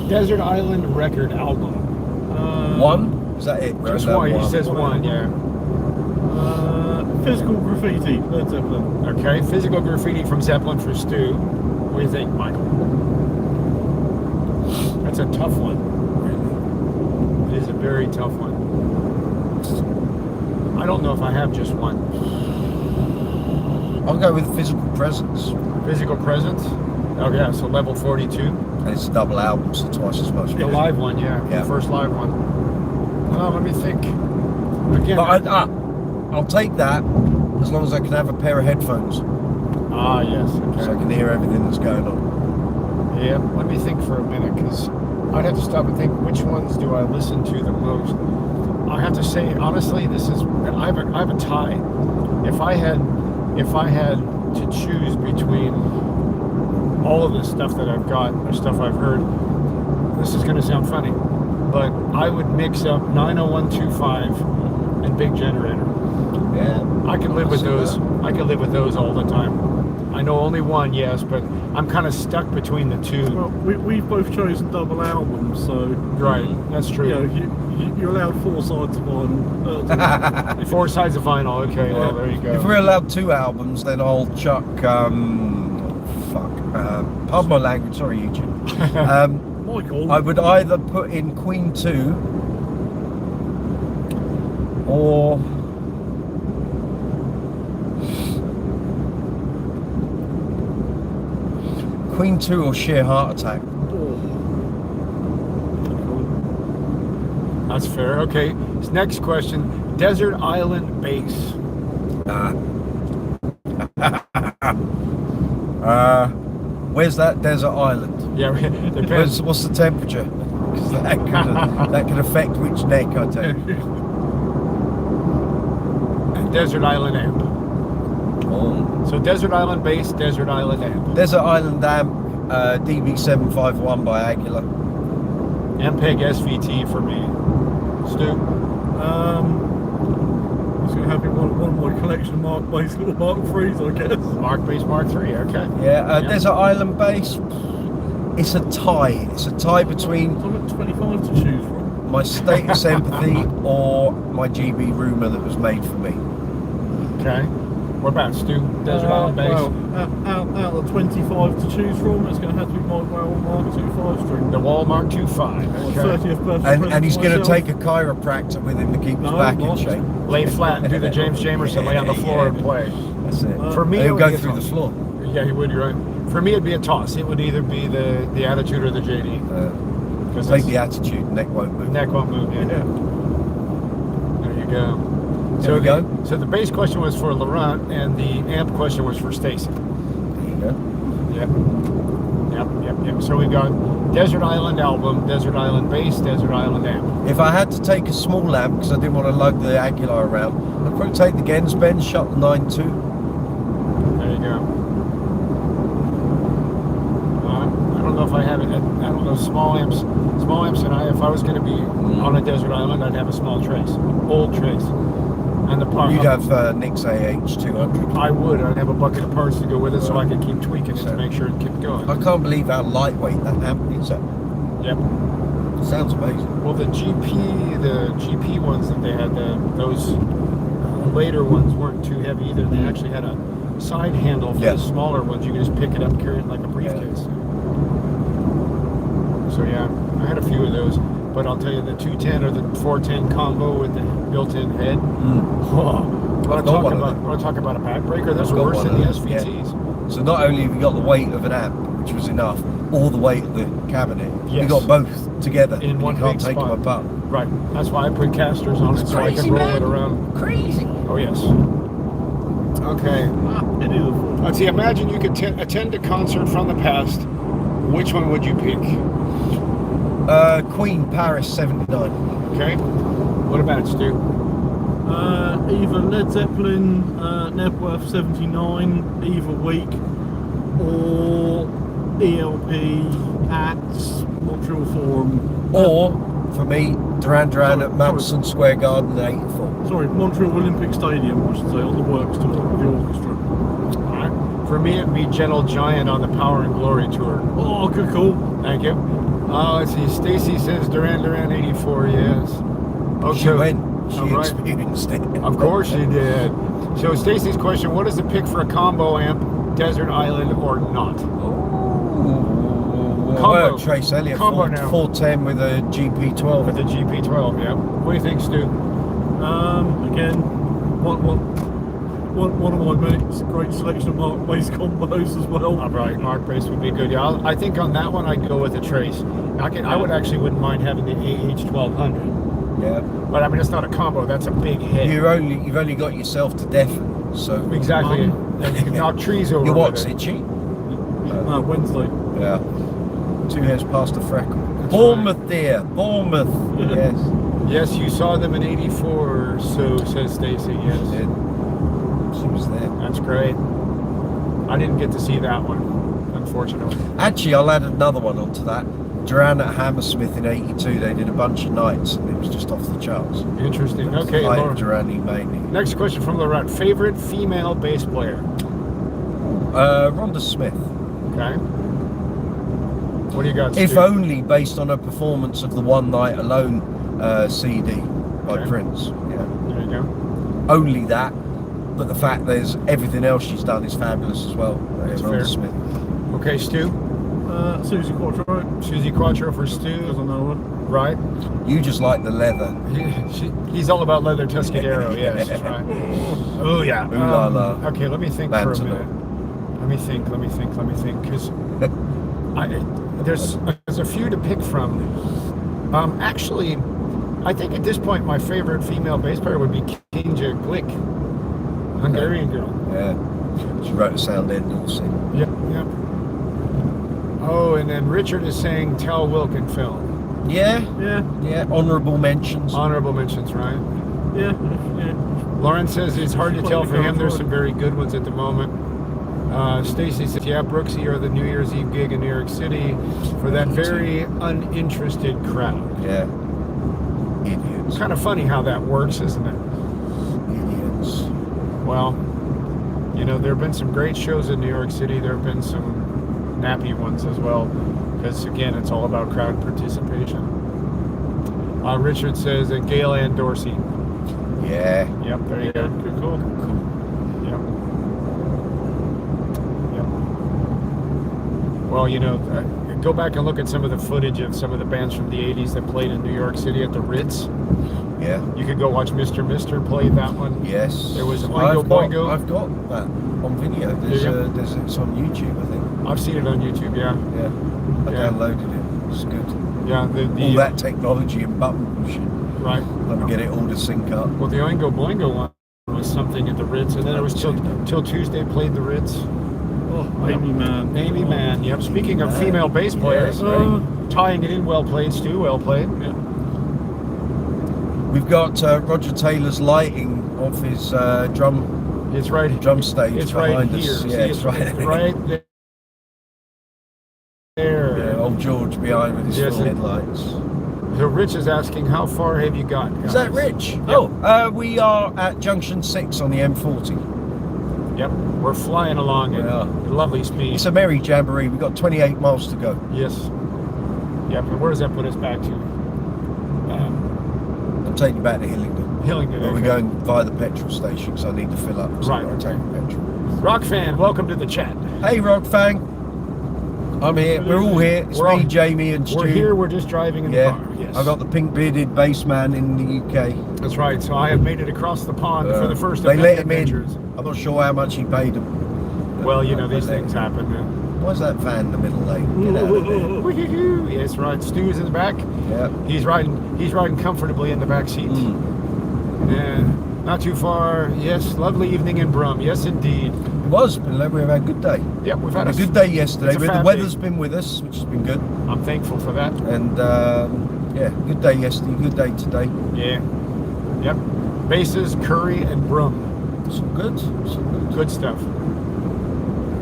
[SPEAKER 2] Desert Island record album.
[SPEAKER 1] One? Is that it?
[SPEAKER 2] Just one. He says one, yeah.
[SPEAKER 4] Physical Graffiti, Led Zeppelin.
[SPEAKER 2] Okay, Physical Graffiti from Zeppelin for Stu. What do you think, Michael? That's a tough one. It is a very tough one. I don't know if I have just one.
[SPEAKER 1] I'll go with Physical Presence.
[SPEAKER 2] Physical Presence? Oh yeah, so level 42.
[SPEAKER 1] And it's a double album, so twice as much.
[SPEAKER 2] The live one, yeah.
[SPEAKER 1] Yeah.
[SPEAKER 2] The first live one. Let me think. Again.
[SPEAKER 1] But I'll take that as long as I can have a pair of headphones,
[SPEAKER 2] Ah, yes. Okay.
[SPEAKER 1] so I can hear everything that's going on.
[SPEAKER 2] Yeah, let me think for a minute, because I'd have to stop and think, which ones do I listen to the most? I have to say, honestly, I have a tie. If I had to choose between all of the stuff that I've got, or stuff I've heard, this is going to sound funny, but I would mix up 90125 and Big Generator.
[SPEAKER 1] Yeah.
[SPEAKER 2] I can live with those. I can live with those all the time. I know only one, yes, but I'm kind of stuck between the two.
[SPEAKER 4] Well, we've both chosen double albums, so
[SPEAKER 2] Right, that's true.
[SPEAKER 4] You're allowed 4 sides of vinyl.
[SPEAKER 2] 4 sides of vinyl. Okay, well there you go.
[SPEAKER 1] If we're allowed 2 albums, then I'll chuck pardon my language, sorry Eugene.
[SPEAKER 4] Michael,
[SPEAKER 1] I would either put in Queen 2 or Queen 2 or Sheer Heart Attack.
[SPEAKER 2] That's fair. Okay. This next question: Desert Island bass.
[SPEAKER 1] Where's that desert island?
[SPEAKER 2] Yeah, it depends.
[SPEAKER 1] What's the temperature? because that could affect which neck I take.
[SPEAKER 2] And Desert Island amp.
[SPEAKER 1] Oh.
[SPEAKER 2] So Desert Island bass, Desert Island amp.
[SPEAKER 1] Desert Island amp, DB751 by Aguilar.
[SPEAKER 2] MPEG SVT for me. Stu?
[SPEAKER 4] It's going to have one of my collection of Mark bass little Mark 3s, I guess.
[SPEAKER 2] Mark bass Mark 3, okay.
[SPEAKER 1] Yeah, Desert Island bass. It's a tie. It's a tie between
[SPEAKER 4] So I've got 25 to choose from.
[SPEAKER 1] my Status Empathy or my GB Rumour that was made for me.
[SPEAKER 2] Okay. What about Stu? Desert Island bass?
[SPEAKER 4] Well, out of 25 to choose from, it's going to have to be my Mark 25 string.
[SPEAKER 2] The Wall Mark 25. Okay.
[SPEAKER 4] 30th birthday
[SPEAKER 1] And he's going to
[SPEAKER 4] myself.
[SPEAKER 1] take a chiropractor with him to keep his
[SPEAKER 4] No,
[SPEAKER 1] back in
[SPEAKER 4] not.
[SPEAKER 1] shape.
[SPEAKER 2] Lay flat and do the James Jamerson, lay on the floor and play.
[SPEAKER 1] That's it.
[SPEAKER 2] For me,
[SPEAKER 1] He'll
[SPEAKER 2] it
[SPEAKER 1] go
[SPEAKER 2] would be a
[SPEAKER 1] through the
[SPEAKER 2] toss.
[SPEAKER 1] floor.
[SPEAKER 2] Yeah, he would, you're right. For me, it'd be a toss. It would either be the Attitude or the JD. Because
[SPEAKER 1] Take the Attitude, neck won't move.
[SPEAKER 2] neck won't move. Yeah. There you go.
[SPEAKER 1] There we go.
[SPEAKER 2] So the bass question was for Laurent, and the amp question was for Stacy.
[SPEAKER 1] There you go.
[SPEAKER 2] Yep. So we got Desert Island album, Desert Island bass, Desert Island amp.
[SPEAKER 1] If I had to take a small amp, because I didn't want to lug the Aguilar around, I'd probably take the Gens Ben Shot 9.2.
[SPEAKER 2] There you go. I don't know if I have it. I don't know, small amps, and if I was going to be on a desert island, I'd have a small trace, old trace. And the part
[SPEAKER 1] You'd have Nick's AH200.
[SPEAKER 2] I would. I'd have a bucket of parts to go with it, so I could keep tweaking it to make sure it kept going.
[SPEAKER 1] I can't believe how lightweight that amp is. It
[SPEAKER 2] Yep.
[SPEAKER 1] sounds amazing.
[SPEAKER 2] Well, the GP ones that they had, those later ones weren't too heavy either. They actually had a side handle for the smaller ones. You could just pick it up, carry it like a briefcase. So yeah, I had a few of those. But I'll tell you, the 210 or the 410 combo with the built-in head. Want to talk about a backbreaker? Those are worse than the SVTs.
[SPEAKER 1] Yeah. So not only have you got the weight of an amp, which was enough, all the weight of the cabinet, you
[SPEAKER 2] Yes.
[SPEAKER 1] got both together
[SPEAKER 2] In one
[SPEAKER 1] You can't
[SPEAKER 2] big
[SPEAKER 1] take
[SPEAKER 2] spot.
[SPEAKER 1] them apart.
[SPEAKER 2] Right. That's why I put casters on it so I can roll it around.
[SPEAKER 1] Crazy.
[SPEAKER 2] Oh yes. Okay. Let's see. Imagine you could attend a concert from the past. Which one would you pick?
[SPEAKER 1] Queen Paris 79.
[SPEAKER 2] Okay. What about it, Stu?
[SPEAKER 4] Either Led Zeppelin, Nebworth 79, either week, or ELP at Montreal Forum.
[SPEAKER 1] Or, for me, Duran Duran at Madison Square Garden 84.
[SPEAKER 4] Sorry, Montreal Olympic Stadium, I should say, on the works tour with the orchestra.
[SPEAKER 2] Alright. For me, it'd be Gentle Giant on the Power and Glory tour.
[SPEAKER 4] Oh, good call.
[SPEAKER 2] Thank you. Let's see. Stacy says Duran Duran 84. Yes. Okay.
[SPEAKER 1] She went. She
[SPEAKER 2] All right.
[SPEAKER 1] experienced it.
[SPEAKER 2] Of course she did. So Stacy's question: what is the pick for a combo amp, Desert Island or not?
[SPEAKER 1] Combo. Trace Elliott
[SPEAKER 2] Combo now.
[SPEAKER 1] 410 with a GP12.
[SPEAKER 2] With the GP12, yeah. What do you think, Stu?
[SPEAKER 4] Again, one of my mates, great selection of Mark bass combos as well.
[SPEAKER 2] All right, Mark bass would be good. Yeah, I think on that one I'd go with a Trace. I would actually wouldn't mind having the AH1200.
[SPEAKER 1] Yeah.
[SPEAKER 2] But I mean, it's not a combo. That's a big head.
[SPEAKER 1] You've only got yourself to deafen. So
[SPEAKER 2] Exactly. And you can knock trees over.
[SPEAKER 1] Your
[SPEAKER 2] with
[SPEAKER 1] what's
[SPEAKER 2] it.
[SPEAKER 1] itchy?
[SPEAKER 4] Wednesday.
[SPEAKER 1] Yeah. 2 years past the freckle.
[SPEAKER 2] That's
[SPEAKER 1] Bournemouth, dear. Bournemouth. Yes.
[SPEAKER 2] Yes, you saw them in '84. So says Stacy. Yes.
[SPEAKER 1] Yeah. She was there.
[SPEAKER 2] That's great. I didn't get to see that one, unfortunately.
[SPEAKER 1] Actually, I'll add another one onto that. Duran at Hammersmith in '82. They did a bunch of nights, and it was just off the charts.
[SPEAKER 2] Interesting. Okay,
[SPEAKER 1] I
[SPEAKER 2] Laura.
[SPEAKER 1] Durani mainly.
[SPEAKER 2] Next question from Laurent. Favorite female bass player?
[SPEAKER 1] Rhonda Smith.
[SPEAKER 2] Okay. What do you got,
[SPEAKER 1] If
[SPEAKER 2] Stu?
[SPEAKER 1] only based on her performance of the One Night Alone CD by
[SPEAKER 2] Okay.
[SPEAKER 1] Prince. Yeah.
[SPEAKER 2] There you go.
[SPEAKER 1] Only that, but the fact there's everything else she's done is fabulous as well.
[SPEAKER 2] That's
[SPEAKER 1] Rhonda
[SPEAKER 2] fair.
[SPEAKER 1] Smith.
[SPEAKER 2] Okay, Stu.
[SPEAKER 4] Susie Quattro,
[SPEAKER 2] Susie Quattro for
[SPEAKER 4] because I
[SPEAKER 2] Stu.
[SPEAKER 4] know her.
[SPEAKER 2] Right.
[SPEAKER 1] You just like the leather.
[SPEAKER 2] He's all about leather Tuscadero. Yes, that's right. Oh yeah.
[SPEAKER 1] Ooh la la.
[SPEAKER 2] Okay, let me think for a
[SPEAKER 1] Bantam.
[SPEAKER 2] minute. Let me think. Because there's a few to pick from. Actually, I think at this point my favorite female bass player would be Kinja Glick, Hungarian girl.
[SPEAKER 1] Yeah. She wrote a sound Endorsing.
[SPEAKER 2] Yep. Oh, and then Richard is saying Tal Wilkenfeld.
[SPEAKER 1] Yeah,
[SPEAKER 4] Yeah,
[SPEAKER 1] yeah. Honourable mentions.
[SPEAKER 2] Honorable mentions, right?
[SPEAKER 4] yeah.
[SPEAKER 2] Lauren says it's hard to
[SPEAKER 4] Well,
[SPEAKER 2] tell
[SPEAKER 4] we
[SPEAKER 2] for
[SPEAKER 4] go
[SPEAKER 2] him. There's
[SPEAKER 4] forward.
[SPEAKER 2] some very good ones at the moment. Stacy says, yeah, Brooksy or the New Year's Eve gig in New York City for that very uninterested crowd.
[SPEAKER 1] Yeah. Idiots.
[SPEAKER 2] Kind of funny how that works, isn't it?
[SPEAKER 1] Idiots.
[SPEAKER 2] Well, you know, there have been some great shows in New York City. There have been some nappy ones as well. Because, again, it's all about crowd participation. Richard says, Gail and Dorsey.
[SPEAKER 1] Yeah.
[SPEAKER 2] Yep, there you go.
[SPEAKER 4] Good call.
[SPEAKER 2] Yep. Yep. Well, you know, go back and look at some of the footage of some of the bands from the 80s that played in New York City at the Ritz.
[SPEAKER 1] Yeah.
[SPEAKER 2] You could go watch Mr. Mister play that one.
[SPEAKER 1] Yes.
[SPEAKER 2] There was Oingo Boingo.
[SPEAKER 1] I've got that on video. There's it's on YouTube, I think.
[SPEAKER 2] I've seen it on YouTube, yeah.
[SPEAKER 1] Yeah. I
[SPEAKER 2] Yeah.
[SPEAKER 1] downloaded it. It's good.
[SPEAKER 2] Yeah,
[SPEAKER 1] All that technology and button pushing.
[SPEAKER 2] right.
[SPEAKER 1] Let me get it all to sync up.
[SPEAKER 2] Well, the Oingo Boingo one was something at the Ritz, and then it was till Tuesday played the Ritz.
[SPEAKER 4] Oh, Amy Man.
[SPEAKER 2] Amy Man. Yep. Speaking of
[SPEAKER 1] Man.
[SPEAKER 2] female bass players,
[SPEAKER 1] Yes,
[SPEAKER 2] tying it in, well played, Stu. Well played. Yeah.
[SPEAKER 1] We've got Roger Taylor's lighting off his drum
[SPEAKER 2] It's right.
[SPEAKER 1] stage
[SPEAKER 2] It's right
[SPEAKER 1] behind
[SPEAKER 2] here.
[SPEAKER 1] us.
[SPEAKER 2] See,
[SPEAKER 1] Yeah, it's right.
[SPEAKER 2] right there.
[SPEAKER 1] Yeah, old George behind with his
[SPEAKER 2] Yes,
[SPEAKER 1] full
[SPEAKER 2] it-
[SPEAKER 1] headlights.
[SPEAKER 2] So Rich is asking, how far have you got, guys?
[SPEAKER 1] Is that Rich?
[SPEAKER 2] Yep.
[SPEAKER 1] Oh, we are at Junction 6 on the M40.
[SPEAKER 2] Yep, we're flying along at
[SPEAKER 1] Yeah.
[SPEAKER 2] lovely speed.
[SPEAKER 1] It's a merry jamboree. We've got 28 miles to go.
[SPEAKER 2] Yes. Yep, and where does that put us back to?
[SPEAKER 1] I'm taking you back to Hillingdon.
[SPEAKER 2] Hillingdon.
[SPEAKER 1] But we're
[SPEAKER 2] okay.
[SPEAKER 1] going via the petrol station because I need to fill up. So
[SPEAKER 2] Right.
[SPEAKER 1] I'm taking petrol.
[SPEAKER 2] Rock fan, welcome to the chat.
[SPEAKER 1] Hey, Rock Fang. I'm here. We're all here. It's
[SPEAKER 2] We're
[SPEAKER 1] me,
[SPEAKER 2] all-
[SPEAKER 1] Jamie, and Stu.
[SPEAKER 2] We're here, we're just driving in the
[SPEAKER 1] Yeah.
[SPEAKER 2] car. Yes.
[SPEAKER 1] I got the pink bearded bass man in the UK.
[SPEAKER 2] That's right, so I have made it across the pond for the first
[SPEAKER 1] They
[SPEAKER 2] of
[SPEAKER 1] let him
[SPEAKER 2] adventures.
[SPEAKER 1] in. I'm not sure how much he paid him.
[SPEAKER 2] Well, you know,
[SPEAKER 1] They
[SPEAKER 2] these
[SPEAKER 1] let
[SPEAKER 2] things
[SPEAKER 1] him.
[SPEAKER 2] happen, man.
[SPEAKER 1] Why's that fan in the middle lane? Get out of there.
[SPEAKER 2] Woo-hoo-hoo. Yes, right. Stu's in the back.
[SPEAKER 1] Yeah.
[SPEAKER 2] He's riding comfortably in the back seat. Yeah, not too far. Yes, lovely evening in Brum. Yes, indeed.
[SPEAKER 1] It was. We've had a good day.
[SPEAKER 2] Yep, we've had
[SPEAKER 1] A good day yesterday.
[SPEAKER 2] it's a
[SPEAKER 1] The
[SPEAKER 2] fab
[SPEAKER 1] weather's
[SPEAKER 2] day.
[SPEAKER 1] been with us, which has been good.
[SPEAKER 2] I'm thankful for that.
[SPEAKER 1] And yeah, good day yesterday, good day today.
[SPEAKER 2] Yeah. Yep. Bases, curry, and Brum.
[SPEAKER 1] It's all good. It's all good.
[SPEAKER 2] Good stuff.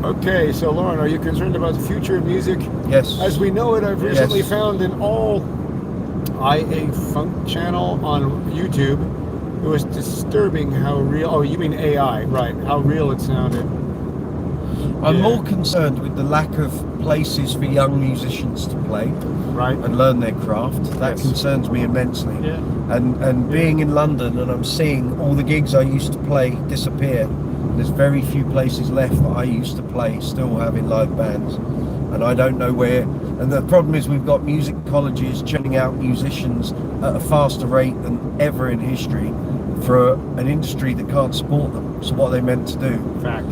[SPEAKER 2] Okay, so Lauren, are you concerned about the future of music?
[SPEAKER 1] Yes.
[SPEAKER 2] As we know it, I've recently
[SPEAKER 1] Yes.
[SPEAKER 2] found an all IA funk channel on YouTube. It was disturbing how real. Oh, you mean AI, right? How real it sounded.
[SPEAKER 1] I'm
[SPEAKER 2] Yeah.
[SPEAKER 1] more concerned with the lack of places for young musicians to play
[SPEAKER 2] Right.
[SPEAKER 1] and learn their craft. That
[SPEAKER 2] Yes.
[SPEAKER 1] concerns me immensely.
[SPEAKER 2] Yeah.
[SPEAKER 1] And being in London and I'm seeing all the gigs I used to play disappear. There's very few places left that I used to play still having live bands, and I don't know where. And the problem is we've got music colleges churning out musicians at a faster rate than ever in history for an industry that can't support them. So what are they meant to do?
[SPEAKER 2] Fact.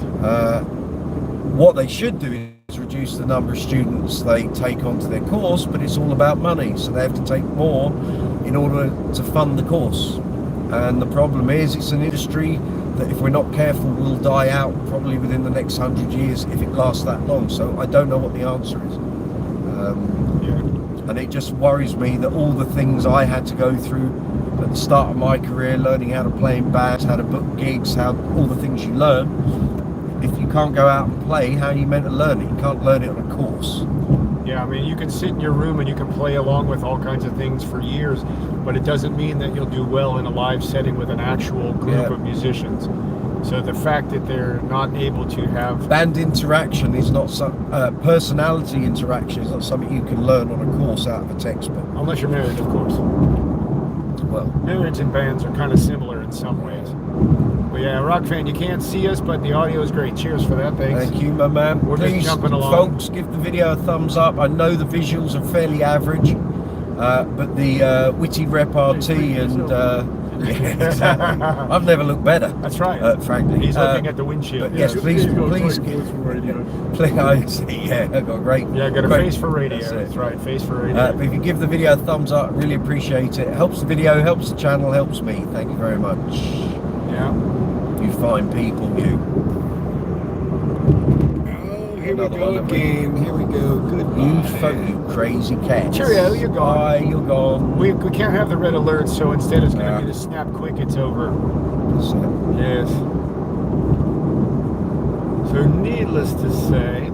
[SPEAKER 1] What they should do is reduce the number of students they take onto their course, but it's all about money, so they have to take more in order to fund the course. And the problem is it's an industry that if we're not careful will die out probably within the next 100 years if it lasts that long. So I don't know what the answer is.
[SPEAKER 2] Yeah.
[SPEAKER 1] And it just worries me that all the things I had to go through at the start of my career, learning how to play in bands, how to book gigs, how all the things you learn, if you can't go out and play, how are you meant to learn it? You can't learn it on a course.
[SPEAKER 2] Yeah, I mean, you can sit in your room and you can play along with all kinds of things for years, but it doesn't mean that you'll do well in a live setting with an actual group
[SPEAKER 1] Yeah.
[SPEAKER 2] of musicians. So the fact that they're not able to have
[SPEAKER 1] Band interaction is not some personality interaction is not something you can learn on a course out of a textbook.
[SPEAKER 2] unless you're married, of course.
[SPEAKER 1] Well,
[SPEAKER 2] Marriage and bands are kind of similar in some ways. But yeah, Rock Fan, you can't see us, but the audio is great. Cheers for that. Thanks.
[SPEAKER 1] thank you, my man.
[SPEAKER 2] We're just
[SPEAKER 1] Please,
[SPEAKER 2] jumping along.
[SPEAKER 1] folks, give the video a thumbs up. I know the visuals are fairly average, but the witty repartee and yeah, exactly. I've never looked better.
[SPEAKER 2] That's right.
[SPEAKER 1] Frankly,
[SPEAKER 2] He's looking at the windshield.
[SPEAKER 1] but yes, please,
[SPEAKER 4] He's got a
[SPEAKER 1] please,
[SPEAKER 4] great voice for radio.
[SPEAKER 1] please. I see. Yeah, I've got a great.
[SPEAKER 2] Yeah, got a
[SPEAKER 1] great-
[SPEAKER 2] face for radio.
[SPEAKER 1] That's it.
[SPEAKER 2] That's right, face for radio.
[SPEAKER 1] But if you give the video a thumbs up, I really appreciate it. It helps the video, helps the channel, helps me. Thank you very much.
[SPEAKER 2] Yeah.
[SPEAKER 1] You fine people, you.
[SPEAKER 2] Oh here we
[SPEAKER 1] Another
[SPEAKER 2] go
[SPEAKER 1] one, have we?
[SPEAKER 2] again. Here we go. Goodbye.
[SPEAKER 1] You folk, you crazy cats.
[SPEAKER 2] Cheerio, you're gone.
[SPEAKER 1] Bye, you're gone.
[SPEAKER 2] We can't have the red alert, so instead it's going to
[SPEAKER 1] Yeah.
[SPEAKER 2] be the snap quick, it's over.
[SPEAKER 1] That's it.
[SPEAKER 2] Yes. So needless to say,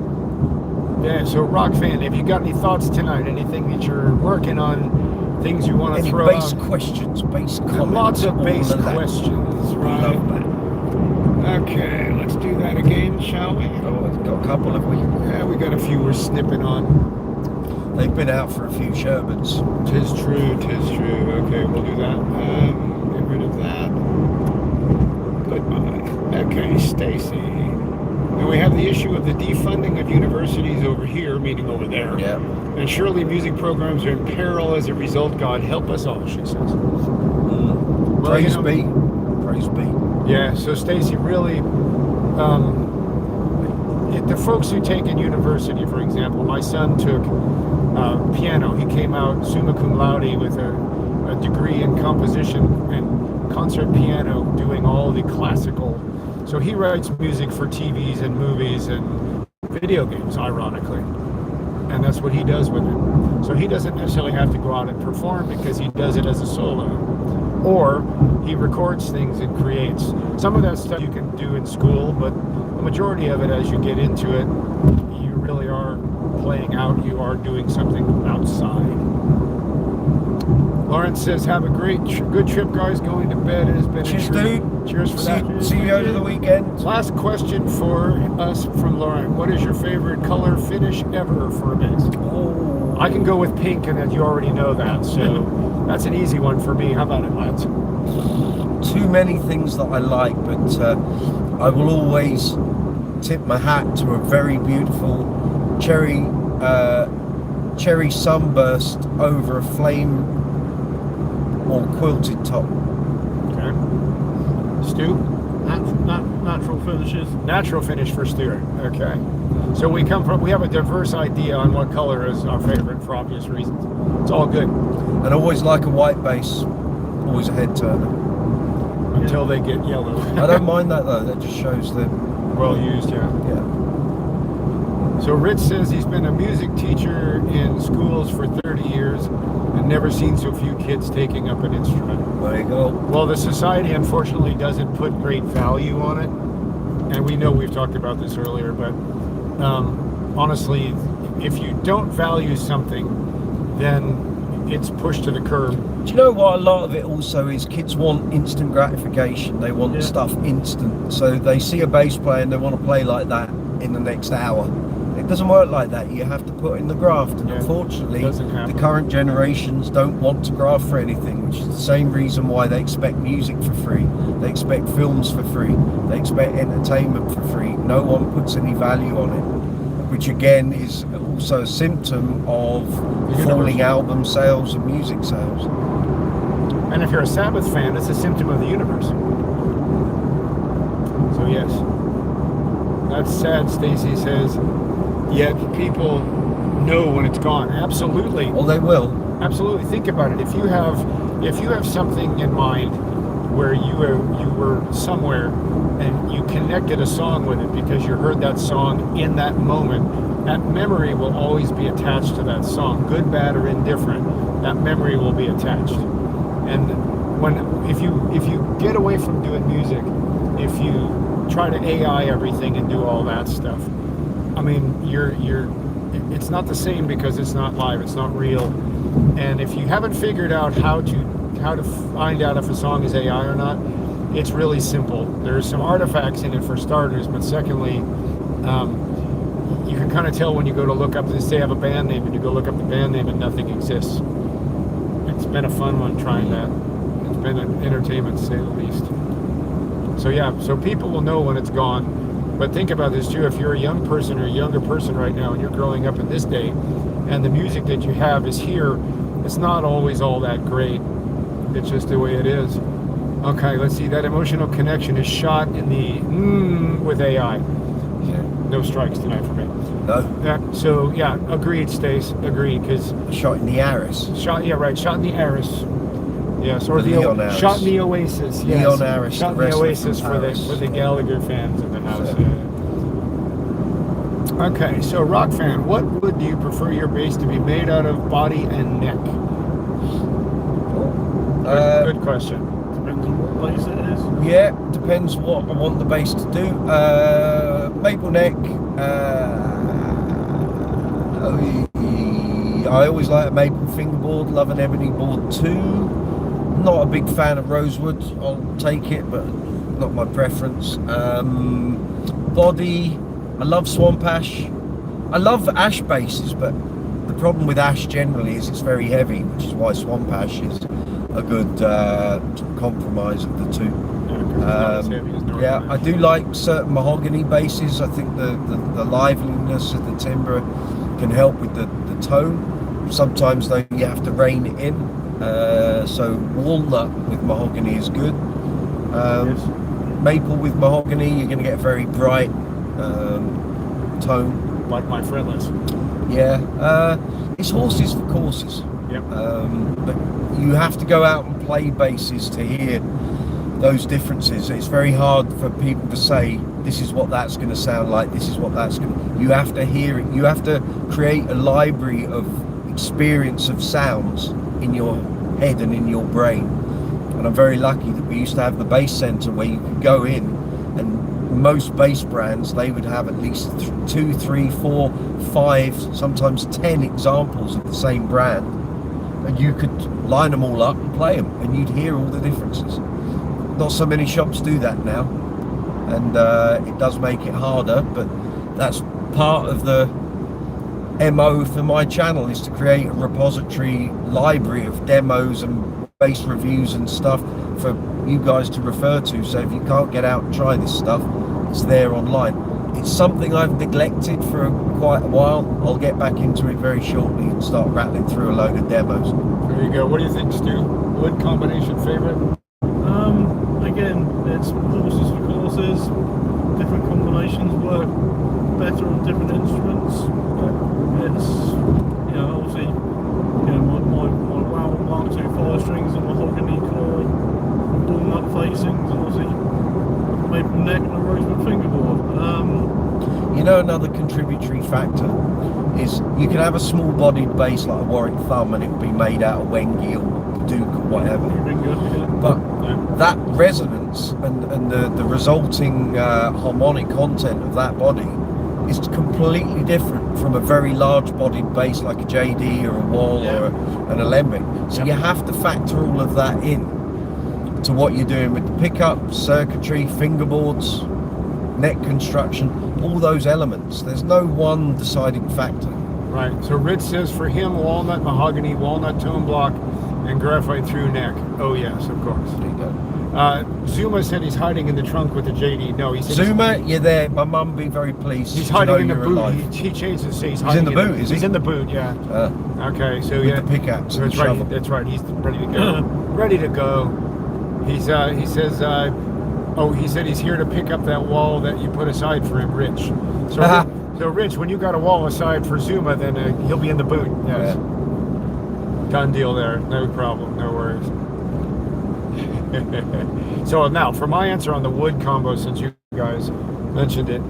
[SPEAKER 2] yeah, so rock fan, have you got any thoughts tonight? Anything that you're working on? Things you want to
[SPEAKER 1] Any
[SPEAKER 2] throw
[SPEAKER 1] base
[SPEAKER 2] out?
[SPEAKER 1] questions, base comments?
[SPEAKER 2] Lots of
[SPEAKER 1] all
[SPEAKER 2] base
[SPEAKER 1] of that.
[SPEAKER 2] questions,
[SPEAKER 1] We
[SPEAKER 2] right?
[SPEAKER 1] love that.
[SPEAKER 2] Okay, let's do that again, shall we?
[SPEAKER 1] Oh, we've got a couple, have we?
[SPEAKER 2] Yeah, we got a few we're snipping on.
[SPEAKER 1] They've been out for a few sherbets.
[SPEAKER 2] Tis true, tis true. Okay, we'll do that. Get rid of that. Goodbye. Okay, Stacy. And we have the issue of the defunding of universities over here, meaning over there.
[SPEAKER 1] Yeah.
[SPEAKER 2] And surely music programs are in peril as a result. God help us all, she says. Well,
[SPEAKER 1] Praise
[SPEAKER 2] you know,
[SPEAKER 1] be. Praise be.
[SPEAKER 2] Yeah, so Stacy, really, the folks who take in university, for example, my son took piano. He came out summa cum laude with a degree in composition and concert piano, doing all the classical. So he writes music for TVs and movies and video games, ironically. And that's what he does with it. So he doesn't necessarily have to go out and perform because he does it as a solo. Or he records things and creates. Some of that stuff you can do in school, but the majority of it, as you get into it, you really are playing out. You are doing something outside. Lawrence says, have a good trip, guys. Going to bed. It has been
[SPEAKER 1] Cheers,
[SPEAKER 2] a treat.
[SPEAKER 1] dude.
[SPEAKER 2] Cheers for that.
[SPEAKER 1] See you over the weekend.
[SPEAKER 2] Last question for us from Lauren. What is your favorite color finish ever for a bass?
[SPEAKER 1] Oh.
[SPEAKER 2] I can go with pink, and that you already know that, so that's an easy one for me. How about it, lads?
[SPEAKER 1] Too many things that I like, but I will always tip my hat to a very beautiful cherry sunburst over a flame or quilted top.
[SPEAKER 2] Okay. Stu?
[SPEAKER 4] Natural finishes.
[SPEAKER 2] Natural finish for Stuart. Okay. So we have a diverse idea on what color is our favorite for obvious reasons. It's all good.
[SPEAKER 1] And I always like a white bass, always a head turner.
[SPEAKER 2] Until they get yellow.
[SPEAKER 1] I don't mind that though, that just shows that.
[SPEAKER 2] Well used, yeah. So Rich says he's been a music teacher in schools for 30 years and never seen so few kids taking up an instrument.
[SPEAKER 1] There you go.
[SPEAKER 2] Well, the society unfortunately doesn't put great value on it. And we know we've talked about this earlier, but honestly, if you don't value something, then it's pushed to the curb.
[SPEAKER 1] Do you know what a lot of it also is? Kids want instant gratification. They want stuff instant. So they see a bass player and they want to play like that in the next hour. It doesn't work like that. You have to put in the graft. And unfortunately, the current generations don't want to graft for anything, which is the same reason why they expect music for free. They expect films for free. They expect entertainment for free. No one puts any value on it, which again is also a symptom of falling album sales and music sales.
[SPEAKER 2] And if you're a Sabbath fan, it's a symptom of the universe. So yes, that's sad. Stacy says, yet people know when it's gone. Absolutely.
[SPEAKER 1] Well, they will.
[SPEAKER 2] Absolutely. Think about it. If you have something in mind where you were somewhere and you connected a song with it because you heard that song in that moment, that memory will always be attached to that song, good, bad, or indifferent. That memory will be attached. And if you get away from doing music, if you try to AI everything and do all that stuff, I mean, it's not the same because it's not live, it's not real. And if you haven't figured out how to find out if a song is AI or not, it's really simple. There's some artifacts in it for starters, but secondly, you can kind of tell when you go to look up, they have a band name, and you go look up the band name and nothing exists. It's been a fun one trying that. It's been an entertainment to say the least. So yeah, so people will know when it's gone. But think about this too, if you're a young person or a younger person right now and you're growing up in this day and the music that you have is here, it's not always all that great. It's just the way it is. Okay, let's see, that emotional connection is shot in the with AI.
[SPEAKER 1] Yeah.
[SPEAKER 2] No strikes tonight for me.
[SPEAKER 1] No.
[SPEAKER 2] So yeah, agreed, Stace, agreed, because
[SPEAKER 1] Shot in the Aris.
[SPEAKER 2] shot in the Aris. Yes, or
[SPEAKER 1] The Leon Aris.
[SPEAKER 2] shot in the Oasis. Yes.
[SPEAKER 1] Leon Aris,
[SPEAKER 2] Shot in
[SPEAKER 1] the
[SPEAKER 2] the
[SPEAKER 1] wrestler
[SPEAKER 2] Oasis
[SPEAKER 1] from
[SPEAKER 2] for
[SPEAKER 1] Paris.
[SPEAKER 2] the Gallagher fans in the house. Okay, so rock fan, what wood do you prefer your bass to be made out of, body and neck? Good question.
[SPEAKER 4] Depends on what place it is.
[SPEAKER 1] Yeah, depends what I want the bass to do. Maple neck. I always like a maple fingerboard. Love an ebony board too. Not a big fan of rosewood. I'll take it, but not my preference. Body. I love swamp ash. I love ash basses, but the problem with ash generally is it's very heavy, which is why swamp ash is a good compromise of the two. Yeah, I do like certain mahogany basses. I think the liveliness of the timbre can help with the tone. Sometimes though you have to rein it in. So walnut with mahogany is good.
[SPEAKER 4] Yes.
[SPEAKER 1] Maple with mahogany, you're going to get a very bright tone.
[SPEAKER 2] Like my fretless.
[SPEAKER 1] Yeah, it's horses for courses.
[SPEAKER 2] Yep.
[SPEAKER 1] But you have to go out and play basses to hear those differences. It's very hard for people to say this is what that's going to sound like, this is what that's going to... You have to hear it. You have to create a library of experience of sounds in your head and in your brain. And I'm very lucky that we used to have the bass center where you could go in, and most bass brands, they would have at least 2, 3, 4, 5, sometimes 10 examples of the same brand, and you could line them all up and play them, and you'd hear all the differences. Not so many shops do that now, and it does make it harder, but that's part of the MO for my channel, is to create a repository library of demos and bass reviews and stuff for you guys to refer to. So if you can't get out and try this stuff, it's there online. It's something I've neglected for quite a while. I'll get back into it very shortly and start rattling through a load of demos.
[SPEAKER 2] There you go. What do you think, Stu? Wood combination favorite?
[SPEAKER 4] Again, it's horses for courses. Different combinations work better on different instruments. It's, obviously, my WoW Mark II 5 strings and mahogany core, walnut facings, and obviously maple neck and a rosewood fingerboard.
[SPEAKER 1] Another contributory factor is you can have a small bodied bass like a Warwick Thumb and it will be made out of Wengi or Duke or whatever. But that resonance and the resulting harmonic content of that body is completely different from a very large bodied bass like a JD or a Wall or an Alembic. So you have to factor all of that in to what you're doing with the pickup, circuitry, fingerboards, neck construction, all those elements. There's no one deciding factor.
[SPEAKER 2] Right. So Rich says for him, walnut, mahogany, walnut tone block, and graphite through neck. Oh yes, of course.
[SPEAKER 1] There you go.
[SPEAKER 2] Zuma said he's hiding in the trunk with the JD. No, he said
[SPEAKER 1] Zuma, you're there. My mum be very pleased.
[SPEAKER 2] he's
[SPEAKER 1] to
[SPEAKER 2] hiding
[SPEAKER 1] know
[SPEAKER 2] in the
[SPEAKER 1] you're
[SPEAKER 2] boot.
[SPEAKER 1] alive.
[SPEAKER 2] He changed to say he's
[SPEAKER 1] in
[SPEAKER 2] hiding
[SPEAKER 1] the boot, is he?
[SPEAKER 2] He's in the boot, yeah. Okay, so
[SPEAKER 1] With the pickaxe and
[SPEAKER 2] that's
[SPEAKER 1] the
[SPEAKER 2] right.
[SPEAKER 1] shovel.
[SPEAKER 2] That's right. He's ready to go. Ready to go. He says. He said he's here to pick up that wall that you put aside for him, Rich. So, so Rich, when you got a wall aside for Zuma, then he'll be in the boot. Yes.
[SPEAKER 1] Yeah.
[SPEAKER 2] Done deal there. No problem. No worries. So now, for my answer on the wood combo, since you guys mentioned it,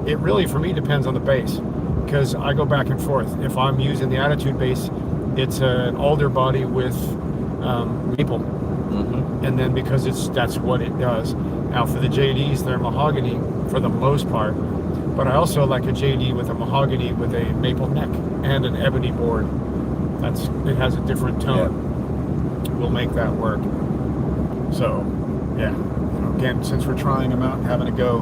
[SPEAKER 2] it really, for me, depends on the bass. Because I go back and forth. If I'm using the Attitude bass, it's an alder body with maple.
[SPEAKER 1] Mm-hmm.
[SPEAKER 2] And then because that's what it does. Now for the JDs, they're mahogany for the most part, but I also like a JD with a mahogany with a maple neck and an ebony board. It has a different tone. We'll make that work. So yeah, again, since we're trying them out and having a go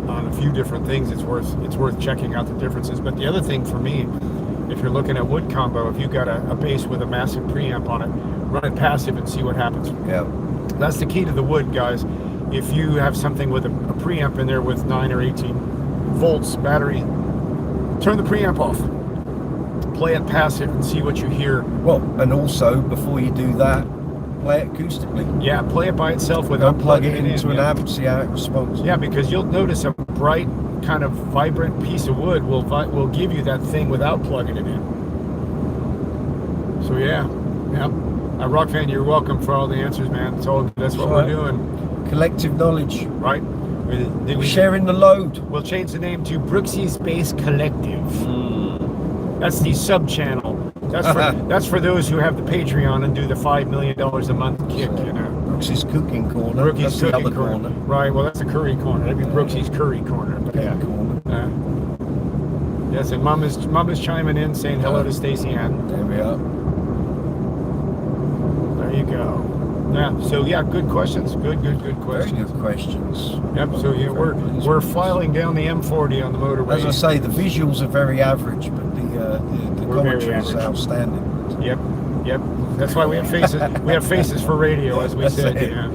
[SPEAKER 2] on a few different things, it's worth checking out the differences. But the other thing for me, if you're looking at wood combo, if you've got a bass with a massive preamp on it, run it passive and see what happens.
[SPEAKER 1] Yeah.
[SPEAKER 2] That's the key to the wood, guys. If you have something with a preamp in there with 9 or 18 volts battery, turn the preamp off. Play it passive and see what you hear.
[SPEAKER 1] Well, and also before you do that, play it acoustically.
[SPEAKER 2] Yeah, play it by itself without
[SPEAKER 1] Don't plug it
[SPEAKER 2] plugging
[SPEAKER 1] into an
[SPEAKER 2] yeah.
[SPEAKER 1] amp, see how it responds.
[SPEAKER 2] Yeah, because you'll notice a bright, kind of vibrant piece of wood will give you that thing without plugging it in. So yeah. Rock fan, you're welcome for all the answers, man. That's what we're doing.
[SPEAKER 1] Collective knowledge.
[SPEAKER 2] Right. We
[SPEAKER 1] Sharing the load.
[SPEAKER 2] We'll change the name to Brooksy's Base Collective. That's the sub-channel. That's for those who have the Patreon and do the $5 million a month kick, you know.
[SPEAKER 1] Brooksy's cooking corner.
[SPEAKER 2] Brooksy's
[SPEAKER 1] That's
[SPEAKER 2] cooking
[SPEAKER 1] the other corner.
[SPEAKER 2] Right, well, that's the curry corner. That'd be Brooksy's curry corner. But yeah.
[SPEAKER 1] Corner.
[SPEAKER 2] Yes, and Mum is chiming in saying hello to Stacey Ann.
[SPEAKER 1] There we are.
[SPEAKER 2] There you go. Yeah, so yeah, good questions. Good questions.
[SPEAKER 1] Very good questions.
[SPEAKER 2] Yep, so yeah, we're filing down the M40 on the motorway.
[SPEAKER 1] As I say, the visuals are very average, but the
[SPEAKER 2] We're very
[SPEAKER 1] commentary is
[SPEAKER 2] average.
[SPEAKER 1] outstanding.
[SPEAKER 2] Yep. That's why we have faces. We have faces for radio, as we
[SPEAKER 1] That's
[SPEAKER 2] said.
[SPEAKER 1] it.
[SPEAKER 2] You know.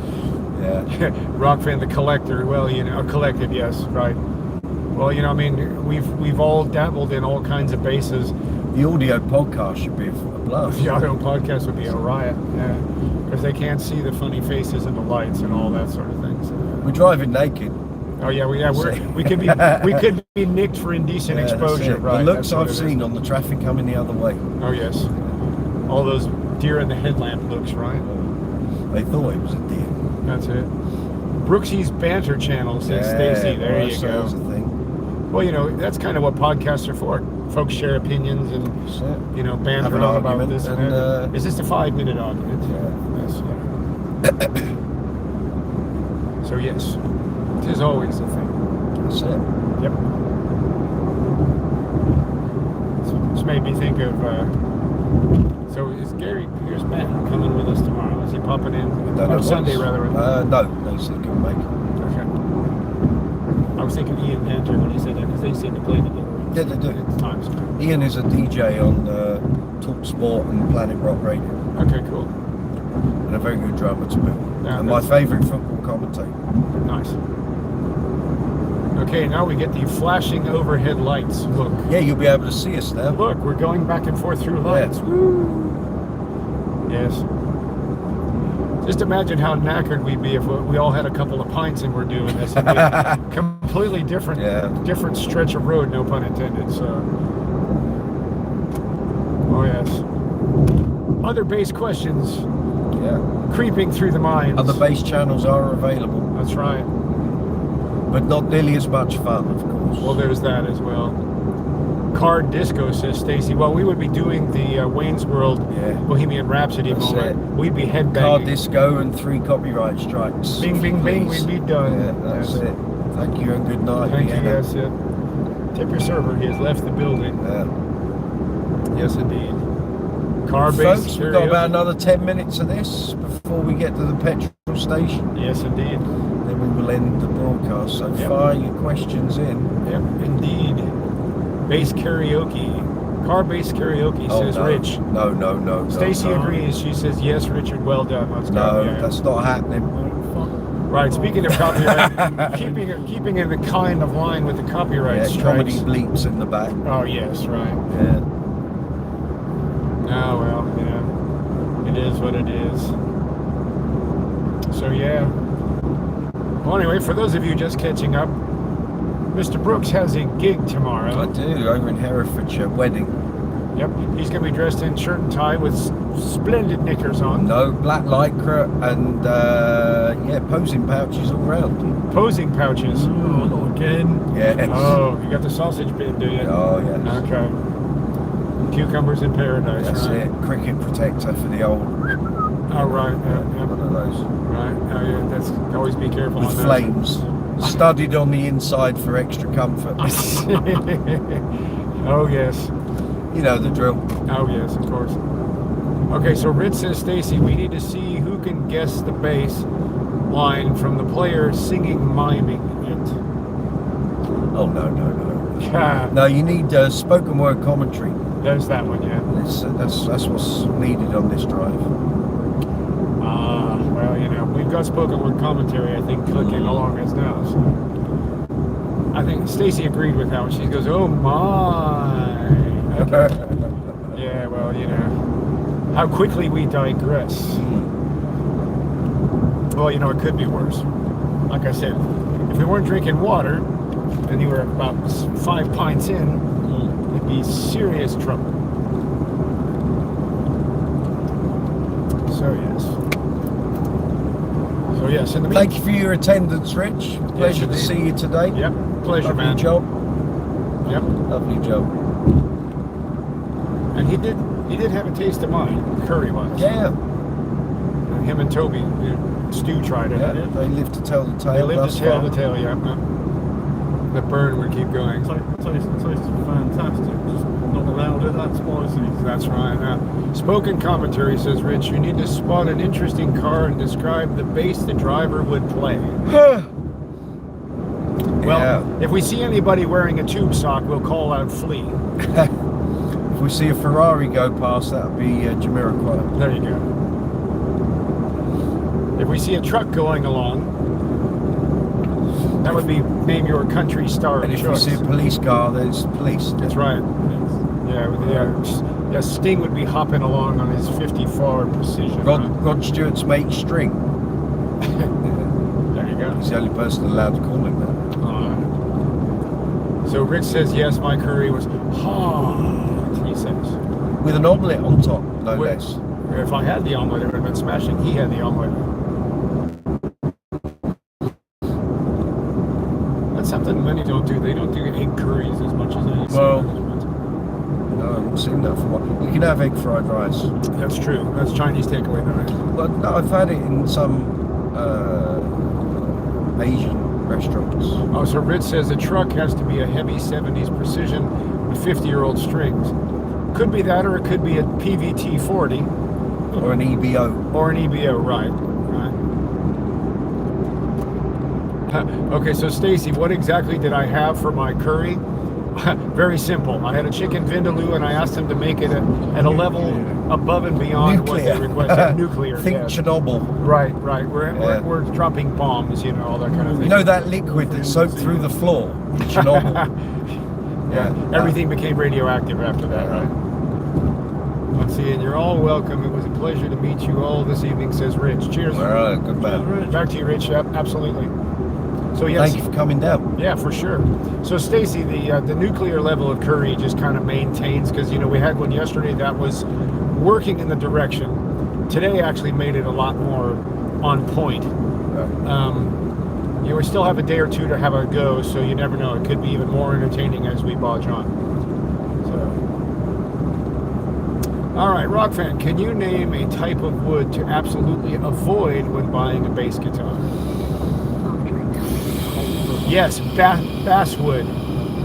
[SPEAKER 1] Yeah.
[SPEAKER 2] Rock fan, the collector. Well, you know, collective. Yes, right. Well, you know, I mean, we've all dabbled in all kinds of bases.
[SPEAKER 1] The audio podcast should be a blast.
[SPEAKER 2] The audio podcast would be a riot, yeah, because they can't see the funny faces and the lights and all that sort of thing. So,
[SPEAKER 1] We're driving naked.
[SPEAKER 2] oh yeah, we could be nicked for indecent
[SPEAKER 1] Yeah, that's
[SPEAKER 2] exposure,
[SPEAKER 1] it.
[SPEAKER 2] right?
[SPEAKER 1] The looks
[SPEAKER 2] that's what
[SPEAKER 1] I've
[SPEAKER 2] it is.
[SPEAKER 1] seen on the traffic coming the other way.
[SPEAKER 2] Oh yes, all those deer in the headlamp looks, right?
[SPEAKER 1] They thought it was a deer.
[SPEAKER 2] That's it. Brooksy's banter channel says Stacy. There you go.
[SPEAKER 1] That's the thing.
[SPEAKER 2] Well, you know, that's kind of what podcasts are for. Folks share opinions and,
[SPEAKER 1] That's it.
[SPEAKER 2] you know,
[SPEAKER 1] Have
[SPEAKER 2] banter
[SPEAKER 1] an
[SPEAKER 2] on about
[SPEAKER 1] argument
[SPEAKER 2] this and
[SPEAKER 1] and,
[SPEAKER 2] that. Is this a 5-minute argument?
[SPEAKER 1] Yeah.
[SPEAKER 2] Yes. So, yes, it is always a thing.
[SPEAKER 1] That's it.
[SPEAKER 2] Yep. This made me think of, so is here's Matt coming with us tomorrow. Is he popping in? Or Sunday, rather.
[SPEAKER 1] No, he said he couldn't make it.
[SPEAKER 2] Okay. I was thinking Ian Banter when he said that, because they seem to play together.
[SPEAKER 1] Yeah, they do.
[SPEAKER 2] At times.
[SPEAKER 1] Ian is a DJ on Talk Sport and Planet Rock Radio,
[SPEAKER 2] Okay, cool.
[SPEAKER 1] and a very good drummer to boot.
[SPEAKER 2] Yeah,
[SPEAKER 1] And my favourite football commentator.
[SPEAKER 2] Nice. Okay, now we get the flashing overhead lights. Look.
[SPEAKER 1] Yeah, you'll be able to see us now.
[SPEAKER 2] Look, we're going back and forth through lights.
[SPEAKER 1] Yeah.
[SPEAKER 2] Woo! Yes. Just imagine how knackered we'd be if we all had a couple of pints and we're doing this. It'd be a completely different stretch of road, no pun intended. So, oh yes. Other base questions
[SPEAKER 1] Yeah.
[SPEAKER 2] creeping through the minds.
[SPEAKER 1] Other bass channels are available,
[SPEAKER 2] That's right.
[SPEAKER 1] but not nearly as much fun, of course.
[SPEAKER 2] Well, there's that as well. Car disco, says Stacy. Well, we would be doing the Wayne's World Bohemian Rhapsody
[SPEAKER 1] That's
[SPEAKER 2] moment.
[SPEAKER 1] it.
[SPEAKER 2] We'd be headbanging.
[SPEAKER 1] Car disco and 3 copyright strikes.
[SPEAKER 2] Bing, bing, bing.
[SPEAKER 1] Please.
[SPEAKER 2] We'd be done.
[SPEAKER 1] Yeah, that's it. Thank you and good night.
[SPEAKER 2] Thank you.
[SPEAKER 1] Vienna.
[SPEAKER 2] Yes, it. Tip your server. He has left the building.
[SPEAKER 1] Yeah.
[SPEAKER 2] Yes, indeed. Car-based
[SPEAKER 1] Folks, we've got about another 10 minutes of this before we get to the petrol station.
[SPEAKER 2] Yes, indeed.
[SPEAKER 1] Then we will end the broadcast. So fire your questions in.
[SPEAKER 2] Yep, indeed. Bass karaoke. Car-based karaoke, says
[SPEAKER 1] no.
[SPEAKER 2] Rich.
[SPEAKER 1] No.
[SPEAKER 2] Stacy
[SPEAKER 1] no.
[SPEAKER 2] agrees. She says, yes, Richard, well done. Let's go.
[SPEAKER 1] No,
[SPEAKER 2] Yeah.
[SPEAKER 1] that's not happening.
[SPEAKER 2] Right, speaking of copyright, keeping in the kind of line with the copyright
[SPEAKER 1] Comedy
[SPEAKER 2] strikes.
[SPEAKER 1] bleeps in the back.
[SPEAKER 2] Oh, yes, right.
[SPEAKER 1] Yeah.
[SPEAKER 2] Oh, well, yeah. It is what it is. So, yeah. Well, anyway, for those of you just catching up, Mr. Brooks has a gig tomorrow.
[SPEAKER 1] I do, over in Herefordshire, wedding.
[SPEAKER 2] Yep, he's going to be dressed in shirt and tie with splendid knickers on.
[SPEAKER 1] No, black lycra and, posing pouches all round.
[SPEAKER 2] Posing pouches.
[SPEAKER 4] Oh, not again.
[SPEAKER 1] Yeah.
[SPEAKER 2] Oh, you got the sausage bin, do you?
[SPEAKER 1] Oh, yes.
[SPEAKER 2] Okay. Cucumbers in paradise,
[SPEAKER 1] That's
[SPEAKER 2] right?
[SPEAKER 1] it. Cricket protector for the old.
[SPEAKER 2] Oh, right. Yeah.
[SPEAKER 1] One of those.
[SPEAKER 2] Right. Oh, yeah. That's always be careful
[SPEAKER 1] With
[SPEAKER 2] on that.
[SPEAKER 1] flames. Studded on the inside for extra comfort.
[SPEAKER 2] Oh, yes.
[SPEAKER 1] You know the drill.
[SPEAKER 2] Oh, yes, of course. Okay, so Rich says, Stacy, we need to see who can guess the bass line from the player singing, miming it.
[SPEAKER 1] Oh, no.
[SPEAKER 2] Yeah,
[SPEAKER 1] No, you need spoken word commentary.
[SPEAKER 2] there's that one, yeah.
[SPEAKER 1] That's what's needed on this drive.
[SPEAKER 2] Well, you know, we've got spoken word commentary, I think, clicking along us now. So. I think Stacy agreed with that one. She goes, oh my. Okay. Yeah, well, you know, how quickly we digress. Well, you know, it could be worse. Like I said, if we weren't drinking water and you were about 5 pints in, it'd be serious trouble. So, yes. So, yes, in the
[SPEAKER 1] Thank you for your attendance, Rich. Pleasure to
[SPEAKER 2] indeed.
[SPEAKER 1] see you today.
[SPEAKER 2] Yep, pleasure,
[SPEAKER 1] Lovely
[SPEAKER 2] man.
[SPEAKER 1] job.
[SPEAKER 2] Yep.
[SPEAKER 1] Lovely job.
[SPEAKER 2] And he did have a taste of mine, curry-wise.
[SPEAKER 1] Yeah.
[SPEAKER 2] Him and Toby, Stu tried it.
[SPEAKER 1] Yeah. They live to tell the tale.
[SPEAKER 2] They lived
[SPEAKER 1] thus
[SPEAKER 2] to tell
[SPEAKER 1] far.
[SPEAKER 2] the tale, yeah. The burn would keep going.
[SPEAKER 4] Tastes fantastic. Just not allowed it that spicy.
[SPEAKER 2] That's right. Spoken commentary says, Rich, you need to spot an interesting car and describe the bass the driver would play. Well,
[SPEAKER 1] Yeah.
[SPEAKER 2] if we see anybody wearing a tube sock, we'll call out Flea.
[SPEAKER 1] If we see a Ferrari go past, that'll be Jamiroquai.
[SPEAKER 2] There you go. If we see a truck going along, that would be name your country star
[SPEAKER 1] And
[SPEAKER 2] of
[SPEAKER 1] if you
[SPEAKER 2] choice.
[SPEAKER 1] see a police car, there's police.
[SPEAKER 2] That's right. Yeah. Sting would be hopping along on his 54 Precision.
[SPEAKER 1] Rod Stewart's mate String.
[SPEAKER 2] There you go.
[SPEAKER 1] He's the only person allowed to call him that.
[SPEAKER 2] So Rich says, yes, my curry was hot, he says.
[SPEAKER 1] With an omelette on top, no
[SPEAKER 2] With-
[SPEAKER 1] less.
[SPEAKER 2] If I had the omelet, it would have been smashing. He had the omelet. That's something many don't do. They don't do egg curries as much as I
[SPEAKER 1] Well, no, I haven't seen that for a while. You can have egg fried rice.
[SPEAKER 2] That's true. That's Chinese takeaway, though.
[SPEAKER 1] But no, I've had it in some Asian restaurants.
[SPEAKER 2] Oh, so Rich says the truck has to be a heavy 70s Precision with 50-year-old strings. Could be that, or it could be a PVT 40
[SPEAKER 1] Or an EBO.
[SPEAKER 2] or an EBO, right? Okay, so Stacy, what exactly did I have for my curry? Very simple. I had a chicken vindaloo, and I asked them to make it at a level above and beyond what they requested. Nuclear.
[SPEAKER 1] Think
[SPEAKER 2] yes.
[SPEAKER 1] Chernobyl.
[SPEAKER 2] Right. We're dropping bombs, all that kind of thing.
[SPEAKER 1] You know that liquid that soaked through the floor in Chernobyl?
[SPEAKER 2] Yeah. Everything became radioactive after that, right? Let's see, and you're all welcome. It was a pleasure to meet you all this evening, says Rich. Cheers.
[SPEAKER 1] All right, good man.
[SPEAKER 2] Back to you, Rich. Yep, absolutely. So yes.
[SPEAKER 1] Thank you for coming down.
[SPEAKER 2] Yeah, for sure. So Stacy, the nuclear level of curry just kind of maintains, because we had one yesterday that was working in the direction. Today actually made it a lot more on point. We still have a day or two to have a go, so you never know. It could be even more entertaining as we bodge on. So, all right, rock fan, can you name a type of wood to absolutely avoid when buying a bass guitar? Yes, basswood.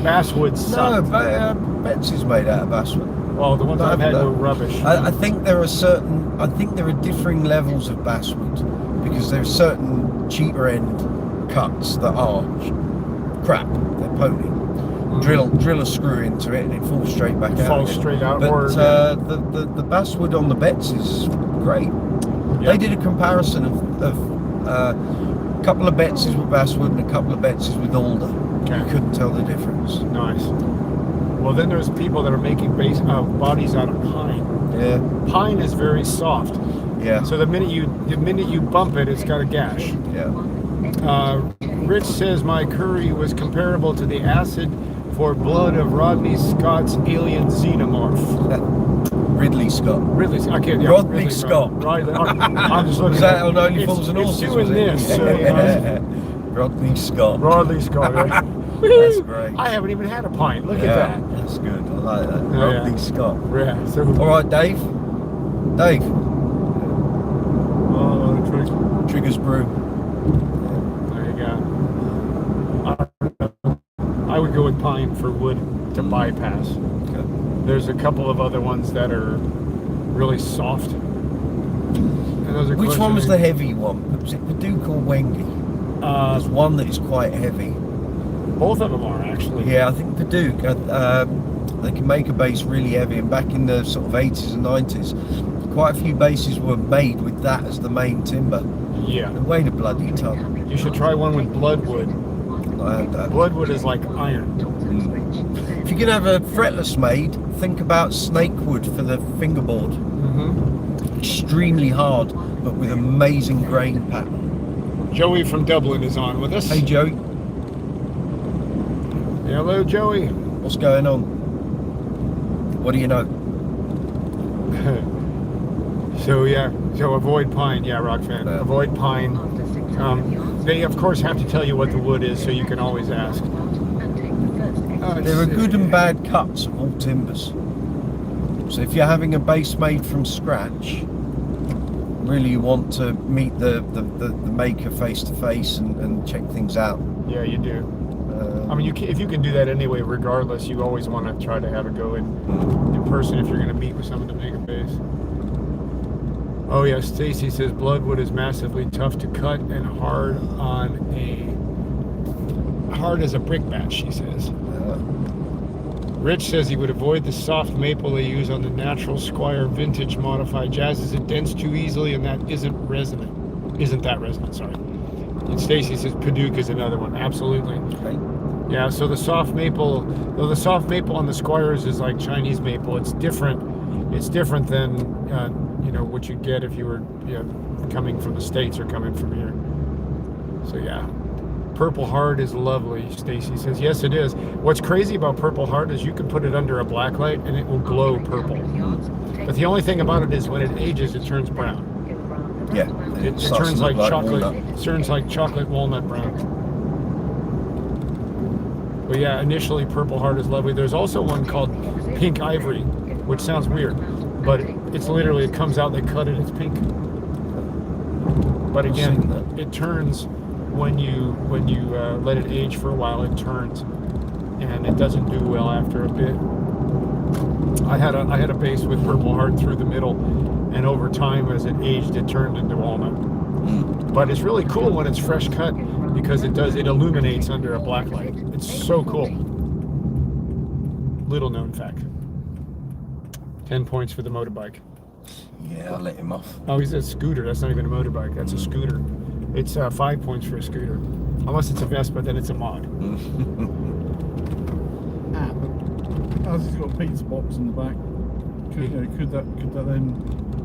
[SPEAKER 2] Basswood sucks.
[SPEAKER 1] No, Betsy's made out of basswood.
[SPEAKER 2] Well, the ones I've had were rubbish.
[SPEAKER 1] I think there are differing levels of basswood, because there's certain cheaper end cuts that are crap. They're pony. Drill a screw into it and it falls straight back out.
[SPEAKER 2] Falls straight out.
[SPEAKER 1] But
[SPEAKER 2] Or
[SPEAKER 1] the basswood on the Bets is great.
[SPEAKER 2] Yeah.
[SPEAKER 1] They did a comparison of a couple of Betses with basswood and a couple of Betses with alder.
[SPEAKER 2] Okay.
[SPEAKER 1] You couldn't tell the difference.
[SPEAKER 2] Nice. Well, then there's people that are making bodies out of pine.
[SPEAKER 1] Yeah.
[SPEAKER 2] Pine is very soft,
[SPEAKER 1] Yeah.
[SPEAKER 2] so the minute you bump it, it's got a gash.
[SPEAKER 1] Yeah.
[SPEAKER 2] Rich says my curry was comparable to the acid for blood of Rodney Scott's alien xenomorph.
[SPEAKER 1] Ridley Scott.
[SPEAKER 2] Ridley, I can't. Yeah,
[SPEAKER 1] Rodney
[SPEAKER 2] Ridley
[SPEAKER 1] Scott.
[SPEAKER 2] Right. I'm just looking.
[SPEAKER 1] Was that
[SPEAKER 2] at
[SPEAKER 1] on Only Fools and Horses?
[SPEAKER 2] It's doing
[SPEAKER 1] was it?
[SPEAKER 2] this. So,
[SPEAKER 1] Rodney Scott.
[SPEAKER 2] Rodney Scott. Right?
[SPEAKER 1] That's great.
[SPEAKER 2] I haven't even had a pint. Look at
[SPEAKER 1] Yeah,
[SPEAKER 2] that.
[SPEAKER 1] that's good. I like that.
[SPEAKER 2] Yeah,
[SPEAKER 1] Rodney
[SPEAKER 2] yeah.
[SPEAKER 1] Scott.
[SPEAKER 2] Yeah. So,
[SPEAKER 1] All right, Dave. Dave.
[SPEAKER 4] Oh,
[SPEAKER 1] Triggers Brew.
[SPEAKER 2] there you go. I would go with pine for wood to bypass.
[SPEAKER 1] Okay.
[SPEAKER 2] There's a couple of other ones that are really soft. And those are
[SPEAKER 1] Which one was the heavy one? Was it Paducah or Wengi? There's one that is quite heavy.
[SPEAKER 2] Both of them are actually.
[SPEAKER 1] Yeah, I think Paducah, they can make a bass really heavy, and back in the sort of 80s and 90s, quite a few basses were made with that as the main timber.
[SPEAKER 2] Yeah.
[SPEAKER 1] It weighed a bloody ton.
[SPEAKER 2] You should try one with bloodwood.
[SPEAKER 1] I had that.
[SPEAKER 2] Bloodwood is like iron.
[SPEAKER 1] If you're going to have a fretless made, think about snakewood for the fingerboard.
[SPEAKER 2] Mm-hmm.
[SPEAKER 1] Extremely hard, but with amazing grain pattern.
[SPEAKER 2] Joey from Dublin is on with us.
[SPEAKER 1] Hey Joey,
[SPEAKER 2] Hello, Joey.
[SPEAKER 1] what's going on? What do you know?
[SPEAKER 2] So yeah, So avoid pine. Yeah, rock fan.
[SPEAKER 1] Yeah.
[SPEAKER 2] Avoid pine.
[SPEAKER 3] After 600 yards,
[SPEAKER 2] They, of course, have to tell you what the wood is, so you can always ask.
[SPEAKER 3] and take the first exit.
[SPEAKER 1] There are good and bad cuts of all timbers. So if you're having a base made from scratch, really you want to meet the maker face to face and check things out.
[SPEAKER 2] Yeah, you do. I mean, if you can do that anyway, regardless, you always want to try to have a go in person if you're going to meet with someone to make a base. Oh yeah, Stacy says bloodwood is massively tough to cut and hard as a brick batch. She says. Rich says he would avoid the soft maple they use on the natural Squire vintage modified jazzes. It dents too easily, and that isn't that resonant? Sorry. And Stacy says Paducah is another one. Absolutely.
[SPEAKER 1] Okay.
[SPEAKER 2] Yeah. So the soft maple, though the soft maple on the Squires is like Chinese maple. It's different. It's different than what you'd get if you were coming from the States or coming from here. So yeah. Purple Heart is lovely, Stacy says. Yes, it is. What's crazy about Purple Heart is you can put it under a black light and it will glow purple. But the only thing about it is when it ages, it turns brown.
[SPEAKER 1] Yeah.
[SPEAKER 2] It
[SPEAKER 1] starts
[SPEAKER 2] turns
[SPEAKER 1] to look
[SPEAKER 2] like chocolate.
[SPEAKER 1] walnut.
[SPEAKER 2] It turns like chocolate walnut brown. But yeah, initially Purple Heart is lovely. There's also one called Pink Ivory, which sounds weird, but it's literally, it comes out, they cut it, it's pink. But again, it turns when you let it age for a while, it turns, and it doesn't do well after a bit. I had a base with Purple Heart through the middle, and over time, as it aged, it turned into walnut. But it's really cool when it's fresh cut because it illuminates under a black light. It's so cool. Little known fact. 10 points for the motorbike.
[SPEAKER 1] Yeah, I'll let him off.
[SPEAKER 2] Oh, he's a scooter. That's not even a motorbike. That's a scooter. It's 5 points for a scooter. Unless it's a Vespa, then it's a mod.
[SPEAKER 4] But as he's got a pizza box in the back, could that then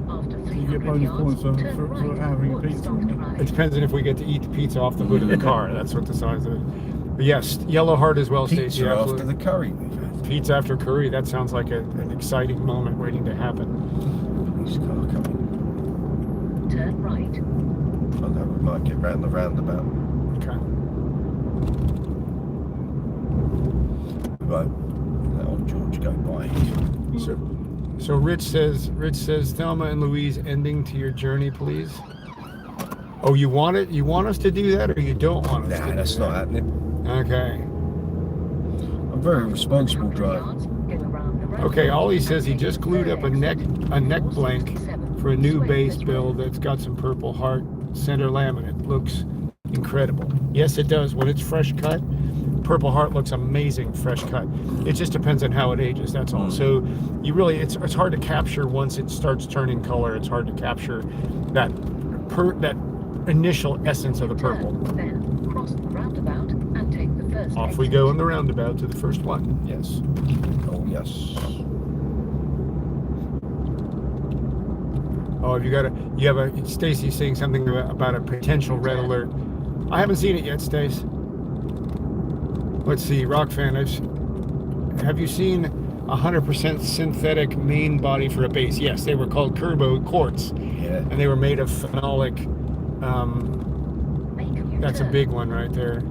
[SPEAKER 3] After
[SPEAKER 4] you get
[SPEAKER 3] 300
[SPEAKER 4] bonus
[SPEAKER 3] yards,
[SPEAKER 4] points for
[SPEAKER 3] turn right
[SPEAKER 4] having a
[SPEAKER 3] towards
[SPEAKER 4] pizza in it?
[SPEAKER 3] Salter
[SPEAKER 2] It
[SPEAKER 3] Drive.
[SPEAKER 2] depends on if we get to eat the pizza off the hood of the car. That's what the size of it. But yes, Yellow Heart as well, Stacey.
[SPEAKER 1] Pizza after
[SPEAKER 2] absolutely.
[SPEAKER 1] the curry we've had.
[SPEAKER 2] Pizza after curry. That sounds like an exciting moment waiting to happen.
[SPEAKER 1] Police car coming.
[SPEAKER 3] Turn right.
[SPEAKER 1] I know we might get round the roundabout.
[SPEAKER 2] Okay.
[SPEAKER 1] Right. Let old George go by.
[SPEAKER 2] So Rich says, Thelma and Louise, ending to your journey, please. Oh, you want it? You want us to do that, or you don't want us to
[SPEAKER 1] Nah,
[SPEAKER 2] do
[SPEAKER 1] that's
[SPEAKER 2] that?
[SPEAKER 1] not happening.
[SPEAKER 2] Okay.
[SPEAKER 1] I'm a very responsible
[SPEAKER 3] 100
[SPEAKER 1] driver.
[SPEAKER 3] yards, go around the roundabout
[SPEAKER 2] Okay, Ollie
[SPEAKER 3] and
[SPEAKER 2] says he
[SPEAKER 3] take
[SPEAKER 2] just
[SPEAKER 3] the
[SPEAKER 2] glued
[SPEAKER 3] third
[SPEAKER 2] up a neck
[SPEAKER 3] exit
[SPEAKER 2] blank
[SPEAKER 3] 467
[SPEAKER 2] for a new
[SPEAKER 3] Sway
[SPEAKER 2] base
[SPEAKER 3] Ridge
[SPEAKER 2] build
[SPEAKER 3] Road.
[SPEAKER 2] that's got some Purple Heart center laminate. Looks incredible. Yes, it does. When it's fresh cut, Purple Heart looks amazing fresh cut. It just depends on how it ages, that's all. So you really, it's hard to capture once it starts turning color. It's hard to capture that initial essence of the purple.
[SPEAKER 3] Then cross the roundabout and take the first
[SPEAKER 2] Off
[SPEAKER 3] exit.
[SPEAKER 2] we go on the roundabout to the first one.
[SPEAKER 1] Yes. Oh, yes.
[SPEAKER 2] Oh, Stacy saying something about a potential red alert. I haven't seen it yet, Stace. Let's see, Rock fan, have you seen 100% synthetic main body for a base? Yes, they were called Turbo Quartz,
[SPEAKER 1] Yeah.
[SPEAKER 2] and they were made of phenolic.
[SPEAKER 3] Make a
[SPEAKER 2] That's a
[SPEAKER 3] U-turn.
[SPEAKER 2] big one right there.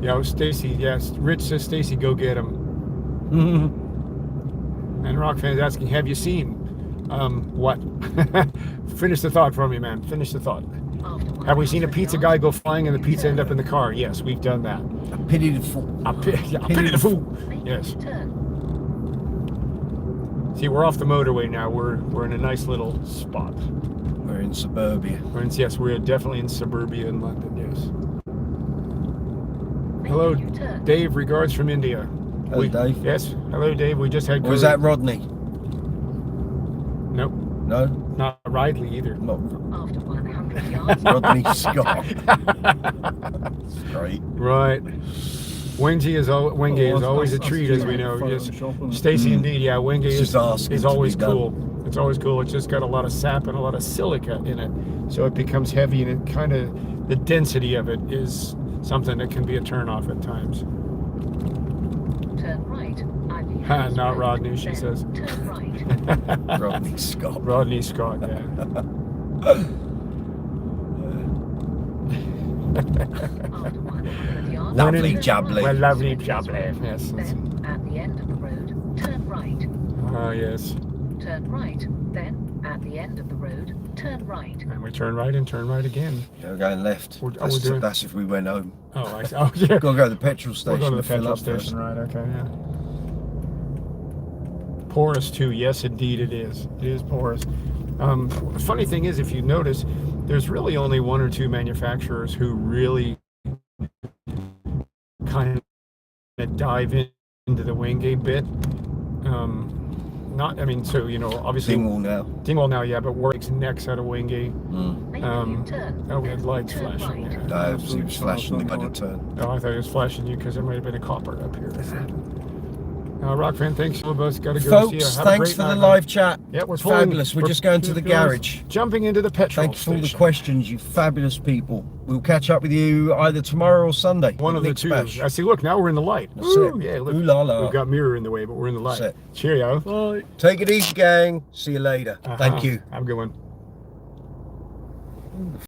[SPEAKER 2] Yeah, Stacy. Yes, Rich says Stacy, go get him. And Rock fan's asking, have you seen what? Finish the thought for me, man. Finish the thought.
[SPEAKER 3] After
[SPEAKER 2] Have we seen a
[SPEAKER 3] 100
[SPEAKER 2] pizza
[SPEAKER 3] yards,
[SPEAKER 2] guy go flying and the pizza end up in the car? Yes, we've done that.
[SPEAKER 1] I pity the fool.
[SPEAKER 2] I pity the fool.
[SPEAKER 3] make
[SPEAKER 2] Yes.
[SPEAKER 3] a turn.
[SPEAKER 2] See, we're off the motorway now. We're in a nice little spot.
[SPEAKER 1] We're in suburbia.
[SPEAKER 2] We're definitely in suburbia in London. Yes.
[SPEAKER 3] Make
[SPEAKER 2] Hello,
[SPEAKER 3] a U-turn.
[SPEAKER 2] Dave. Regards from India.
[SPEAKER 1] Hello, Dave.
[SPEAKER 2] Yes. Hello, Dave. We just had.
[SPEAKER 1] Or was that Rodney?
[SPEAKER 2] Nope.
[SPEAKER 1] No?
[SPEAKER 2] Not Ridley either.
[SPEAKER 1] Not
[SPEAKER 3] After 100 yards,
[SPEAKER 1] Rodney Scott. Great.
[SPEAKER 2] Right. Wenge is
[SPEAKER 4] that's-
[SPEAKER 2] always a
[SPEAKER 4] that's
[SPEAKER 2] treat,
[SPEAKER 4] just
[SPEAKER 2] as we know. Yes.
[SPEAKER 4] Photoshop, isn't it?
[SPEAKER 2] Stacy, indeed, yeah. Wenge
[SPEAKER 1] It's just asking
[SPEAKER 2] is
[SPEAKER 1] to be
[SPEAKER 2] always
[SPEAKER 1] done.
[SPEAKER 2] cool. It's always cool. It's just got a lot of sap and a lot of silica in it, so it becomes heavy, and it kind of, the density of it is something that can be a turnoff at times.
[SPEAKER 3] turn right. Ivy
[SPEAKER 2] Ha,
[SPEAKER 3] House
[SPEAKER 2] not
[SPEAKER 3] Road.
[SPEAKER 2] Rodney, she
[SPEAKER 3] Then
[SPEAKER 2] says.
[SPEAKER 3] Turn right.
[SPEAKER 1] Rodney Scott.
[SPEAKER 2] Rodney Scott, yeah.
[SPEAKER 3] After 100 yards,
[SPEAKER 1] Lovely
[SPEAKER 3] turn
[SPEAKER 1] jubbly.
[SPEAKER 3] right.
[SPEAKER 2] Well, lovely jubbly. Yes.
[SPEAKER 3] Then, at the end of the road, turn right.
[SPEAKER 2] Oh, yes.
[SPEAKER 3] Turn right. Then, at the end of the road, turn right.
[SPEAKER 2] And we turn right and turn right again.
[SPEAKER 1] We're going left.
[SPEAKER 2] We're doing-
[SPEAKER 1] That's if we went home.
[SPEAKER 2] Oh, I see. Oh, yeah.
[SPEAKER 1] Gotta go to the petrol
[SPEAKER 2] We're
[SPEAKER 1] station.
[SPEAKER 2] going to the
[SPEAKER 1] to fill
[SPEAKER 2] petrol
[SPEAKER 1] up
[SPEAKER 2] station,
[SPEAKER 1] first.
[SPEAKER 2] right? Okay, yeah. Porous too. Yes, indeed it is. It is porous. Funny thing is, if you notice, there's really only one or two manufacturers who really kind of dive into the Wingate bit. Not, I mean, so, you know, obviously
[SPEAKER 1] Dingwall now.
[SPEAKER 2] Dingwall now, yeah, but Warwick's necks out of Wingate.
[SPEAKER 3] Make a U-turn.
[SPEAKER 2] Oh, we had
[SPEAKER 3] then
[SPEAKER 2] lights
[SPEAKER 3] turn
[SPEAKER 2] flashing.
[SPEAKER 3] right.
[SPEAKER 2] Yeah.
[SPEAKER 1] No, he was flashing the gun turn.
[SPEAKER 2] Oh, I thought he was flashing you because there might have been a copper up here. Rock fan, thanks, all of us. Got to go. See you.
[SPEAKER 1] Folks,
[SPEAKER 2] Have a
[SPEAKER 1] thanks
[SPEAKER 2] great
[SPEAKER 1] for the
[SPEAKER 2] night.
[SPEAKER 1] live chat.
[SPEAKER 2] Yeah, we're
[SPEAKER 1] It's
[SPEAKER 2] pulling-
[SPEAKER 1] fabulous. We're just going to the garage.
[SPEAKER 2] Jumping into the petrol
[SPEAKER 1] Thanks for all the
[SPEAKER 2] station.
[SPEAKER 1] questions, you fabulous people. We'll catch up with you either tomorrow or Sunday.
[SPEAKER 2] One of the
[SPEAKER 1] Nick
[SPEAKER 2] two.
[SPEAKER 1] Smash.
[SPEAKER 2] I see. Look, now we're in the light.
[SPEAKER 1] That's
[SPEAKER 2] Ooh,
[SPEAKER 1] it.
[SPEAKER 2] yeah, look.
[SPEAKER 1] Ooh la la.
[SPEAKER 2] We've got mirror in the way, but we're in the light.
[SPEAKER 1] That's
[SPEAKER 2] Cheerio.
[SPEAKER 4] Bye.
[SPEAKER 1] Take it easy, gang. See you later. Thank you.
[SPEAKER 2] Have a good one.